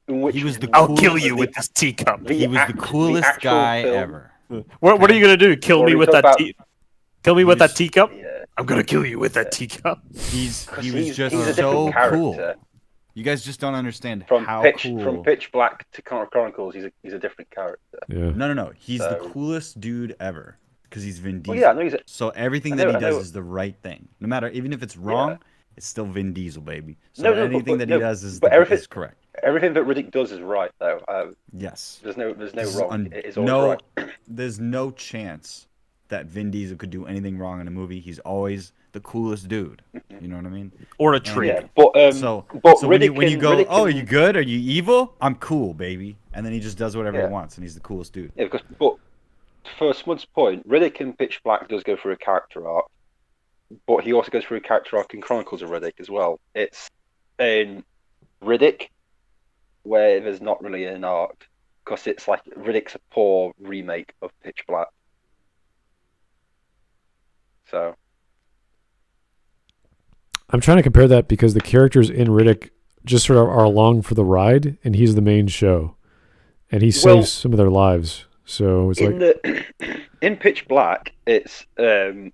[SPEAKER 11] He was the
[SPEAKER 4] I'll kill you with this teacup.
[SPEAKER 11] He was the coolest guy
[SPEAKER 2] film.
[SPEAKER 11] ever.
[SPEAKER 4] What are you gonna do? Kill me with that
[SPEAKER 2] about-
[SPEAKER 4] Kill me with that teacup?
[SPEAKER 2] Yeah.
[SPEAKER 4] I'm gonna kill you with that teacup.
[SPEAKER 11] He was
[SPEAKER 2] He's
[SPEAKER 11] just
[SPEAKER 2] a
[SPEAKER 11] so
[SPEAKER 2] different
[SPEAKER 11] cool.
[SPEAKER 2] character.
[SPEAKER 11] You guys just don't understand
[SPEAKER 2] From
[SPEAKER 11] how
[SPEAKER 2] Pitch
[SPEAKER 11] cool.
[SPEAKER 2] Black to Chronicles, he's a different character.
[SPEAKER 1] Yeah.
[SPEAKER 11] No. He's the
[SPEAKER 2] So-
[SPEAKER 11] coolest dude ever because he's Vin Diesel.
[SPEAKER 2] Well, yeah, I know he's.
[SPEAKER 11] So everything
[SPEAKER 2] I
[SPEAKER 11] that
[SPEAKER 2] know-
[SPEAKER 11] he
[SPEAKER 2] I
[SPEAKER 11] does
[SPEAKER 2] know-
[SPEAKER 11] is the right thing. No matter, even if it's wrong, it's still Vin Diesel, baby. So
[SPEAKER 2] No,
[SPEAKER 11] anything
[SPEAKER 2] but-
[SPEAKER 11] that he
[SPEAKER 2] no,
[SPEAKER 11] does is,
[SPEAKER 2] but
[SPEAKER 11] is correct.
[SPEAKER 2] Everything that Riddick does is right, though.
[SPEAKER 11] Yes.
[SPEAKER 2] There's no
[SPEAKER 11] This is
[SPEAKER 2] wrong.
[SPEAKER 11] un-
[SPEAKER 2] It is always right.
[SPEAKER 11] There's no chance that Vin Diesel could do anything wrong in a movie. He's always the coolest dude. You know what I mean?
[SPEAKER 4] Or a tree.
[SPEAKER 2] Yeah, but
[SPEAKER 11] So when
[SPEAKER 2] Riddick
[SPEAKER 11] you go,
[SPEAKER 2] Riddick
[SPEAKER 11] oh, are you good? Are you evil? I'm cool, baby. And then he just does whatever
[SPEAKER 2] Yeah.
[SPEAKER 11] he wants, and he's the coolest dude.
[SPEAKER 2] Yeah, but for Smud's point, Riddick in Pitch Black does go through a character arc, but he also goes through a character arc in Chronicles of Riddick as well. It's in Riddick where there's not really an arc, because it's like Riddick's a poor remake of Pitch Black. So
[SPEAKER 1] I'm trying to compare that because the characters in Riddick just sort of are along for the ride, and he's the main show, and he saves some of their lives. So it's
[SPEAKER 2] in Pitch Black, it's they're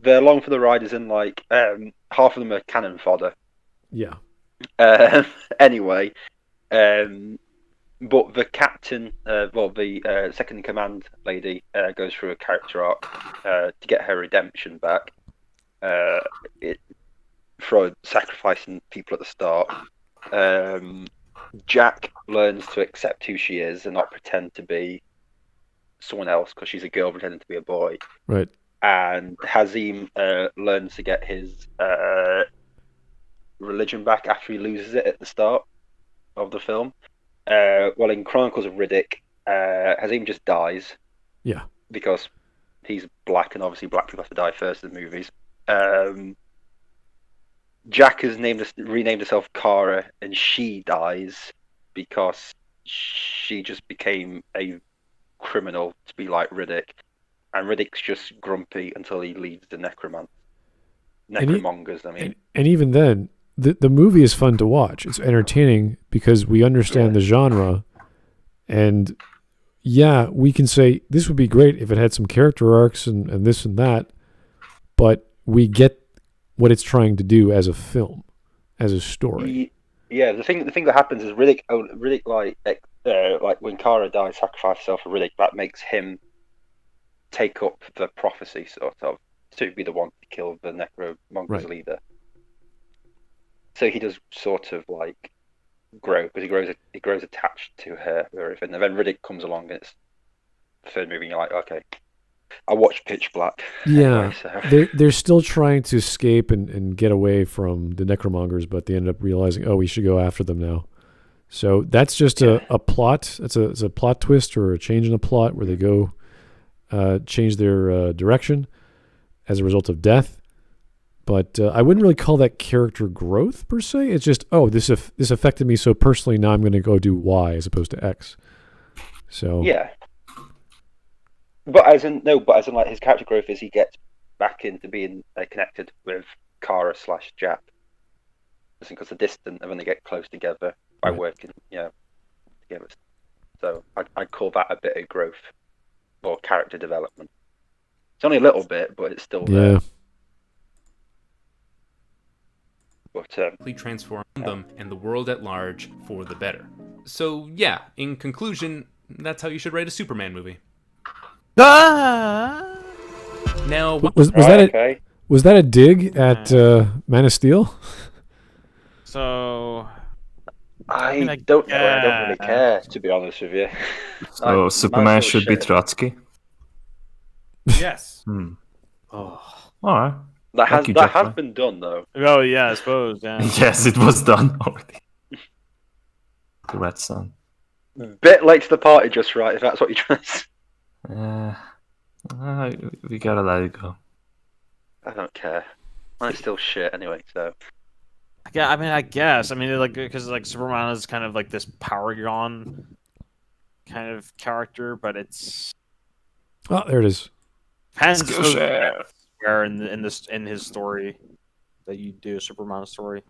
[SPEAKER 2] along for the ride, as in like half of them are cannon fodder.
[SPEAKER 1] Yeah.
[SPEAKER 2] Anyway, but the captain, the second in command lady, goes through a character arc to get her redemption back. For sacrificing people at the start. Jack learns to accept who she is and not pretend to be someone else because she's a girl pretending to be a boy.
[SPEAKER 1] Right.
[SPEAKER 2] And Hazim learns to get his religion back after he loses it at the start of the film. well, in Chronicles of Riddick, Hazim just dies.
[SPEAKER 1] Yeah.
[SPEAKER 2] Because he's black, and obviously black people have to die first in the movies. Jack has renamed herself Kara, and she dies because she just became a criminal to be like Riddick, and Riddick's just grumpy until he leads the necromongers.
[SPEAKER 1] And even then, the movie is fun to watch. It's entertaining because we understand the genre, and yeah, we can say this would be great if it had some character arcs and this and that, but we get what it's trying to do as a film, as a story.
[SPEAKER 2] Yeah, the thing that happens is Riddick like when Kara dies, sacrifices herself for Riddick, that makes him take up the prophecy, sort of, to be the one to kill the necromongers leader. So he does sort of like grow, because he grows attached to her or everything, and then Riddick comes along, and it's the third movie, and you're like, okay. I watched Pitch Black.
[SPEAKER 1] Yeah,
[SPEAKER 2] anyway, so.
[SPEAKER 1] they're still trying to escape and get away from the necromongers, but they end up realizing, oh, we should go after them now. So that's just a plot. It's a plot twist or a change in the plot where they go change their direction as a result of death. But I wouldn't really call that character growth per se. It's just, oh, this affected me so personally. Now I'm going to go do Y as opposed to X. So
[SPEAKER 2] yeah. But as in like his character growth is he gets back into being connected with Kara / Jack, because they're distant, and then they get close together by working, together. So I'd call that a bit of growth or character development. It's only a little bit, but it's still there.
[SPEAKER 1] Yeah.
[SPEAKER 5] But transform them and the world at large for the better. So yeah, in conclusion, that's how you should write a Superman movie. Now,
[SPEAKER 1] was that a dig at Man of Steel?
[SPEAKER 4] So
[SPEAKER 2] I don't know. I don't really care, to be honest with you.
[SPEAKER 3] So Superman should be Trotsky.
[SPEAKER 4] Yes.
[SPEAKER 3] Oh, all right.
[SPEAKER 2] That has been done though.
[SPEAKER 4] Oh yeah, I suppose. Yeah.
[SPEAKER 3] Yes, it was done already. The Red Sun.
[SPEAKER 2] Bit late to the party, just right. If that's what you're trying to say.
[SPEAKER 3] We gotta let it go.
[SPEAKER 2] I don't care. It's still shit anyway. So.
[SPEAKER 4] Yeah, I mean, I guess. I mean, like, because like Superman is kind of like this paragon kind of character, but it's.
[SPEAKER 1] Oh, there it is.
[SPEAKER 4] Depends where in his story that you do a Superman story.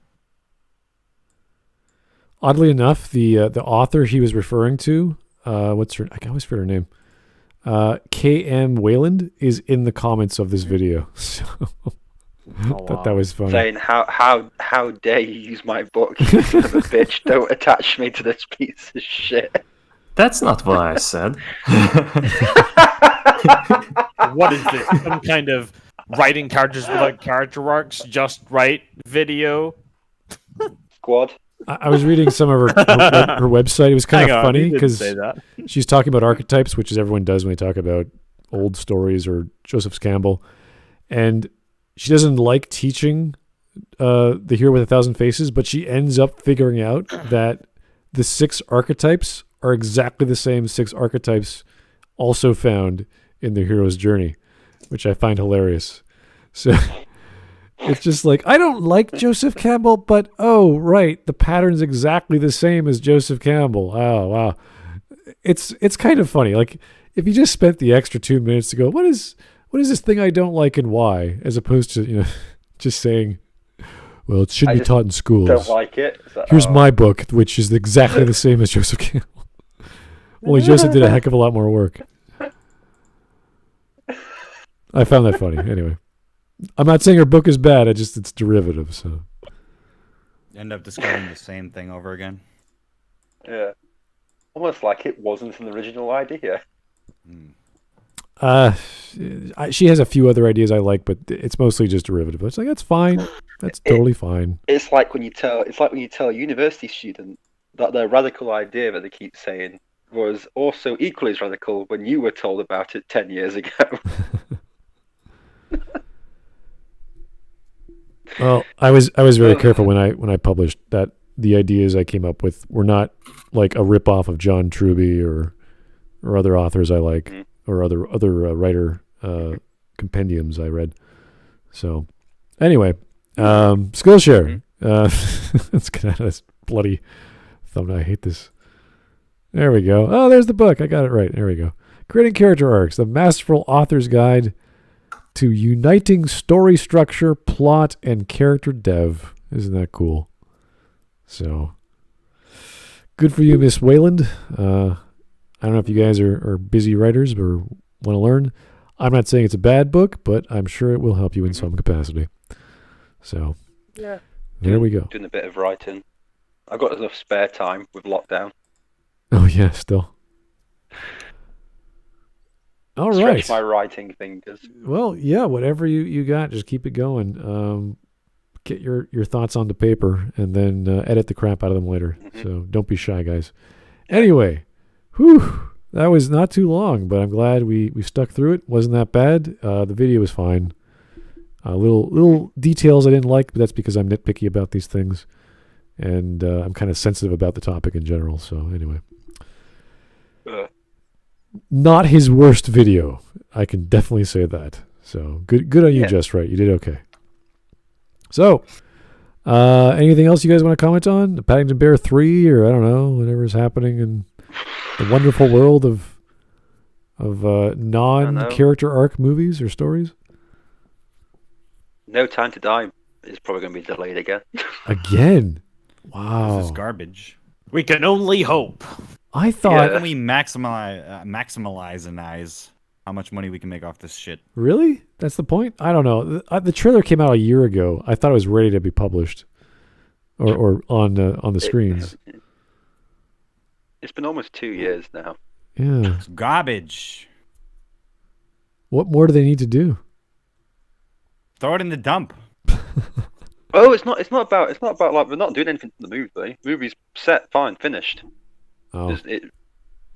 [SPEAKER 1] Oddly enough, the author he was referring to, what's her? I always forget her name. K.M. Wayland is in the comments of this video. So thought that was funny.
[SPEAKER 2] Saying how dare you use my book, you son of a bitch! Don't attach me to this piece of shit.
[SPEAKER 3] That's not what I said.
[SPEAKER 4] What is this? Some kind of writing characters without character arcs, just right video?
[SPEAKER 2] Squad.
[SPEAKER 1] I was reading some of her website. It was kind of funny because she's talking about archetypes, which is everyone does when they talk about old stories or Joseph Campbell, and she doesn't like teaching the Hero with 1,000 Faces, but she ends up figuring out that the 6 archetypes are exactly the same 6 archetypes also found in the hero's journey, which I find hilarious. So it's just like, I don't like Joseph Campbell, but oh, right, the pattern's exactly the same as Joseph Campbell. Oh, wow. It's kind of funny. Like, if you just spent the extra 2 minutes to go, what is this thing I don't like and why, as opposed to, just saying, well, it should be taught in schools.
[SPEAKER 2] Don't like it.
[SPEAKER 1] Here's my book, which is exactly the same as Joseph Campbell. Only Joseph did a heck of a lot more work. I found that funny. Anyway, I'm not saying her book is bad. It's derivative. So
[SPEAKER 7] end up discovering the same thing over again.
[SPEAKER 2] Yeah, almost like it wasn't an original idea.
[SPEAKER 1] She has a few other ideas I like, but it's mostly just derivative. It's like, that's fine. That's totally fine.
[SPEAKER 2] It's like when you tell a university student that their radical idea that they keep saying was also equally as radical when you were told about it 10 years ago.
[SPEAKER 1] Well, I was very careful when I published that the ideas I came up with were not like a rip-off of John Truby or other authors I like, or other writer compendiums I read. So anyway, Skillshare. Let's get out of this bloody thumbnail. I hate this. There we go. Oh, there's the book. I got it right. There we go. Creating Character Arcs, the masterful author's guide to uniting story structure, plot, and character dev. Isn't that cool? So, good for you, Miss Wayland. I don't know if you guys are busy writers or want to learn. I'm not saying it's a bad book, but I'm sure it will help you in some capacity. So, there we go.
[SPEAKER 2] Doing a bit of writing. I've got enough spare time with lockdown.
[SPEAKER 1] Oh, yeah, still. All right.
[SPEAKER 2] Stretch my writing fingers.
[SPEAKER 1] Well, yeah, whatever you got, just keep it going. Get your thoughts onto paper and then edit the crap out of them later. So don't be shy, guys. Anyway, that was not too long, but I'm glad we stuck through it. Wasn't that bad. The video was fine. Little details I didn't like, but that's because I'm nitpicky about these things. And I'm kind of sensitive about the topic in general. So anyway. Not his worst video. I can definitely say that. So good on you, Just Right. You did okay. So, anything else you guys want to comment on? The Paddington Bear 3, or I don't know, whatever's happening in the wonderful world of non-character arc movies or stories?
[SPEAKER 2] No Time to Die is probably going to be delayed again.
[SPEAKER 1] Again? Wow.
[SPEAKER 7] This is garbage.
[SPEAKER 4] We can only hope.
[SPEAKER 1] I thought...
[SPEAKER 7] How can we maximize how much money we can make off this shit?
[SPEAKER 1] Really? That's the point? I don't know. The trailer came out a year ago. I thought it was ready to be published or on the screens.
[SPEAKER 2] It's been almost 2 years now.
[SPEAKER 1] Yeah.
[SPEAKER 7] It's garbage.
[SPEAKER 1] What more do they need to do?
[SPEAKER 7] Throw it in the dump.
[SPEAKER 2] Oh, it's not about like we're not doing anything to the movie. The movie's set, fine, finished.
[SPEAKER 1] Oh.
[SPEAKER 2] We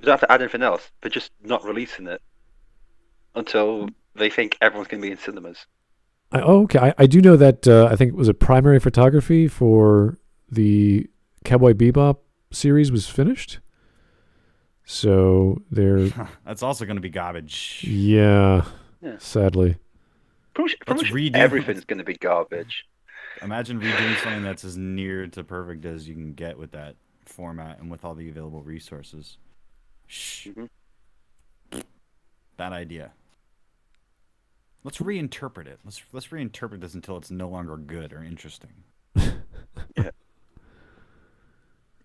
[SPEAKER 2] don't have to add anything else. They're just not releasing it until they think everyone's going to be in cinemas.
[SPEAKER 1] Okay. I do know that I think it was a primary photography for the Cowboy Bebop series was finished. So they're...
[SPEAKER 7] That's also going to be garbage.
[SPEAKER 1] Yeah. Sadly.
[SPEAKER 2] Pretty much everything's going to be garbage.
[SPEAKER 7] Imagine redoing something that's as near to perfect as you can get with that format and with all the available resources. Shh. Bad idea. Let's reinterpret it. Let's reinterpret this until it's no longer good or interesting.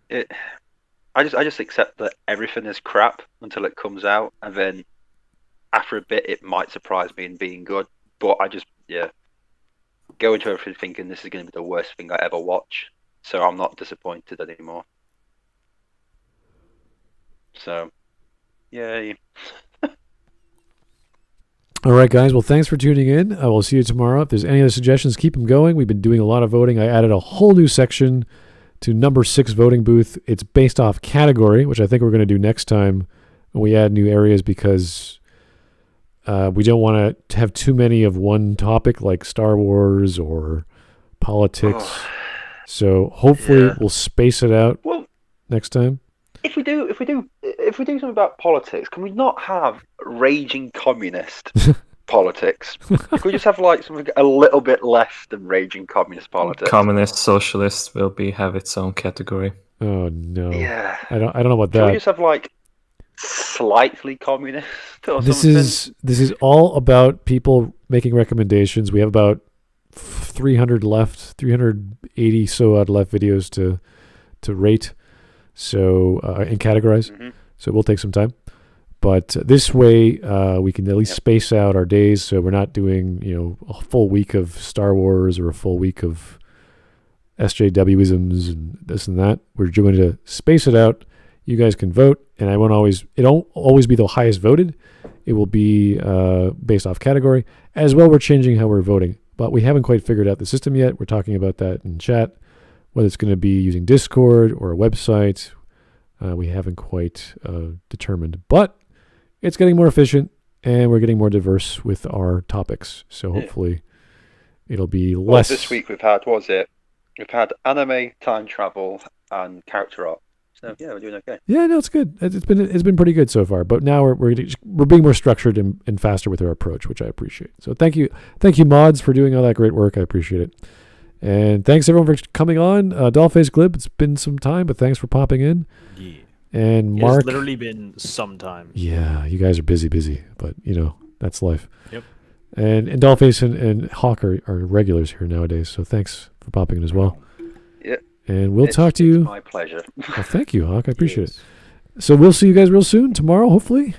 [SPEAKER 2] Yeah. I just accept that everything is crap until it comes out, and then after a bit it might surprise me in being good. But I just go into everything thinking this is going to be the worst thing I ever watch, so I'm not disappointed anymore. So, yay.
[SPEAKER 1] All right, guys. Well, thanks for tuning in. I will see you tomorrow. If there's any other suggestions, keep them going. We've been doing a lot of voting. I added a whole new section to number 6 voting booth. It's based off category, which I think we're going to do next time when we add new areas, because we don't want to have too many of one topic like Star Wars or politics. So hopefully we'll space it out next time.
[SPEAKER 2] If we do something about politics, can we not have raging communist politics? Can we just have like something a little bit less than raging communist politics?
[SPEAKER 3] Communist socialist will have its own category.
[SPEAKER 1] Oh no.
[SPEAKER 2] Yeah.
[SPEAKER 1] I don't know about that.
[SPEAKER 2] Can we just have like slightly communist or
[SPEAKER 1] this
[SPEAKER 2] something?
[SPEAKER 1] This is all about people making recommendations. We have about 300 left, 380 so odd left videos to rate, so and categorize. So it will take some time, but this way we can at least space out our days, so we're not doing a full week of Star Wars or a full week of SJWisms and this and that. We're going to space it out. You guys can vote, and it won't always be the highest voted. It will be based off category. As well, we're changing how we're voting, but we haven't quite figured out the system yet. We're talking about that in chat, whether it's going to be using Discord or a website. We haven't quite determined, but it's getting more efficient, and we're getting more diverse with our topics. So hopefully it'll be less...
[SPEAKER 2] This week we've had, what was it, We've had anime, time travel, and character art. So yeah, we're doing okay.
[SPEAKER 1] Yeah, no, it's good. It's been pretty good so far. But now we're being more structured and faster with our approach, which I appreciate. So thank you, mods, for doing all that great work. I appreciate it. And thanks everyone for coming on. Dollface Glib, it's been some time, but thanks for popping in.
[SPEAKER 14] Yeah.
[SPEAKER 1] And Mark,
[SPEAKER 14] it's literally been some time.
[SPEAKER 1] Yeah, you guys are busy, but that's life.
[SPEAKER 14] Yep.
[SPEAKER 1] And Dollface and Hawk are regulars here nowadays. So thanks for popping in as well.
[SPEAKER 2] Yeah.
[SPEAKER 1] And we'll talk to you.
[SPEAKER 2] It's my pleasure.
[SPEAKER 1] Well, thank you, Hawk. I appreciate it. So we'll see you guys real soon, tomorrow, hopefully.